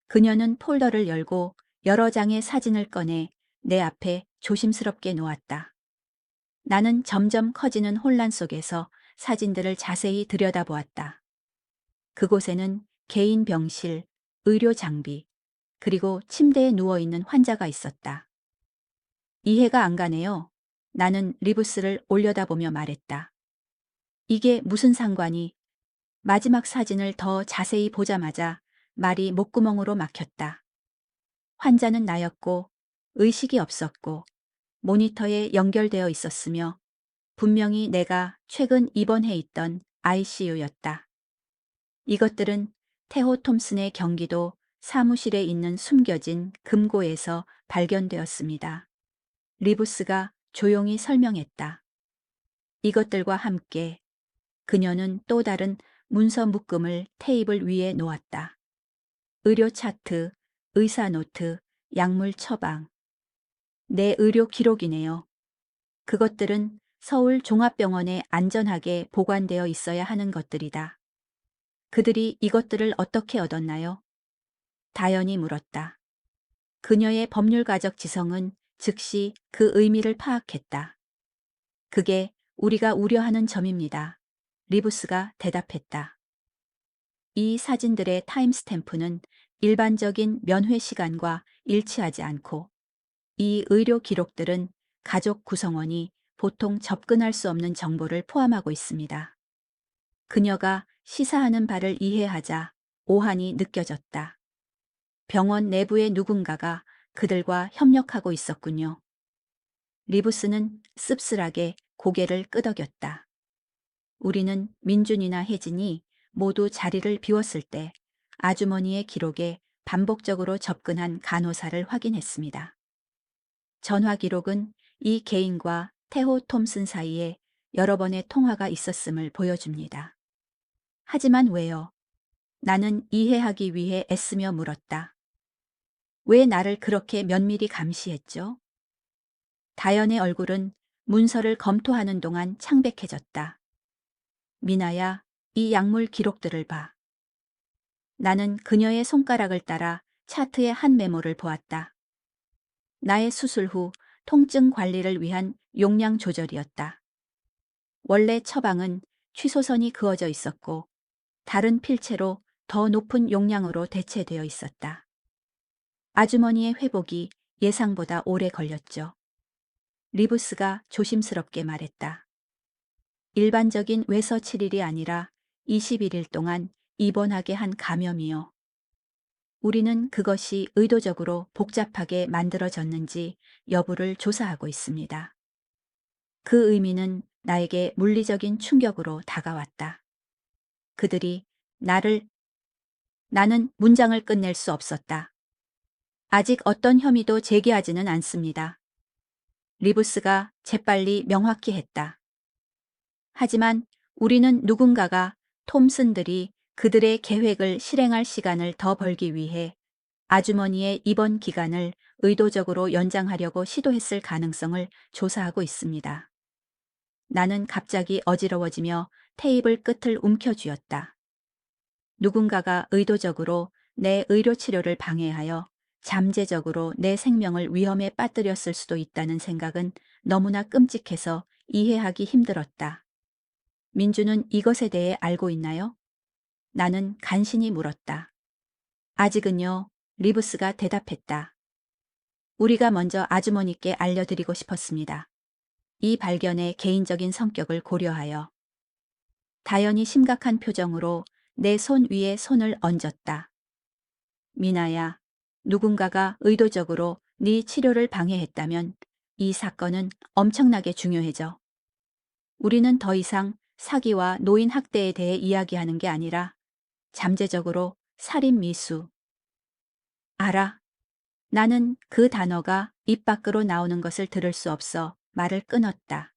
그녀는 폴더를 열고 여러 장의 사진을 꺼내 내 앞에 조심스럽게 놓았다. 나는 점점 커지는 혼란 속에서 사진들을 자세히 들여다보았다. 그곳에는 개인 병실, 의료 장비, 그리고 침대에 누워있는 환자가 있었다. 이해가 안 가네요. 나는 리부스를 올려다보며 말했다. 이게 무슨 상관이? 마지막 사진을 더 자세히 보자마자 말이 목구멍으로 막혔다. 환자는 나였고 의식이 없었고 모니터에 연결되어 있었으며 분명히 내가 최근 입원해 있던 ICU였다. 이것들은 테호 톰슨의 경기도 사무실에 있는 숨겨진 금고에서 발견되었습니다. 리부스가 조용히 설명했다. 이것들과 함께 그녀는 또 다른 문서 묶음을 테이블 위에 놓았다. 의료 차트, 의사 노트, 약물 처방. 내 의료 기록이네요. 그것들은 서울 종합병원에 안전하게 보관되어 있어야 하는 것들이다. 그들이 이것들을 어떻게 얻었나요? 다연이 물었다. 그녀의 법률가적 지성은 즉시 그 의미를 파악했다. 그게 우리가 우려하는 점입니다. 리부스가 대답했다. 이 사진들의 타임스탬프는 일반적인 면회 시간과 일치하지 않고 이 의료 기록들은 가족 구성원이 보통 접근할 수 없는 정보를 포함하고 있습니다. 그녀가 시사하는 바를 이해하자 오한이 느껴졌다. 병원 내부의 누군가가 그들과 협력하고 있었군요. 리부스는 씁쓸하게 고개를 끄덕였다. 우리는 민준이나 혜진이 모두 자리를 비웠을 때 아주머니의 기록에 반복적으로 접근한 간호사를 확인했습니다. 전화 기록은 이 개인과 테호 톰슨 사이에 여러 번의 통화가 있었음을 보여줍니다. 하지만 왜요? 나는 이해하기 위해 애쓰며 물었다. 왜 나를 그렇게 면밀히 감시했죠? 다연의 얼굴은 문서를 검토하는 동안 창백해졌다. 미나야, 이 약물 기록들을 봐. 나는 그녀의 손가락을 따라 차트의 한 메모를 보았다. 나의 수술 후 통증 관리를 위한 용량 조절이었다. 원래 처방은 취소선이 그어져 있었고 다른 필체로 더 높은 용량으로 대체되어 있었다. 아주머니의 회복이 예상보다 오래 걸렸죠. 리부스가 조심스럽게 말했다. 일반적인 외서 7일이 아니라 21일 동안 입원하게 한 감염이요. 우리는 그것이 의도적으로 복잡하게 만들어졌는지 여부를 조사하고 있습니다. 그 의미는 나에게 물리적인 충격으로 다가왔다. 그들이 나는 문장을 끝낼 수 없었다. 아직 어떤 혐의도 제기하지는 않습니다. 리부스가 재빨리 명확히 했다. 하지만 우리는 누군가가 톰슨들이 그들의 계획을 실행할 시간을 더 벌기 위해 아주머니의 입원 기간을 의도적으로 연장하려고 시도했을 가능성을 조사하고 있습니다. 나는 갑자기 어지러워지며 테이블 끝을 움켜쥐었다. 누군가가 의도적으로 내 의료 치료를 방해하여 잠재적으로 내 생명을 위험에 빠뜨렸을 수도 있다는 생각은 너무나 끔찍해서 이해하기 힘들었다. 민주는 이것에 대해 알고 있나요? 나는 간신히 물었다. 아직은요, 리부스가 대답했다. 우리가 먼저 아주머니께 알려드리고 싶었습니다. 이 발견의 개인적인 성격을 고려하여. 다연히 심각한 표정으로 내 손 위에 손을 얹었다. 미나야, 누군가가 의도적으로 네 치료를 방해했다면 이 사건은 엄청나게 중요해져. 우리는 더 이상 사기와 노인 학대에 대해 이야기하는 게 아니라 잠재적으로 살인 미수. 알아. 나는 그 단어가 입 밖으로 나오는 것을 들을 수 없어 말을 끊었다.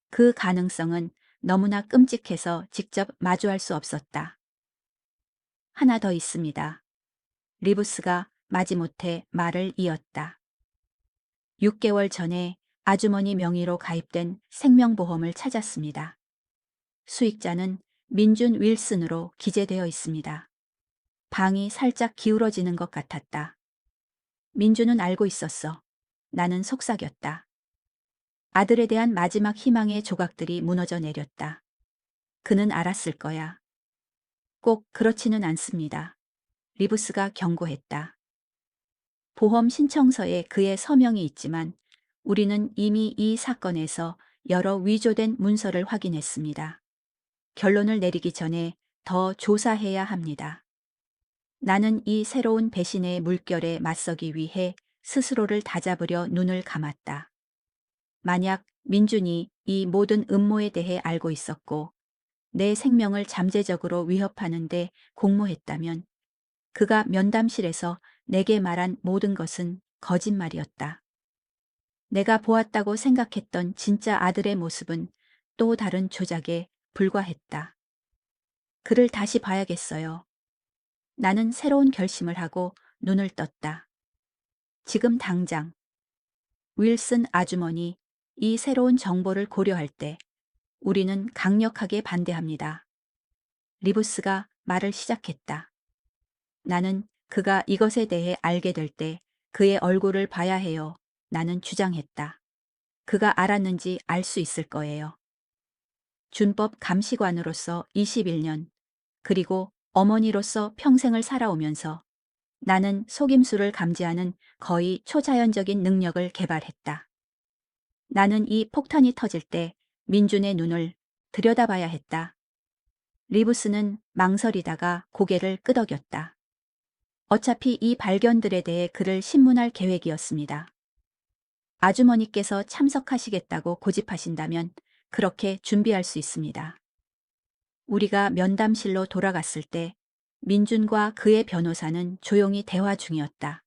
그 가능성은 너무나 끔찍해서 직접 마주할 수 없었다. 하나 더 있습니다. 리부스가 마지못해 말을 이었다. 6개월 전에 아주머니 명의로 가입된 생명보험을 찾았습니다. 수익자는 민준 윌슨으로 기재되어 있습니다. 방이 살짝 기울어지는 것 같았다. 민준은 알고 있었어. 나는 속삭였다. 아들에 대한 마지막 희망의 조각들이 무너져 내렸다. 그는 알았을 거야. 꼭 그렇지는 않습니다. 리브스가 경고했다. 보험 신청서에 그의 서명이 있지만 우리는 이미 이 사건에서 여러 위조된 문서를 확인했습니다. 결론을 내리기 전에 더 조사해야 합니다. 나는 이 새로운 배신의 물결에 맞서기 위해 스스로를 다잡으려 눈을 감았다. 만약 민준이 이 모든 음모에 대해 알고 있었고 내 생명을 잠재적으로 위협하는데 공모했다면 그가 면담실에서 내게 말한 모든 것은 거짓말이었다. 내가 보았다고 생각했던 진짜 아들의 모습은 또 다른 조작에 불과했다. 그를 다시 봐야겠어요. 나는 새로운 결심을 하고 눈을 떴다. 지금 당장. 윌슨 아주머니, 이 새로운 정보를 고려할 때 우리는 강력하게 반대합니다. 리브스가 말을 시작했다. 나는 그가 이것에 대해 알게 될 때 그의 얼굴을 봐야 해요. 나는 주장했다. 그가 알았는지 알 수 있을 거예요. 준법 감시관으로서 21년, 그리고 어머니로서 평생을 살아오면서 나는 속임수를 감지하는 거의 초자연적인 능력을 개발했다. 나는 이 폭탄이 터질 때 민준의 눈을 들여다봐야 했다. 리브스는 망설이다가 고개를 끄덕였다. 어차피 이 발견들에 대해 글을 신문할 계획이었습니다. 아주머니께서 참석하시겠다고 고집하신다면 그렇게 준비할 수 있습니다. 우리가 면담실로 돌아갔을 때 민준과 그의 변호사는 조용히 대화 중이었다.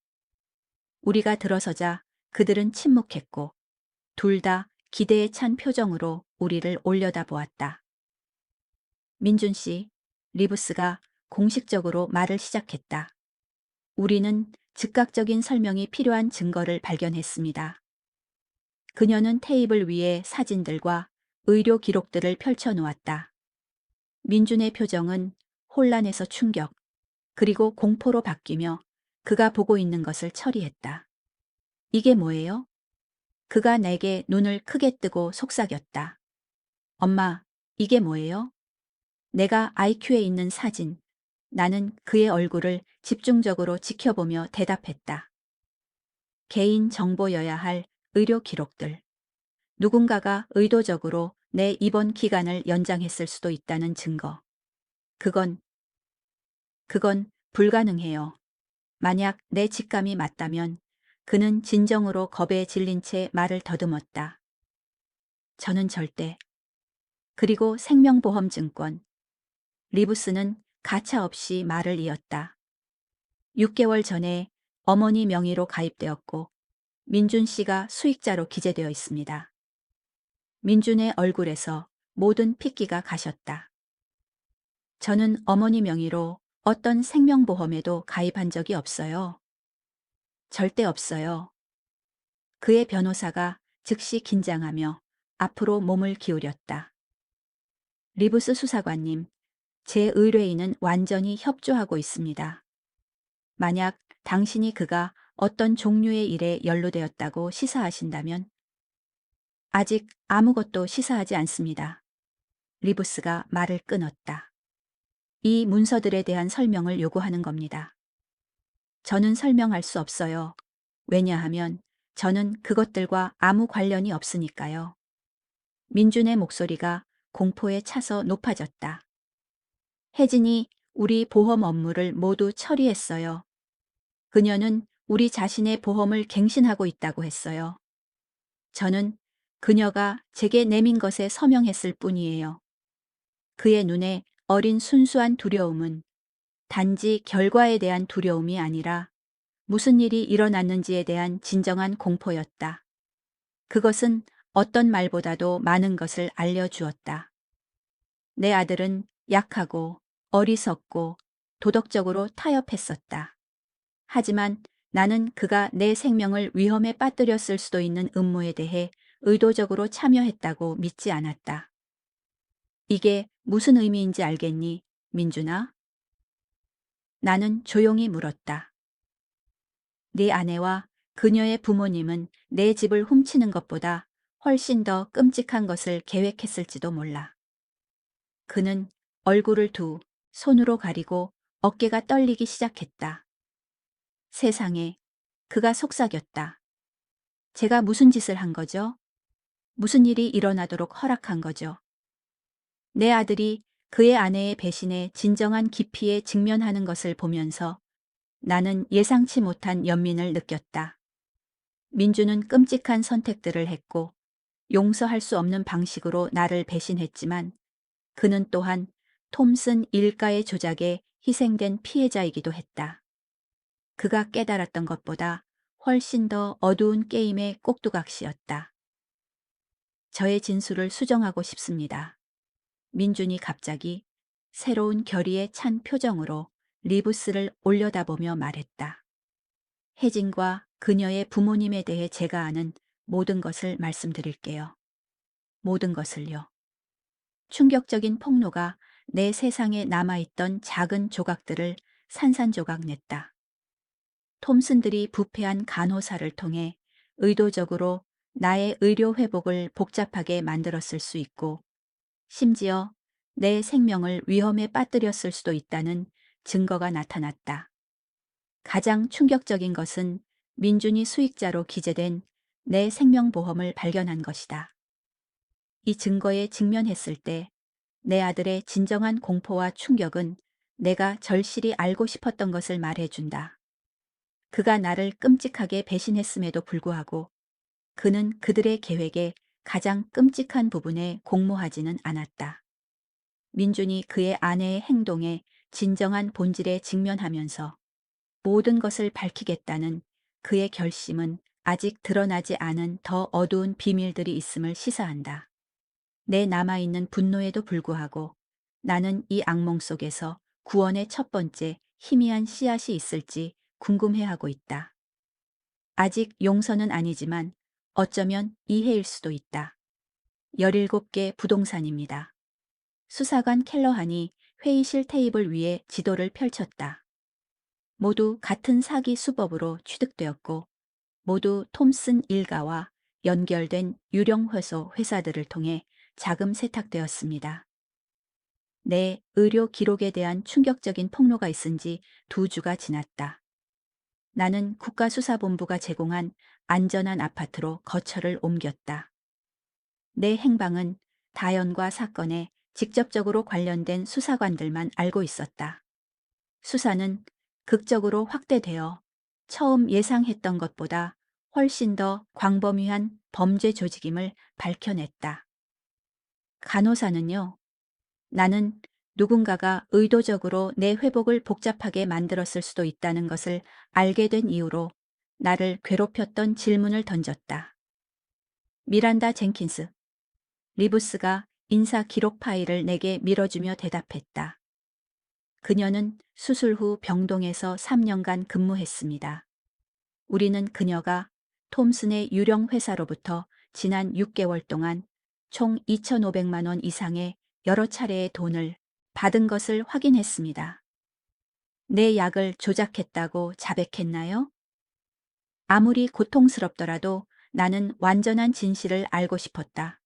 우리가 들어서자 그들은 침묵했고 둘 다 기대에 찬 표정으로 우리를 올려다보았다. 민준 씨, 리브스가 공식적으로 말을 시작했다. 우리는 즉각적인 설명이 필요한 증거를 발견했습니다. 그녀는 테이블 위에 사진들과 의료 기록들을 펼쳐놓았다. 민준의 표정은 혼란에서 충격, 그리고 공포로 바뀌며 그가 보고 있는 것을 처리했다. 이게 뭐예요? 그가 내게 눈을 크게 뜨고 속삭였다. 엄마, 이게 뭐예요? 내가 IQ에 있는 사진. 나는 그의 얼굴을 집중적으로 지켜보며 대답했다. 개인 정보여야 할 의료 기록들. 누군가가 의도적으로 내 입원 기간을 연장했을 수도 있다는 증거. 그건 불가능해요. 만약 내 직감이 맞다면 그는 진정으로 겁에 질린 채 말을 더듬었다. 저는 절대. 그리고 생명보험증권. 리브스는 가차없이 말을 이었다. 6개월 전에 어머니 명의로 가입되었고 민준 씨가 수익자로 기재되어 있습니다. 민준의 얼굴에서 모든 핏기가 가셨다. 저는 어머니 명의로 어떤 생명보험에도 가입한 적이 없어요. 절대 없어요. 그의 변호사가 즉시 긴장하며 앞으로 몸을 기울였다. 리브스 수사관님, 제 의뢰인은 완전히 협조하고 있습니다. 만약 당신이 그가 어떤 종류의 일에 연루되었다고 시사하신다면 아직 아무것도 시사하지 않습니다. 리브스가 말을 끊었다. 이 문서들에 대한 설명을 요구하는 겁니다. 저는 설명할 수 없어요. 왜냐하면 저는 그것들과 아무 관련이 없으니까요. 민준의 목소리가 공포에 차서 높아졌다. 혜진이 우리 보험 업무를 모두 처리했어요. 그녀는 우리 자신의 보험을 갱신하고 있다고 했어요. 저는 그녀가 제게 내민 것에 서명했을 뿐이에요. 그의 눈에 어린 순수한 두려움은 단지 결과에 대한 두려움이 아니라 무슨 일이 일어났는지에 대한 진정한 공포였다. 그것은 어떤 말보다도 많은 것을 알려주었다. 내 아들은 약하고 어리석고 도덕적으로 타협했었다. 하지만 나는 그가 내 생명을 위험에 빠뜨렸을 수도 있는 음모에 대해 의도적으로 참여했다고 믿지 않았다. 이게 무슨 의미인지 알겠니, 민준아? 나는 조용히 물었다. 네 아내와 그녀의 부모님은 내 집을 훔치는 것보다 훨씬 더 끔찍한 것을 계획했을지도 몰라. 그는 얼굴을 두 손으로 가리고 어깨가 떨리기 시작했다. 세상에, 그가 속삭였다. 제가 무슨 짓을 한 거죠? 무슨 일이 일어나도록 허락한 거죠? 내 아들이 그의 아내의 배신에 진정한 깊이에 직면하는 것을 보면서 나는 예상치 못한 연민을 느꼈다. 민주는 끔찍한 선택들을 했고 용서할 수 없는 방식으로 나를 배신했지만 그는 또한 톰슨 일가의 조작에 희생된 피해자이기도 했다. 그가 깨달았던 것보다 훨씬 더 어두운 게임의 꼭두각시였다. 저의 진술을 수정하고 싶습니다. 민준이 갑자기 새로운 결의에 찬 표정으로 리부스를 올려다보며 말했다. 혜진과 그녀의 부모님에 대해 제가 아는 모든 것을 말씀드릴게요. 모든 것을요. 충격적인 폭로가 내 세상에 남아있던 작은 조각들을 산산조각 냈다. 톰슨들이 부패한 간호사를 통해 의도적으로 나의 의료 회복을 복잡하게 만들었을 수 있고 심지어 내 생명을 위험에 빠뜨렸을 수도 있다는 증거가 나타났다. 가장 충격적인 것은 민준이 수익자로 기재된 내 생명보험을 발견한 것이다. 이 증거에 직면했을 때 내 아들의 진정한 공포와 충격은 내가 절실히 알고 싶었던 것을 말해준다. 그가 나를 끔찍하게 배신했음에도 불구하고 그는 그들의 계획의 가장 끔찍한 부분에 공모하지는 않았다. 민준이 그의 아내의 행동에 진정한 본질에 직면하면서 모든 것을 밝히겠다는 그의 결심은 아직 드러나지 않은 더 어두운 비밀들이 있음을 시사한다. 내 남아있는 분노에도 불구하고 나는 이 악몽 속에서 구원의 첫 번째 희미한 씨앗이 있을지 궁금해하고 있다. 아직 용서는 아니지만 어쩌면 이해일 수도 있다. 17개 부동산입니다. 수사관 켈러한이 회의실 테이블 위에 지도를 펼쳤다. 모두 같은 사기 수법으로 취득되었고 모두 톰슨 일가와 연결된 유령회소 회사들을 통해 자금 세탁되었습니다. 내 의료 기록에 대한 충격적인 폭로가 있은 지 2주가 지났다. 나는 국가수사본부가 제공한 안전한 아파트로 거처를 옮겼다. 내 행방은 다연과 사건에 직접적으로 관련된 수사관들만 알고 있었다. 수사는 극적으로 확대되어 처음 예상했던 것보다 훨씬 더 광범위한 범죄 조직임을 밝혀냈다. 간호사는요, 나는 누군가가 의도적으로 내 회복을 복잡하게 만들었을 수도 있다는 것을 알게 된 이후로 나를 괴롭혔던 질문을 던졌다. 미란다 젠킨스, 리부스가 인사 기록 파일을 내게 밀어주며 대답했다. 그녀는 수술 후 병동에서 3년간 근무했습니다. 우리는 그녀가 톰슨의 유령 회사로부터 지난 6개월 동안 총 2,500만 원 이상의 여러 차례의 돈을 받은 것을 확인했습니다. 내 약을 조작했다고 자백했나요? 아무리 고통스럽더라도 나는 완전한 진실을 알고 싶었다.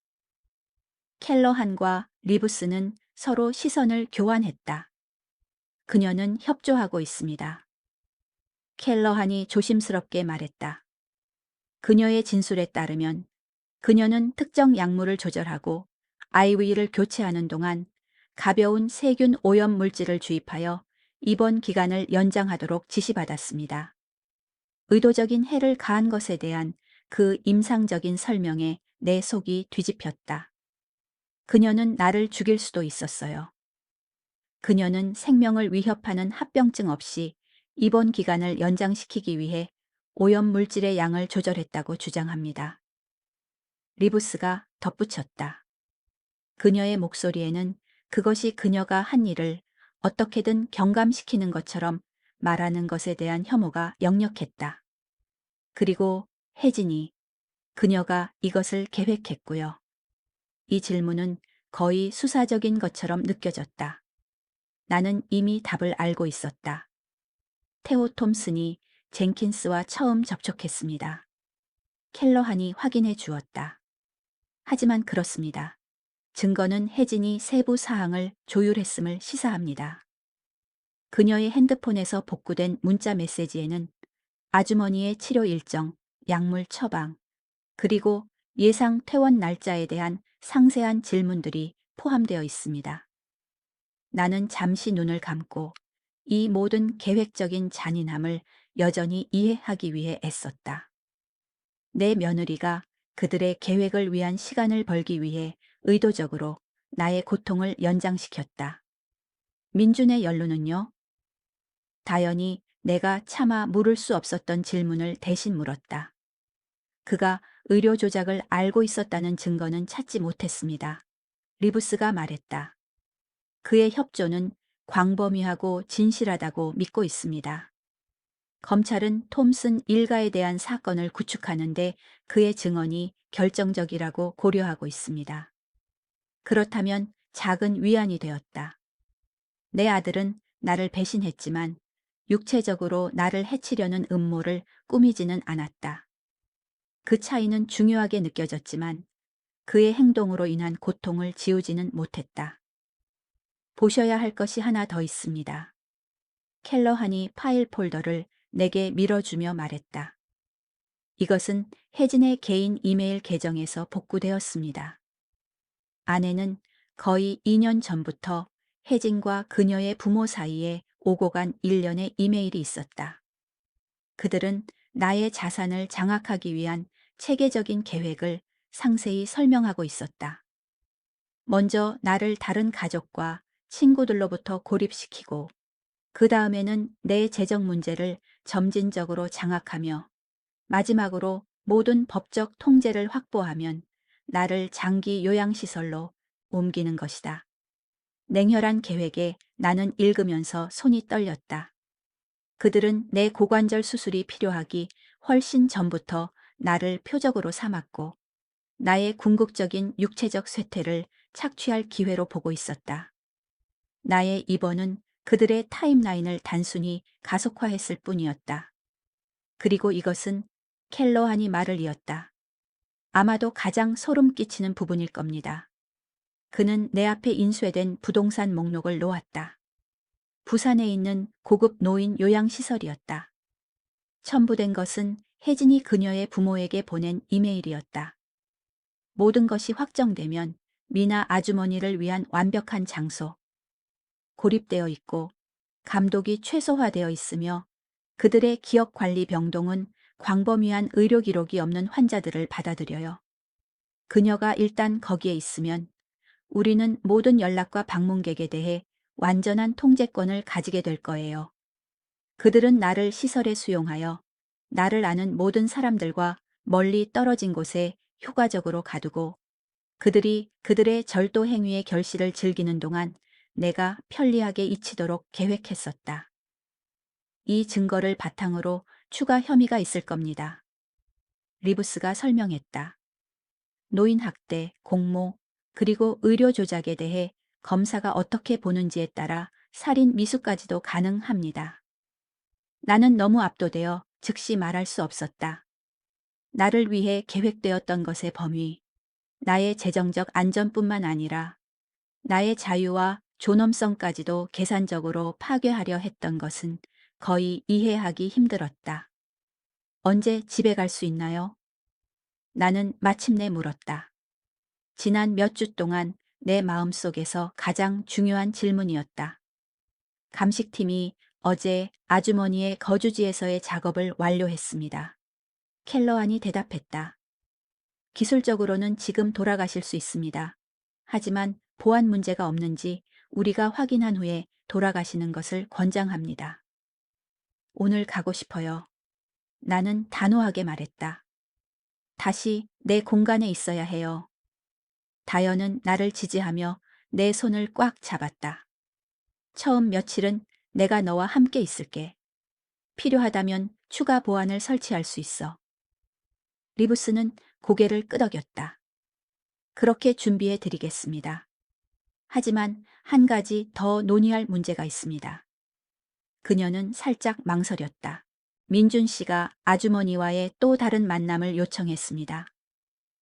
켈러한과 리브스는 서로 시선을 교환했다. 그녀는 협조하고 있습니다. 켈러한이 조심스럽게 말했다. 그녀의 진술에 따르면 그녀는 특정 약물을 조절하고 IV를 교체하는 동안 가벼운 세균 오염 물질을 주입하여 입원 기간을 연장하도록 지시받았습니다. 의도적인 해를 가한 것에 대한 그 임상적인 설명에 내 속이 뒤집혔다. 그녀는 나를 죽일 수도 있었어요. 그녀는 생명을 위협하는 합병증 없이 입원 기간을 연장시키기 위해 오염 물질의 양을 조절했다고 주장합니다. 리부스가 덧붙였다. 그녀의 목소리에는 그것이 그녀가 한 일을 어떻게든 경감시키는 것처럼 말하는 것에 대한 혐오가 역력했다. 그리고 혜진이 그녀가 이것을 계획했고요. 이 질문은 거의 수사적인 것처럼 느껴졌다. 나는 이미 답을 알고 있었다. 테오 톰슨이 젠킨스와 처음 접촉했습니다. 켈러한이 확인해 주었다. 하지만 그렇습니다. 증거는 혜진이 세부 사항을 조율했음을 시사합니다. 그녀의 핸드폰에서 복구된 문자 메시지에는 아주머니의 치료 일정, 약물 처방, 그리고 예상 퇴원 날짜에 대한 상세한 질문들이 포함되어 있습니다. 나는 잠시 눈을 감고 이 모든 계획적인 잔인함을 여전히 이해하기 위해 애썼다. 내 며느리가 그들의 계획을 위한 시간을 벌기 위해 의도적으로 나의 고통을 연장시켰다. 민준의 연루는요? 다연이 내가 차마 물을 수 없었던 질문을 대신 물었다. 그가 의료 조작을 알고 있었다는 증거는 찾지 못했습니다. 리브스가 말했다. 그의 협조는 광범위하고 진실하다고 믿고 있습니다. 검찰은 톰슨 일가에 대한 사건을 구축하는데 그의 증언이 결정적이라고 고려하고 있습니다. 그렇다면 작은 위안이 되었다. 내 아들은 나를 배신했지만 육체적으로 나를 해치려는 음모를 꾸미지는 않았다. 그 차이는 중요하게 느껴졌지만 그의 행동으로 인한 고통을 지우지는 못했다. 보셔야 할 것이 하나 더 있습니다. 켈러한이 파일 폴더를 내게 밀어주며 말했다. 이것은 혜진의 개인 이메일 계정에서 복구되었습니다. 안에는 거의 2년 전부터 혜진과 그녀의 부모 사이에 오고 간 일련의 이메일이 있었다. 그들은 나의 자산을 장악하기 위한 체계적인 계획을 상세히 설명하고 있었다. 먼저 나를 다른 가족과 친구들로부터 고립시키고 그 다음에는 내 재정 문제를 점진적으로 장악하며 마지막으로 모든 법적 통제를 확보하면 나를 장기 요양시설로 옮기는 것이다. 냉혈한 계획에 나는 읽으면서 손이 떨렸다. 그들은 내 고관절 수술이 필요하기 훨씬 전부터 나를 표적으로 삼았고 나의 궁극적인 육체적 쇠퇴를 착취할 기회로 보고 있었다. 나의 입원은 그들의 타임라인을 단순히 가속화했을 뿐이었다. 그리고 이것은 켈러한이 말을 이었다. 아마도 가장 소름 끼치는 부분일 겁니다. 그는 내 앞에 인쇄된 부동산 목록을 놓았다. 부산에 있는 고급 노인 요양시설이었다. 첨부된 것은 혜진이 그녀의 부모에게 보낸 이메일이었다. 모든 것이 확정되면 미나 아주머니를 위한 완벽한 장소, 고립되어 있고 감독이 최소화되어 있으며 그들의 기억 관리 병동은 광범위한 의료 기록이 없는 환자들을 받아들여요. 그녀가 일단 거기에 있으면 우리는 모든 연락과 방문객에 대해 완전한 통제권을 가지게 될 거예요. 그들은 나를 시설에 수용하여 나를 아는 모든 사람들과 멀리 떨어진 곳에 효과적으로 가두고 그들이 그들의 절도 행위의 결실을 즐기는 동안 내가 편리하게 잊히도록 계획했었다. 이 증거를 바탕으로 추가 혐의가 있을 겁니다. 리브스가 설명했다. 노인 학대, 공모, 그리고 의료 조작에 대해 검사가 어떻게 보는지에 따라 살인 미수까지도 가능합니다. 나는 너무 압도되어 즉시 말할 수 없었다. 나를 위해 계획되었던 것의 범위, 나의 재정적 안전뿐만 아니라 나의 자유와 존엄성까지도 계산적으로 파괴하려 했던 것은 거의 이해하기 힘들었다. 언제 집에 갈 수 있나요? 나는 마침내 물었다. 지난 몇 주 동안 내 마음속에서 가장 중요한 질문이었다. 감식팀이 어제 아주머니의 거주지에서의 작업을 완료했습니다. 켈러안이 대답했다. 기술적으로는 지금 돌아가실 수 있습니다. 하지만 보안 문제가 없는지 우리가 확인한 후에 돌아가시는 것을 권장합니다. 오늘 가고 싶어요. 나는 단호하게 말했다. 다시 내 공간에 있어야 해요. 다연은 나를 지지하며 내 손을 꽉 잡았다. 처음 며칠은 내가 너와 함께 있을게. 필요하다면 추가 보안을 설치할 수 있어. 리브스는 고개를 끄덕였다. 그렇게 준비해 드리겠습니다. 하지만 한 가지 더 논의할 문제가 있습니다. 그녀는 살짝 망설였다. 민준 씨가 아주머니와의 또 다른 만남을 요청했습니다.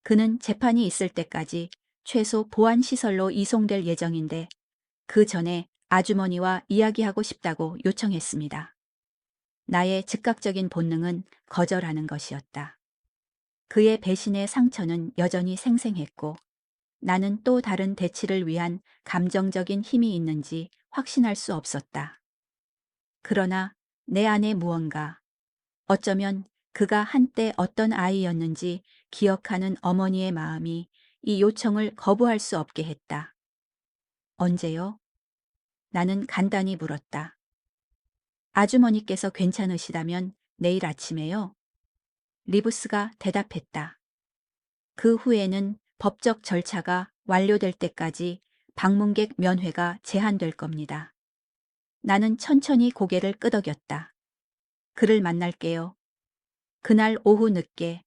그는 재판이 있을 때까지 최소 보안시설로 이송될 예정인데 그 전에 아주머니와 이야기하고 싶다고 요청했습니다. 나의 즉각적인 본능은 거절하는 것이었다. 그의 배신의 상처는 여전히 생생했고 나는 또 다른 대치를 위한 감정적인 힘이 있는지 확신할 수 없었다. 그러나 내 안에 무언가, 어쩌면 그가 한때 어떤 아이였는지 기억하는 어머니의 마음이 이 요청을 거부할 수 없게 했다. 언제요? 나는 간단히 물었다. 아주머니께서 괜찮으시다면 내일 아침에요? 리부스가 대답했다. 그 후에는 법적 절차가 완료될 때까지 방문객 면회가 제한될 겁니다. 나는 천천히 고개를 끄덕였다. 그를 만날게요. 그날 오후 늦게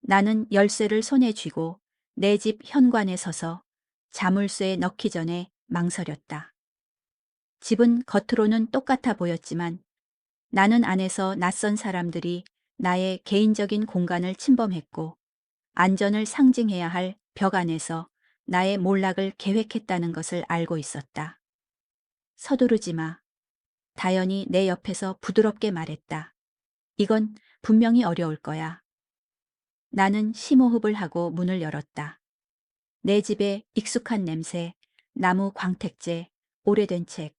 나는 열쇠를 손에 쥐고 내 집 현관에 서서 자물쇠에 넣기 전에 망설였다. 집은 겉으로는 똑같아 보였지만 나는 안에서 낯선 사람들이 나의 개인적인 공간을 침범했고 안전을 상징해야 할 벽 안에서 나의 몰락을 계획했다는 것을 알고 있었다. 서두르지 마. 다연이 내 옆에서 부드럽게 말했다. 이건 분명히 어려울 거야. 나는 심호흡을 하고 문을 열었다. 내 집에 익숙한 냄새, 나무 광택제, 오래된 책,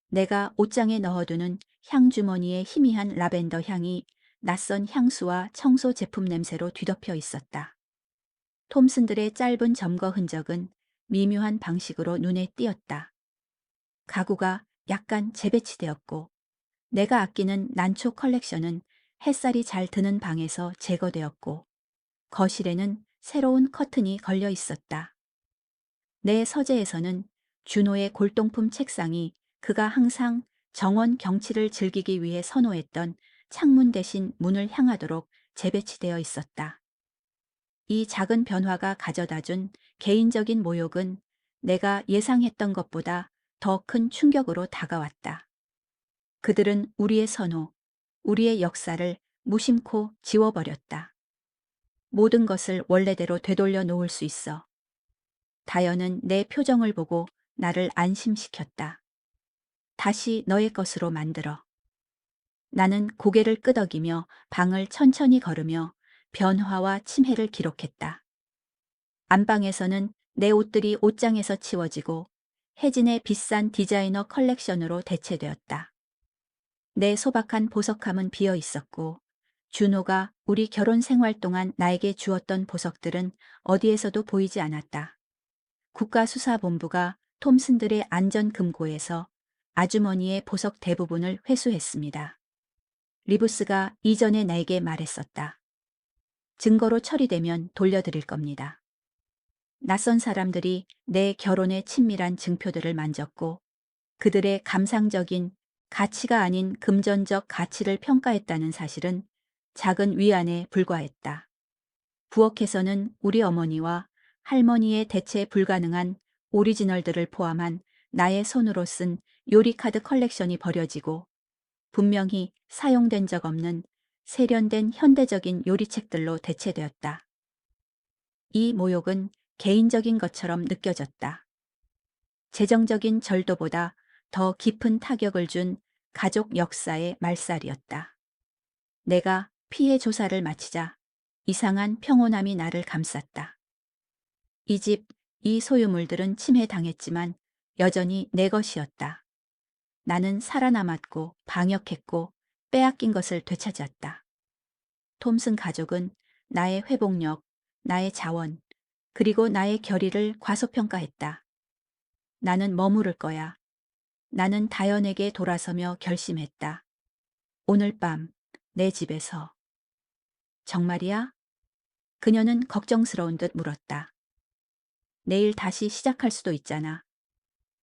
내가 옷장에 넣어두는 향주머니의 희미한 라벤더 향이 낯선 향수와 청소 제품 냄새로 뒤덮여 있었다. 톰슨들의 짧은 점거 흔적은 미묘한 방식으로 눈에 띄었다. 가구가 약간 재배치되었고 내가 아끼는 난초 컬렉션은 햇살이 잘 드는 방에서 제거되었고 거실에는 새로운 커튼이 걸려 있었다. 내 서재에서는 준호의 골동품 책상이 그가 항상 정원 경치를 즐기기 위해 선호했던 창문 대신 문을 향하도록 재배치되어 있었다. 이 작은 변화가 가져다준 개인적인 모욕은 내가 예상했던 것보다 더 큰 충격으로 다가왔다. 그들은 우리의 선호, 우리의 역사를 무심코 지워버렸다. 모든 것을 원래대로 되돌려 놓을 수 있어. 다연은 내 표정을 보고 나를 안심시켰다. 다시 너의 것으로 만들어. 나는 고개를 끄덕이며 방을 천천히 걸으며 변화와 침해를 기록했다. 안방에서는 내 옷들이 옷장에서 치워지고 혜진의 비싼 디자이너 컬렉션으로 대체되었다. 내 소박한 보석함은 비어 있었고 준호가 우리 결혼 생활 동안 나에게 주었던 보석들은 어디에서도 보이지 않았다. 국가수사본부가 톰슨들의 안전금고에서 아주머니의 보석 대부분을 회수했습니다. 리부스가 이전에 나에게 말했었다. 증거로 처리되면 돌려드릴 겁니다. 낯선 사람들이 내 결혼의 친밀한 증표들을 만졌고 그들의 감상적인 가치가 아닌 금전적 가치를 평가했다는 사실은 작은 위안에 불과했다. 부엌에서는 우리 어머니와 할머니의 대체 불가능한 오리지널들을 포함한 나의 손으로 쓴 요리카드 컬렉션이 버려지고 분명히 사용된 적 없는 세련된 현대적인 요리책들로 대체되었다. 이 모욕은 개인적인 것처럼 느껴졌다. 재정적인 절도보다 더 깊은 타격을 준 가족 역사의 말살이었다. 내가 피해 조사를 마치자 이상한 평온함이 나를 감쌌다. 이 집, 이 소유물들은 침해당했지만 여전히 내 것이었다. 나는 살아남았고 방역했고 빼앗긴 것을 되찾았다. 톰슨 가족은 나의 회복력, 나의 자원, 그리고 나의 결의를 과소평가했다. 나는 머무를 거야. 나는 다연에게 돌아서며 결심했다. 오늘 밤 내 집에서. 정말이야? 그녀는 걱정스러운 듯 물었다. 내일 다시 시작할 수도 있잖아.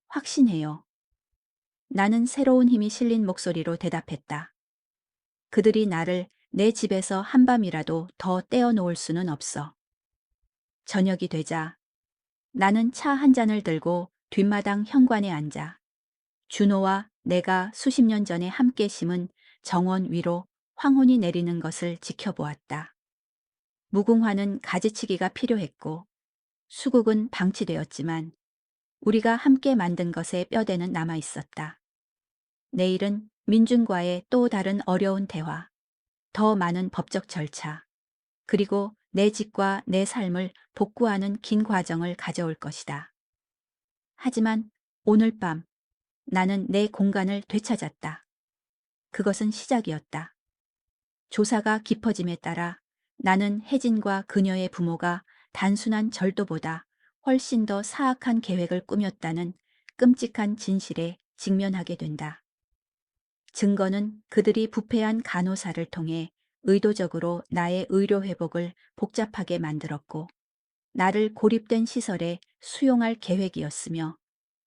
확신해요. 나는 새로운 힘이 실린 목소리로 대답했다. 그들이 나를 내 집에서 한밤이라도 더 떼어놓을 수는 없어. 저녁이 되자 나는 차 한 잔을 들고 뒷마당 현관에 앉아 준호와 내가 수십 년 전에 함께 심은 정원 위로 황혼이 내리는 것을 지켜보았다. 무궁화는 가지치기가 필요했고 수국은 방치되었지만 우리가 함께 만든 것의 뼈대는 남아 있었다. 내일은 민준과의 또 다른 어려운 대화, 더 많은 법적 절차, 그리고 내 집과 내 삶을 복구하는 긴 과정을 가져올 것이다. 하지만 오늘 밤 나는 내 공간을 되찾았다. 그것은 시작이었다. 조사가 깊어짐에 따라 나는 혜진과 그녀의 부모가 단순한 절도보다 훨씬 더 사악한 계획을 꾸몄다는 끔찍한 진실에 직면하게 된다. 증거는 그들이 부패한 간호사를 통해 의도적으로 나의 의료 회복을 복잡하게 만들었고 나를 고립된 시설에 수용할 계획이었으며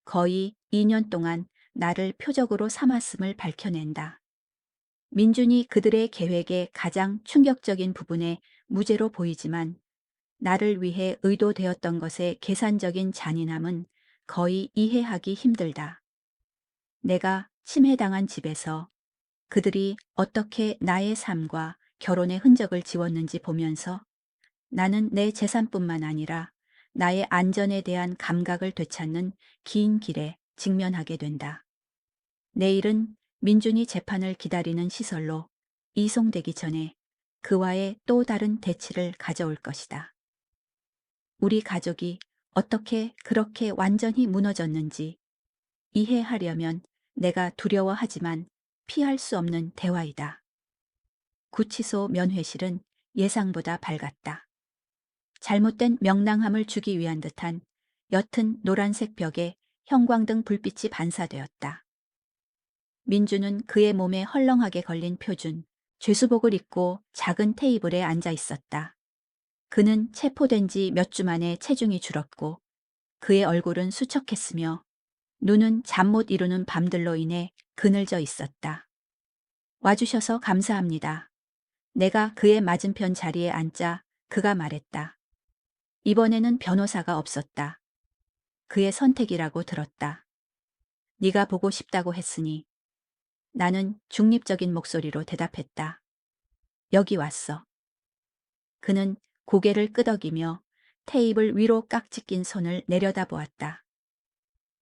거의 2년 동안 나를 표적으로 삼았음을 밝혀낸다. 민준이 그들의 계획의 가장 충격적인 부분에 무죄로 보이지만 나를 위해 의도되었던 것의 계산적인 잔인함은 거의 이해하기 힘들다. 내가 침해당한 집에서 그들이 어떻게 나의 삶과 결혼의 흔적을 지웠는지 보면서 나는 내 재산뿐만 아니라 나의 안전에 대한 감각을 되찾는 긴 길에 직면하게 된다. 내일은 민준이 재판을 기다리는 시설로 이송되기 전에 그와의 또 다른 대치를 가져올 것이다. 우리 가족이 어떻게 그렇게 완전히 무너졌는지 이해하려면 내가 두려워하지만 피할 수 없는 대화이다. 구치소 면회실은 예상보다 밝았다. 잘못된 명랑함을 주기 위한 듯한 옅은 노란색 벽에 형광등 불빛이 반사되었다. 민주는 그의 몸에 헐렁하게 걸린 표준, 죄수복을 입고 작은 테이블에 앉아 있었다. 그는 체포된 지 몇 주 만에 체중이 줄었고 그의 얼굴은 수척했으며 눈은 잠 못 이루는 밤들로 인해 그늘져 있었다. 와주셔서 감사합니다. 내가 그의 맞은편 자리에 앉자 그가 말했다. 이번에는 변호사가 없었다. 그의 선택이라고 들었다. 네가 보고 싶다고 했으니 나는 중립적인 목소리로 대답했다. 여기 왔어. 그는 고개를 끄덕이며 테이블 위로 깍지 낀 손을 내려다보았다.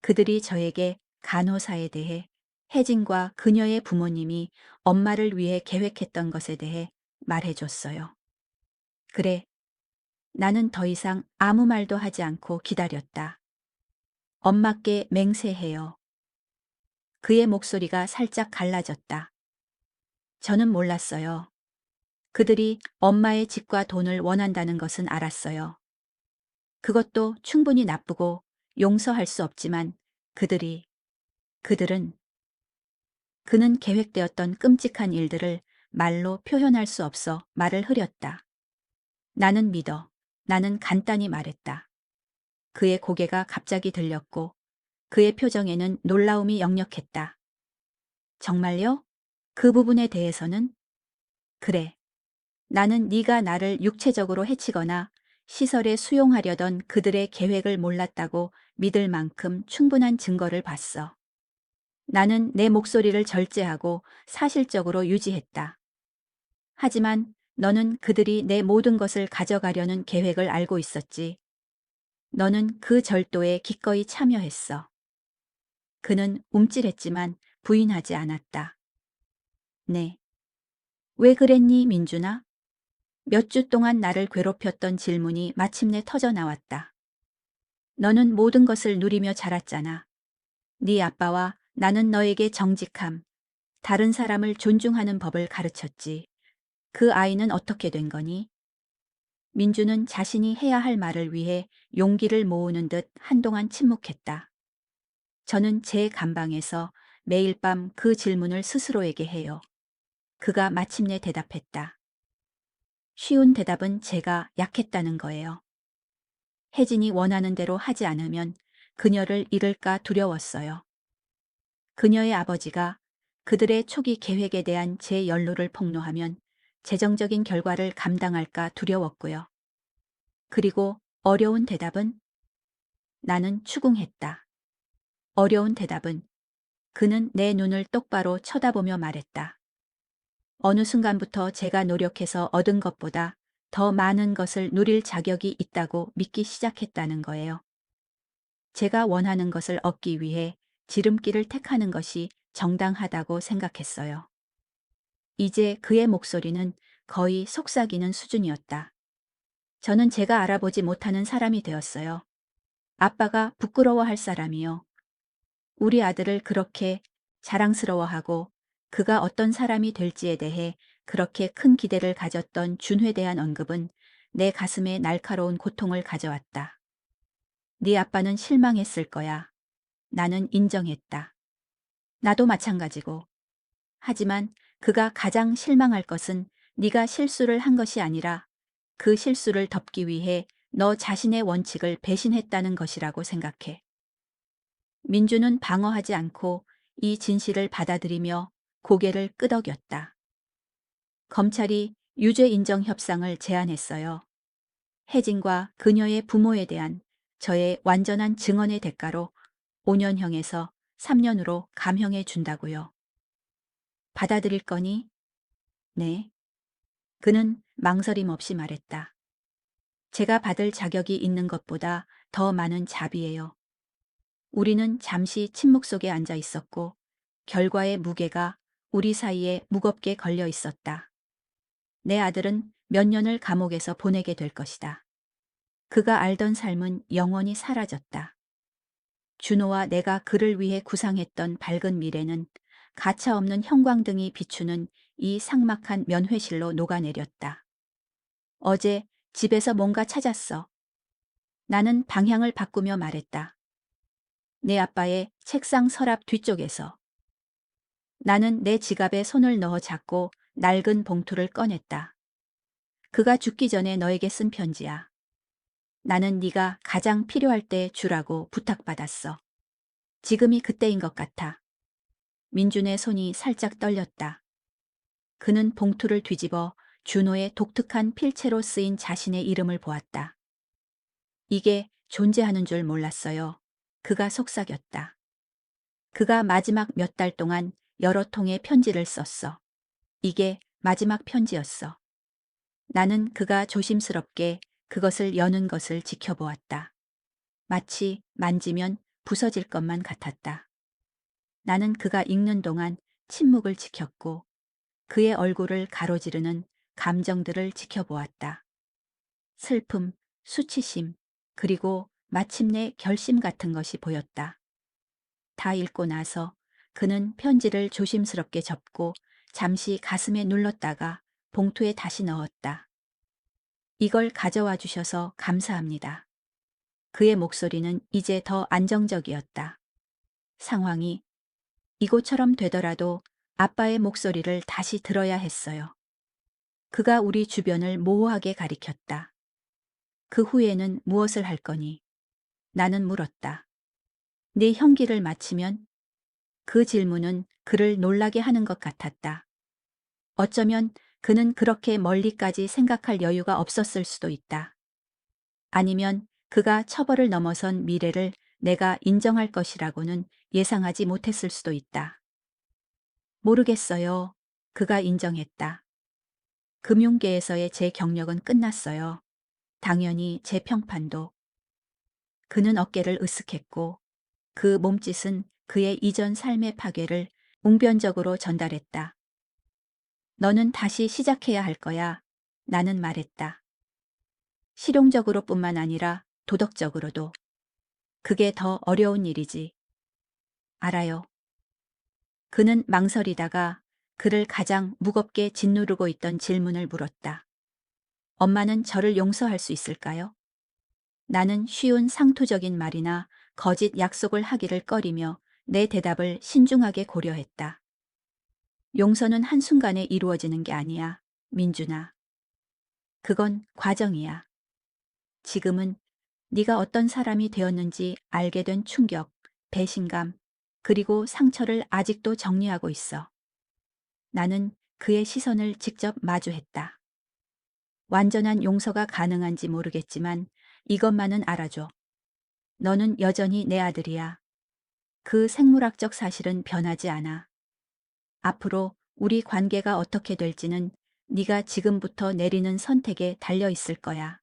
그들이 저에게 간호사에 대해 혜진과 그녀의 부모님이 엄마를 위해 계획했던 것에 대해 말해줬어요. 그래, 나는 더 이상 아무 말도 하지 않고 기다렸다. 엄마께 맹세해요. 그의 목소리가 살짝 갈라졌다. 저는 몰랐어요. 그들이 엄마의 집과 돈을 원한다는 것은 알았어요. 그것도 충분히 나쁘고 용서할 수 없지만 그들은 그는 계획되었던 끔찍한 일들을 말로 표현할 수 없어 말을 흐렸다. 나는 믿어. 나는 간단히 말했다. 그의 고개가 갑자기 들렸고 그의 표정에는 놀라움이 역력했다. 정말요? 그 부분에 대해서는? 그래. 나는 네가 나를 육체적으로 해치거나 시설에 수용하려던 그들의 계획을 몰랐다고 믿을 만큼 충분한 증거를 봤어. 나는 내 목소리를 절제하고 사실적으로 유지했다. 하지만 너는 그들이 내 모든 것을 가져가려는 계획을 알고 있었지. 너는 그 절도에 기꺼이 참여했어. 그는 움찔했지만 부인하지 않았다. 네. 왜 그랬니, 민준아? 몇 주 동안 나를 괴롭혔던 질문이 마침내 터져 나왔다. 너는 모든 것을 누리며 자랐잖아. 네 아빠와 나는 너에게 정직함, 다른 사람을 존중하는 법을 가르쳤지. 그 아이는 어떻게 된 거니? 민주는 자신이 해야 할 말을 위해 용기를 모으는 듯 한동안 침묵했다. 저는 제 감방에서 매일 밤 그 질문을 스스로에게 해요. 그가 마침내 대답했다. 쉬운 대답은 제가 약했다는 거예요. 혜진이 원하는 대로 하지 않으면 그녀를 잃을까 두려웠어요. 그녀의 아버지가 그들의 초기 계획에 대한 제 연루를 폭로하면 재정적인 결과를 감당할까 두려웠고요. 그리고 어려운 대답은? 나는 추궁했다. 어려운 대답은? 그는 내 눈을 똑바로 쳐다보며 말했다. 어느 순간부터 제가 노력해서 얻은 것보다 더 많은 것을 누릴 자격이 있다고 믿기 시작했다는 거예요. 제가 원하는 것을 얻기 위해 지름길을 택하는 것이 정당하다고 생각했어요. 이제 그의 목소리는 거의 속삭이는 수준이었다. 저는 제가 알아보지 못하는 사람이 되었어요. 아빠가 부끄러워할 사람이요. 우리 아들을 그렇게 자랑스러워하고 그가 어떤 사람이 될지에 대해 그렇게 큰 기대를 가졌던 준회에 대한 언급은 내 가슴에 날카로운 고통을 가져왔다. 네 아빠는 실망했을 거야. 나는 인정했다. 나도 마찬가지고. 하지만 그가 가장 실망할 것은 네가 실수를 한 것이 아니라 그 실수를 덮기 위해 너 자신의 원칙을 배신했다는 것이라고 생각해. 민주는 방어하지 않고 이 진실을 받아들이며 고개를 끄덕였다. 검찰이 유죄 인정 협상을 제안했어요. 혜진과 그녀의 부모에 대한 저의 완전한 증언의 대가로 5년형에서 3년으로 감형해 준다고요. 받아들일 거니? 네. 그는 망설임 없이 말했다. 제가 받을 자격이 있는 것보다 더 많은 자비예요. 우리는 잠시 침묵 속에 앉아 있었고 결과의 무게가 우리 사이에 무겁게 걸려 있었다. 내 아들은 몇 년을 감옥에서 보내게 될 것이다. 그가 알던 삶은 영원히 사라졌다. 준호와 내가 그를 위해 구상했던 밝은 미래는 가차없는 형광등이 비추는 이 삭막한 면회실로 녹아내렸다. 어제 집에서 뭔가 찾았어. 나는 방향을 바꾸며 말했다. 내 아빠의 책상 서랍 뒤쪽에서. 나는 내 지갑에 손을 넣어 잡고 낡은 봉투를 꺼냈다. 그가 죽기 전에 너에게 쓴 편지야. 나는 네가 가장 필요할 때 주라고 부탁받았어. 지금이 그때인 것 같아. 민준의 손이 살짝 떨렸다. 그는 봉투를 뒤집어 준호의 독특한 필체로 쓰인 자신의 이름을 보았다. 이게 존재하는 줄 몰랐어요. 그가 속삭였다. 그가 마지막 몇 달 동안 여러 통의 편지를 썼어. 이게 마지막 편지였어. 나는 그가 조심스럽게 그것을 여는 것을 지켜보았다. 마치 만지면 부서질 것만 같았다. 나는 그가 읽는 동안 침묵을 지켰고 그의 얼굴을 가로지르는 감정들을 지켜보았다. 슬픔, 수치심, 그리고 마침내 결심 같은 것이 보였다. 다 읽고 나서 그는 편지를 조심스럽게 접고 잠시 가슴에 눌렀다가 봉투에 다시 넣었다. 이걸 가져와 주셔서 감사합니다. 그의 목소리는 이제 더 안정적이었다. 상황이 이곳처럼 되더라도 아빠의 목소리를 다시 들어야 했어요. 그가 우리 주변을 모호하게 가리켰다. 그 후에는 무엇을 할 거니? 나는 물었다. 네 형기를 마치면? 그 질문은 그를 놀라게 하는 것 같았다. 어쩌면 그는 그렇게 멀리까지 생각할 여유가 없었을 수도 있다. 아니면 그가 처벌을 넘어선 미래를 내가 인정할 것이라고는 예상하지 못했을 수도 있다. 모르겠어요. 그가 인정했다. 금융계에서의 제 경력은 끝났어요. 당연히 제 평판도. 그는 어깨를 으쓱했고 그 몸짓은 그의 이전 삶의 파괴를 웅변적으로 전달했다. 너는 다시 시작해야 할 거야. 나는 말했다. 실용적으로뿐만 아니라 도덕적으로도. 그게 더 어려운 일이지. 알아요. 그는 망설이다가 그를 가장 무겁게 짓누르고 있던 질문을 물었다. 엄마는 저를 용서할 수 있을까요? 나는 쉬운 상투적인 말이나 거짓 약속을 하기를 꺼리며 내 대답을 신중하게 고려했다. 용서는 한순간에 이루어지는 게 아니야, 민준아. 그건 과정이야. 지금은 네가 어떤 사람이 되었는지 알게 된 충격, 배신감, 그리고 상처를 아직도 정리하고 있어. 나는 그의 시선을 직접 마주했다. 완전한 용서가 가능한지 모르겠지만 이것만은 알아줘. 너는 여전히 내 아들이야. 그 생물학적 사실은 변하지 않아. 앞으로 우리 관계가 어떻게 될지는 네가 지금부터 내리는 선택에 달려 있을 거야.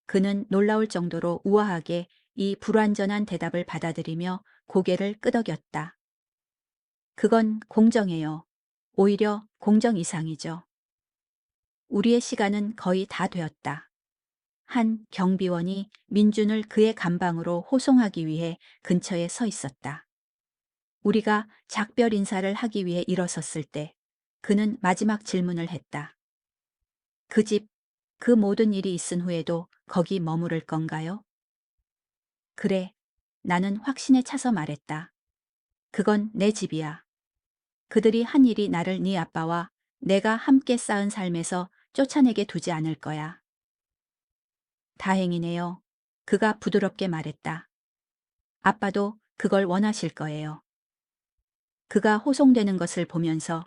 그는 놀라울 정도로 우아하게 이 불완전한 대답을 받아들이며 고개를 끄덕였다. 그건 공정해요. 오히려 공정 이상이죠. 우리의 시간은 거의 다 되었다. 한 경비원이 민준을 그의 감방으로 호송하기 위해 근처에 서 있었다. 우리가 작별 인사를 하기 위해 일어섰을 때 그는 마지막 질문을 했다. 그 집, 그 모든 일이 있은 후에도 거기 머무를 건가요? 그래. 나는 확신에 차서 말했다. 그건 내 집이야. 그들이 한 일이 나를 네 아빠와 내가 함께 쌓은 삶에서 쫓아내게 두지 않을 거야. 다행이네요. 그가 부드럽게 말했다. 아빠도 그걸 원하실 거예요. 그가 호송되는 것을 보면서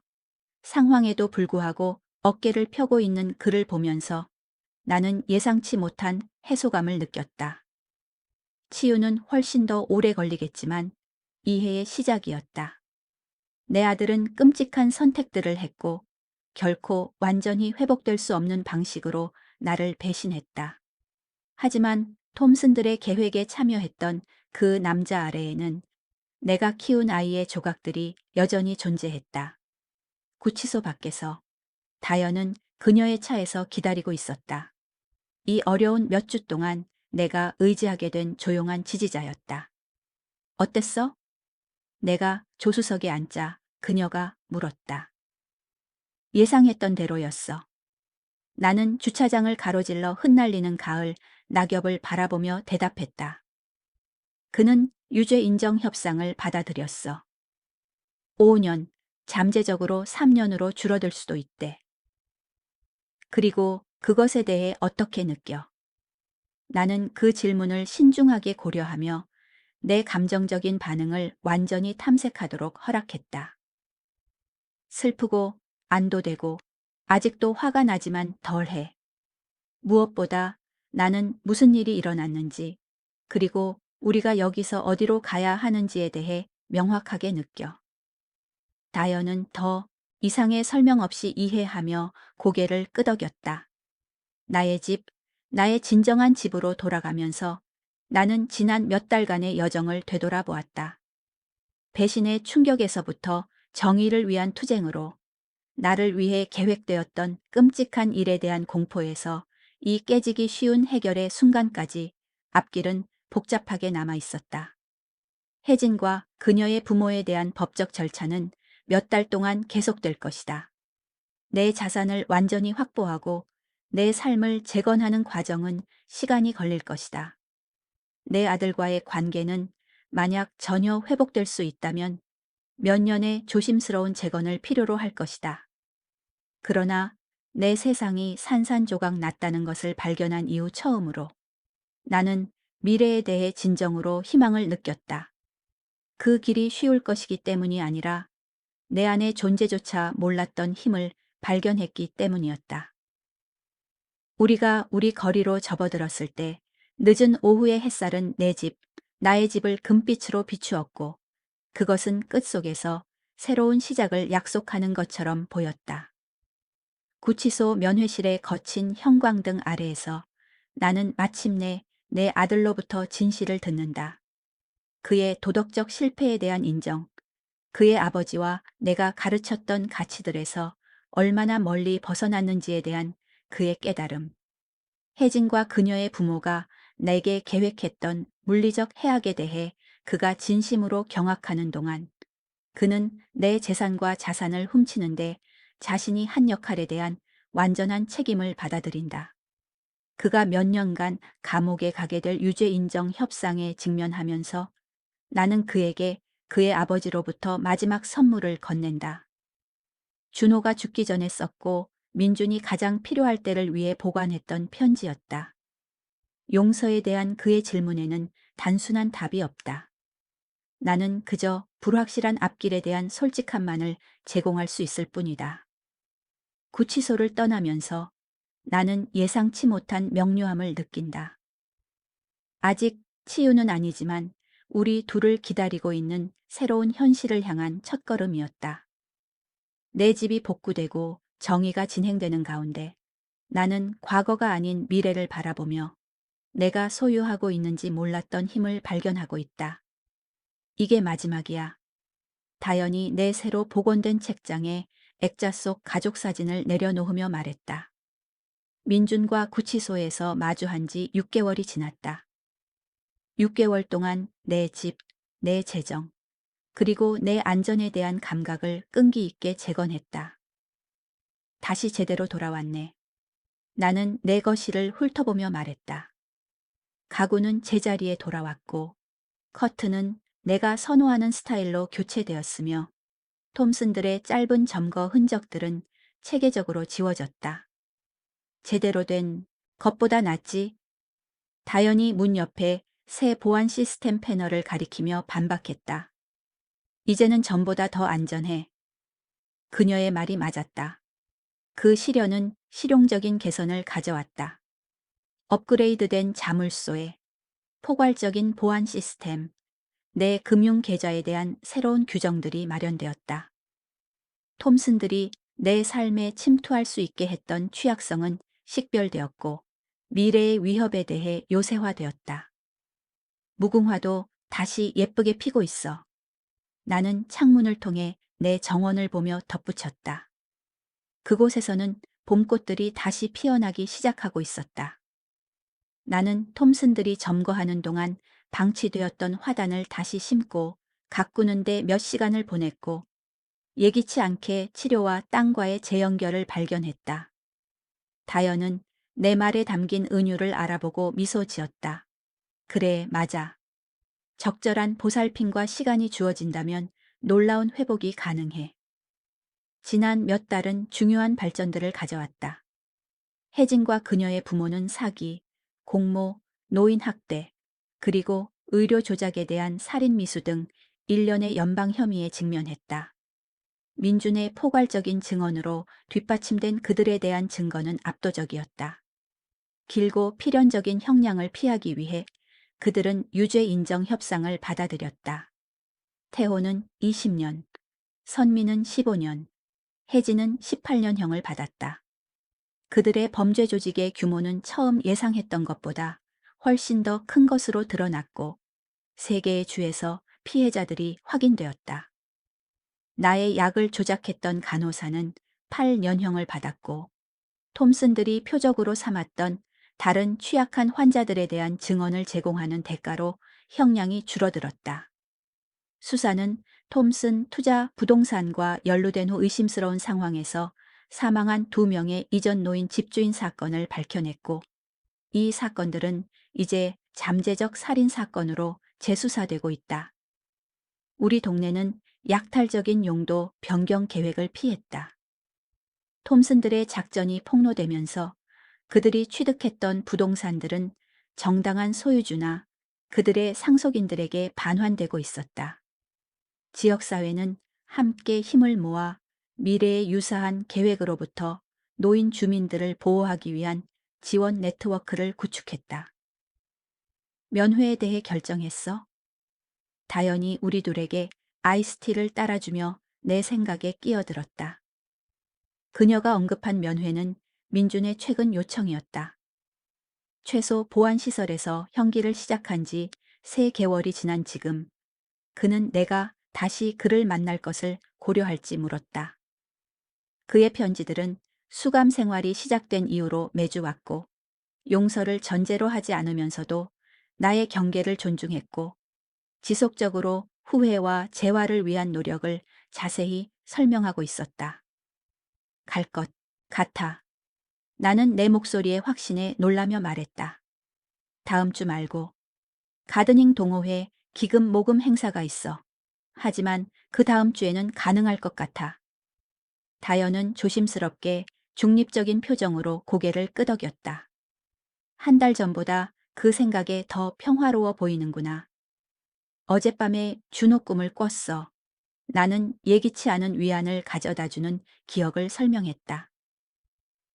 상황에도 불구하고 어깨를 펴고 있는 그를 보면서 나는 예상치 못한 해소감을 느꼈다. 치유는 훨씬 더 오래 걸리겠지만 이해의 시작이었다. 내 아들은 끔찍한 선택들을 했고 결코 완전히 회복될 수 없는 방식으로 나를 배신했다. 하지만 톰슨들의 계획에 참여했던 그 남자 아래에는 내가 키운 아이의 조각들이 여전히 존재했다. 구치소 밖에서 다연은 그녀의 차에서 기다리고 있었다. 이 어려운 몇 주 동안 내가 의지하게 된 조용한 지지자였다. 어땠어? 내가 조수석에 앉자 그녀가 물었다. 예상했던 대로였어. 나는 주차장을 가로질러 흩날리는 가을 낙엽을 바라보며 대답했다. 그는 유죄 인정 협상을 받아들였어. 5년, 잠재적으로 3년으로 줄어들 수도 있대. 그리고 그것에 대해 어떻게 느껴? 나는 그 질문을 신중하게 고려하며 내 감정적인 반응을 완전히 탐색하도록 허락했다. 슬프고 안도되고 아직도 화가 나지만 덜해. 무엇보다 나는 무슨 일이 일어났는지 그리고 우리가 여기서 어디로 가야 하는지에 대해 명확하게 느껴. 다연은 더 이상의 설명 없이 이해하며 고개를 끄덕였다. 나의 집, 나의 진정한 집으로 돌아가면서 나는 지난 몇 달간의 여정을 되돌아보았다. 배신의 충격에서부터 정의를 위한 투쟁으로 나를 위해 계획되었던 끔찍한 일에 대한 공포에서 이 깨지기 쉬운 해결의 순간까지 앞길은 복잡하게 남아 있었다. 혜진과 그녀의 부모에 대한 법적 절차는 몇 달 동안 계속될 것이다. 내 자산을 완전히 확보하고 내 삶을 재건하는 과정은 시간이 걸릴 것이다. 내 아들과의 관계는 만약 전혀 회복될 수 있다면 몇 년의 조심스러운 재건을 필요로 할 것이다. 그러나 내 세상이 산산조각 났다는 것을 발견한 이후 처음으로 나는 미래에 대해 진정으로 희망을 느꼈다. 그 길이 쉬울 것이기 때문이 아니라 내 안의 존재조차 몰랐던 힘을 발견했기 때문이었다. 우리가 우리 거리로 접어들었을 때 늦은 오후의 햇살은 내 집, 나의 집을 금빛으로 비추었고 그것은 끝속에서 새로운 시작을 약속하는 것처럼 보였다. 구치소 면회실의 거친 형광등 아래에서 나는 마침내 내 아들로부터 진실을 듣는다. 그의 도덕적 실패에 대한 인정, 그의 아버지와 내가 가르쳤던 가치들에서 얼마나 멀리 벗어났는지에 대한 그의 깨달음. 혜진과 그녀의 부모가 내게 계획했던 물리적 해악에 대해 그가 진심으로 경악하는 동안 그는 내 재산과 자산을 훔치는데 자신이 한 역할에 대한 완전한 책임을 받아들인다. 그가 몇 년간 감옥에 가게 될 유죄 인정 협상에 직면하면서 나는 그에게 그의 아버지로부터 마지막 선물을 건넨다. 준호가 죽기 전에 썼고 민준이 가장 필요할 때를 위해 보관했던 편지였다. 용서에 대한 그의 질문에는 단순한 답이 없다. 나는 그저 불확실한 앞길에 대한 솔직함만을 제공할 수 있을 뿐이다. 구치소를 떠나면서 나는 예상치 못한 명료함을 느낀다. 아직 치유는 아니지만 우리 둘을 기다리고 있는 새로운 현실을 향한 첫걸음이었다. 내 집이 복구되고 정의가 진행되는 가운데 나는 과거가 아닌 미래를 바라보며 내가 소유하고 있는지 몰랐던 힘을 발견하고 있다. 이게 마지막이야. 다연이 내 새로 복원된 책장에 액자 속 가족 사진을 내려놓으며 말했다. 민준과 구치소에서 마주한 지 6개월이 지났다. 6개월 동안 내 집, 내 재정, 그리고 내 안전에 대한 감각을 끈기 있게 재건했다. 다시 제대로 돌아왔네. 나는 내 거실을 훑어보며 말했다. 가구는 제자리에 돌아왔고, 커튼은 내가 선호하는 스타일로 교체되었으며, 톰슨들의 짧은 점거 흔적들은 체계적으로 지워졌다. 제대로 된 것보다 낫지. 다연이 문 옆에 새 보안 시스템 패널을 가리키며 반박했다. 이제는 전보다 더 안전해. 그녀의 말이 맞았다. 그 시련은 실용적인 개선을 가져왔다. 업그레이드된 자물쇠, 포괄적인 보안 시스템, 내 금융 계좌에 대한 새로운 규정들이 마련되었다. 톰슨들이 내 삶에 침투할 수 있게 했던 취약성은 식별되었고 미래의 위협에 대해 요새화되었다. 무궁화도 다시 예쁘게 피고 있어. 나는 창문을 통해 내 정원을 보며 덧붙였다. 그곳에서는 봄꽃들이 다시 피어나기 시작하고 있었다. 나는 톰슨들이 점거하는 동안 방치되었던 화단을 다시 심고 가꾸는데 몇 시간을 보냈고 예기치 않게 치료와 땅과의 재연결을 발견했다. 다연은 내 말에 담긴 은유를 알아보고 미소 지었다. 그래, 맞아. 적절한 보살핌과 시간이 주어진다면 놀라운 회복이 가능해. 지난 몇 달은 중요한 발전들을 가져왔다. 혜진과 그녀의 부모는 사기, 공모, 노인 학대, 그리고 의료 조작에 대한 살인 미수 등 일련의 연방 혐의에 직면했다. 민준의 포괄적인 증언으로 뒷받침된 그들에 대한 증거는 압도적이었다. 길고 필연적인 형량을 피하기 위해 그들은 유죄 인정 협상을 받아들였다. 태호는 20년, 선미는 15년, 혜진은 18년형을 받았다. 그들의 범죄 조직의 규모는 처음 예상했던 것보다 훨씬 더 큰 것으로 드러났고 세 개의 주에서 피해자들이 확인되었다. 나의 약을 조작했던 간호사는 8년형을 받았고 톰슨들이 표적으로 삼았던 다른 취약한 환자들에 대한 증언을 제공하는 대가로 형량이 줄어들었다. 수사는 톰슨 투자 부동산과 연루된 후 의심스러운 상황에서 사망한 2명의 이전 노인 집주인 사건을 밝혀냈고 이 사건들은 이제 잠재적 살인 사건으로 재수사되고 있다. 우리 동네는 약탈적인 용도 변경 계획을 피했다. 톰슨들의 작전이 폭로되면서 그들이 취득했던 부동산들은 정당한 소유주나 그들의 상속인들에게 반환되고 있었다. 지역사회는 함께 힘을 모아 미래에 유사한 계획으로부터 노인 주민들을 보호하기 위한 지원 네트워크를 구축했다. 면회에 대해 결정했어? 다연이 우리 둘에게 아이스티를 따라주며 내 생각에 끼어들었다. 그녀가 언급한 면회는 민준의 최근 요청이었다. 최소 보안시설에서 형기를 시작한 지 3개월이 지난 지금 그는 내가 다시 그를 만날 것을 고려할지 물었다. 그의 편지들은 수감 생활이 시작된 이후로 매주 왔고 용서를 전제로 하지 않으면서도 나의 경계를 존중했고 지속적으로 후회와 재활을 위한 노력을 자세히 설명하고 있었다. 갈 것 같아. 나는 내 목소리에 확신에 놀라며 말했다. 다음 주 말고 가드닝 동호회 기금 모금 행사가 있어. 하지만 그 다음 주에는 가능할 것 같아. 다연은 조심스럽게 중립적인 표정으로 고개를 끄덕였다. 한 달 전보다 그 생각에 더 평화로워 보이는구나. 어젯밤에 준호 꿈을 꿨어. 나는 예기치 않은 위안을 가져다주는 기억을 설명했다.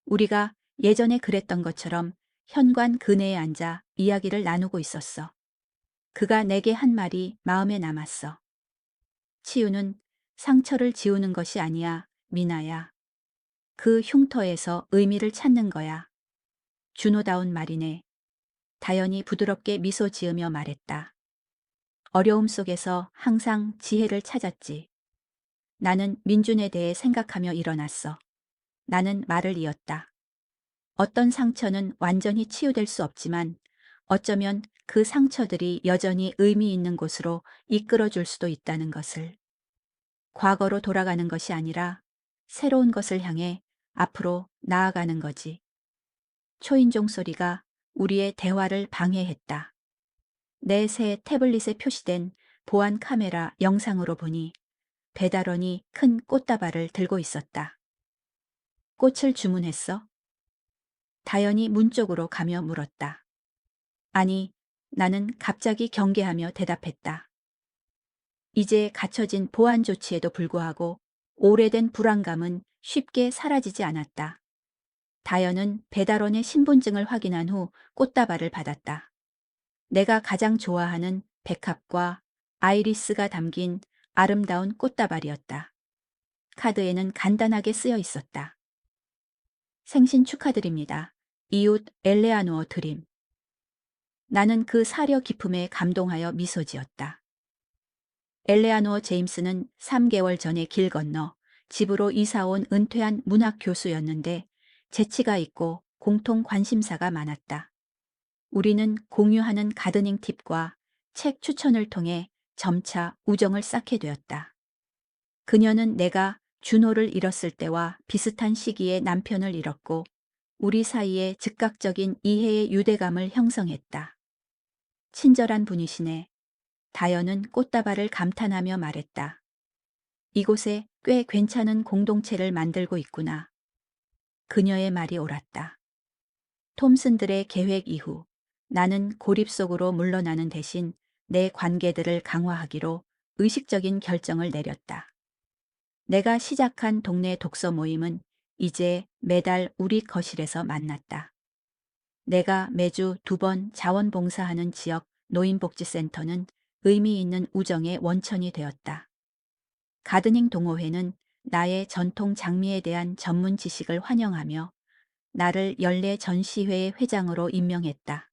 우리가 예전에 그랬던 것처럼 현관 그네에 앉아 이야기를 나누고 있었어. 그가 내게 한 말이 마음에 남았어. 치유는 상처를 지우는 것이 아니야, 미나야. 그 흉터에서 의미를 찾는 거야. 준호다운 말이네. 다연이 부드럽게 미소 지으며 말했다. 어려움 속에서 항상 지혜를 찾았지. 나는 민준에 대해 생각하며 일어났어. 나는 말을 이었다. 어떤 상처는 완전히 치유될 수 없지만 어쩌면 그 상처들이 여전히 의미 있는 곳으로 이끌어줄 수도 있다는 것을. 과거로 돌아가는 것이 아니라 새로운 것을 향해 앞으로 나아가는 거지. 초인종 소리가 우리의 대화를 방해했다. 내 새 태블릿에 표시된 보안 카메라 영상으로 보니 배달원이 큰 꽃다발을 들고 있었다. 꽃을 주문했어? 다연이 문 쪽으로 가며 물었다. 아니, 나는 갑자기 경계하며 대답했다. 이제 갖춰진 보안 조치에도 불구하고 오래된 불안감은 쉽게 사라지지 않았다. 다연은 배달원의 신분증을 확인한 후 꽃다발을 받았다. 내가 가장 좋아하는 백합과 아이리스가 담긴 아름다운 꽃다발이었다. 카드에는 간단하게 쓰여 있었다. 생신 축하드립니다. 이웃 엘레아노어 드림. 나는 그 사려 기품에 감동하여 미소 지었다. 엘레아노어 제임스는 3개월 전에 길 건너 집으로 이사 온 은퇴한 문학 교수였는데 재치가 있고 공통 관심사가 많았다. 우리는 공유하는 가드닝 팁과 책 추천을 통해 점차 우정을 쌓게 되었다. 그녀는 내가 준호를 잃었을 때와 비슷한 시기에 남편을 잃었고 우리 사이에 즉각적인 이해의 유대감을 형성했다. 친절한 분이시네. 다연은 꽃다발을 감탄하며 말했다. 이곳에 꽤 괜찮은 공동체를 만들고 있구나. 그녀의 말이 옳았다. 톰슨들의 계획 이후 나는 고립 속으로 물러나는 대신 내 관계들을 강화하기로 의식적인 결정을 내렸다. 내가 시작한 동네 독서 모임은 이제 매달 우리 거실에서 만났다. 내가 매주 2번 자원봉사하는 지역 노인복지센터는 의미 있는 우정의 원천이 되었다. 가드닝 동호회는 나의 전통 장미에 대한 전문 지식을 환영하며 나를 연례 전시회의 회장으로 임명했다.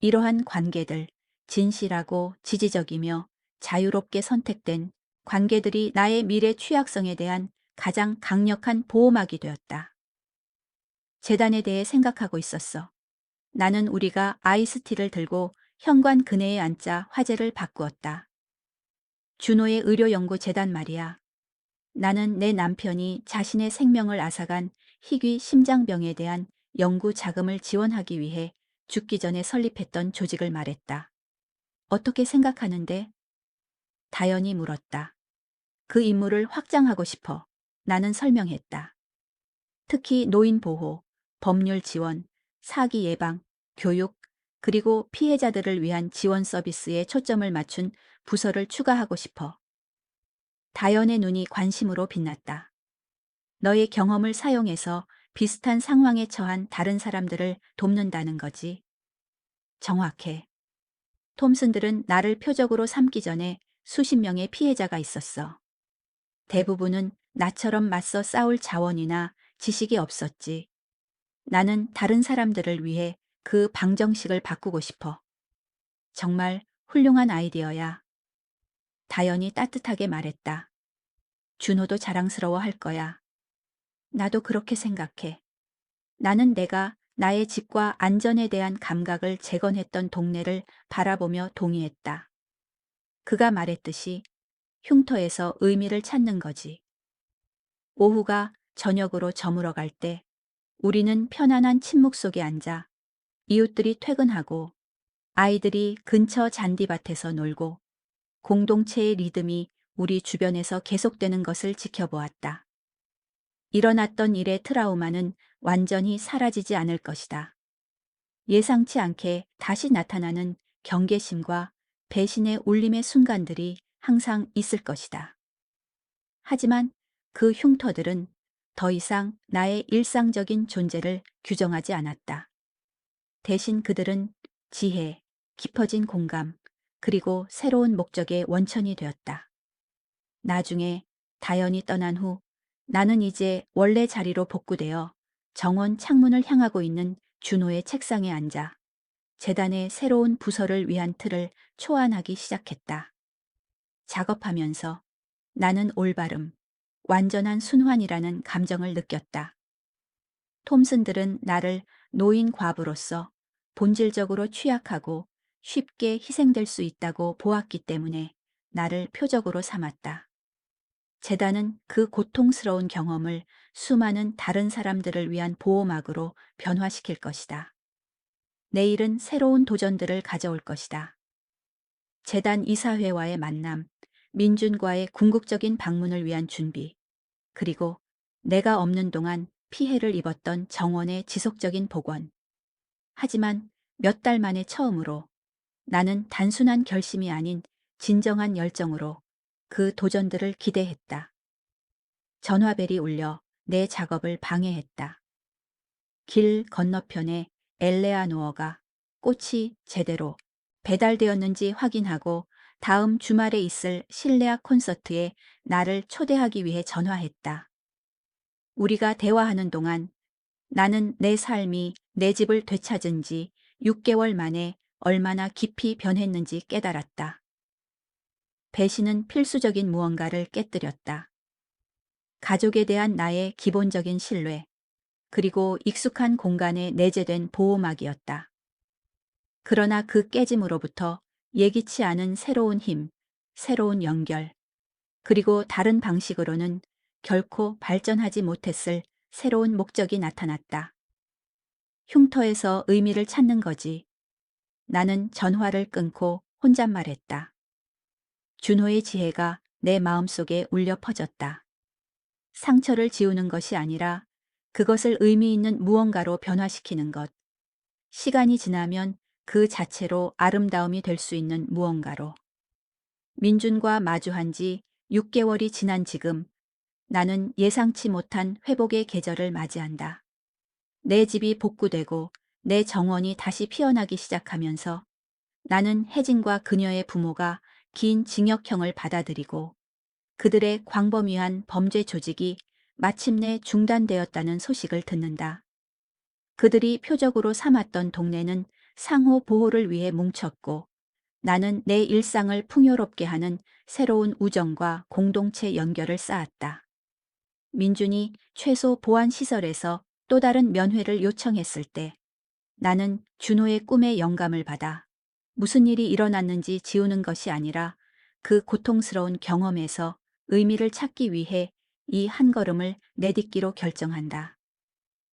이러한 관계들, 진실하고 지지적이며 자유롭게 선택된 관계들이 나의 미래 취약성에 대한 가장 강력한 보호막이 되었다. 재단에 대해 생각하고 있었어. 나는 우리가 아이스티를 들고 현관 그네에 앉자 화제를 바꾸었다. 준호의 의료연구재단 말이야. 나는 내 남편이 자신의 생명을 앗아간 희귀 심장병에 대한 연구 자금을 지원하기 위해 죽기 전에 설립했던 조직을 말했다. 어떻게 생각하는데? 다연이 물었다. 그 임무를 확장하고 싶어. 나는 설명했다. 특히 노인 보호, 법률 지원, 사기 예방, 교육, 그리고 피해자들을 위한 지원 서비스에 초점을 맞춘 부서를 추가하고 싶어. 다연의 눈이 관심으로 빛났다. 너의 경험을 사용해서 비슷한 상황에 처한 다른 사람들을 돕는다는 거지. 정확해. 톰슨들은 나를 표적으로 삼기 전에 수십 명의 피해자가 있었어. 대부분은 나처럼 맞서 싸울 자원이나 지식이 없었지. 나는 다른 사람들을 위해 그 방정식을 바꾸고 싶어. 정말 훌륭한 아이디어야. 다연이 따뜻하게 말했다. 준호도 자랑스러워 할 거야. 나도 그렇게 생각해. 나는 내가 나의 집과 안전에 대한 감각을 재건했던 동네를 바라보며 동의했다. 그가 말했듯이 흉터에서 의미를 찾는 거지. 오후가 저녁으로 저물어 갈 때 우리는 편안한 침묵 속에 앉아 이웃들이 퇴근하고 아이들이 근처 잔디밭에서 놀고 공동체의 리듬이 우리 주변에서 계속되는 것을 지켜보았다. 일어났던 일의 트라우마는 완전히 사라지지 않을 것이다. 예상치 않게 다시 나타나는 경계심과 배신의 울림의 순간들이 항상 있을 것이다. 하지만 그 흉터들은 더 이상 나의 일상적인 존재를 규정하지 않았다. 대신 그들은 지혜, 깊어진 공감, 그리고 새로운 목적의 원천이 되었다. 나중에 다연이 떠난 후 나는 이제 원래 자리로 복구되어 정원 창문을 향하고 있는 준호의 책상에 앉아 재단의 새로운 부서를 위한 틀을 초안하기 시작했다. 작업하면서 나는 올바름, 완전한 순환이라는 감정을 느꼈다. 톰슨들은 나를 노인 과부로서 본질적으로 취약하고 쉽게 희생될 수 있다고 보았기 때문에 나를 표적으로 삼았다. 재단은 그 고통스러운 경험을 수많은 다른 사람들을 위한 보호막으로 변화시킬 것이다. 내일은 새로운 도전들을 가져올 것이다. 재단 이사회와의 만남, 민준과의 궁극적인 방문을 위한 준비, 그리고 내가 없는 동안 피해를 입었던 정원의 지속적인 복원. 하지만 몇 달 만에 처음으로 나는 단순한 결심이 아닌 진정한 열정으로 그 도전들을 기대했다. 전화벨이 울려 내 작업을 방해했다. 길 건너편에 엘레아노어가 꽃이 제대로 배달되었는지 확인하고 다음 주말에 있을 실내악 콘서트에 나를 초대하기 위해 전화했다. 우리가 대화하는 동안 나는 내 삶이 내 집을 되찾은 지 6개월 만에 얼마나 깊이 변했는지 깨달았다. 배신은 필수적인 무언가를 깨뜨렸다. 가족에 대한 나의 기본적인 신뢰, 그리고 익숙한 공간에 내재된 보호막이었다. 그러나 그 깨짐으로부터 예기치 않은 새로운 힘, 새로운 연결, 그리고 다른 방식으로는 결코 발전하지 못했을 새로운 목적이 나타났다. 흉터에서 의미를 찾는 거지. 나는 전화를 끊고 혼잣말했다. 준호의 지혜가 내 마음속에 울려 퍼졌다. 상처를 지우는 것이 아니라 그것을 의미 있는 무언가로 변화시키는 것. 시간이 지나면 그 자체로 아름다움이 될 수 있는 무언가로. 민준과 마주한 지 6개월이 지난 지금 나는 예상치 못한 회복의 계절을 맞이한다. 내 집이 복구되고 내 정원이 다시 피어나기 시작하면서 나는 혜진과 그녀의 부모가 긴 징역형을 받아들이고 그들의 광범위한 범죄 조직이 마침내 중단되었다는 소식을 듣는다. 그들이 표적으로 삼았던 동네는 상호 보호를 위해 뭉쳤고 나는 내 일상을 풍요롭게 하는 새로운 우정과 공동체 연결을 쌓았다. 민준이 최소 보안시설에서 또 다른 면회를 요청했을 때 나는 준호의 꿈에 영감을 받아 무슨 일이 일어났는지 지우는 것이 아니라 그 고통스러운 경험에서 의미를 찾기 위해 이 한 걸음을 내딛기로 결정한다.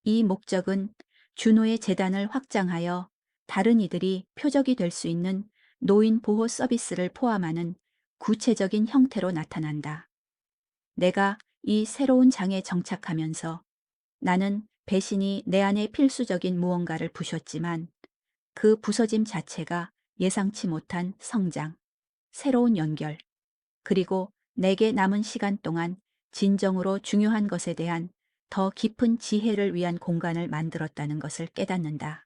이 목적은 준호의 재단을 확장하여 다른 이들이 표적이 될 수 있는 노인 보호 서비스를 포함하는 구체적인 형태로 나타난다. 내가 이 새로운 장에 정착하면서 나는 배신이 내 안에 필수적인 무언가를 부셨지만 그 부서짐 자체가 예상치 못한 성장, 새로운 연결, 그리고 내게 남은 시간 동안 진정으로 중요한 것에 대한 더 깊은 지혜를 위한 공간을 만들었다는 것을 깨닫는다.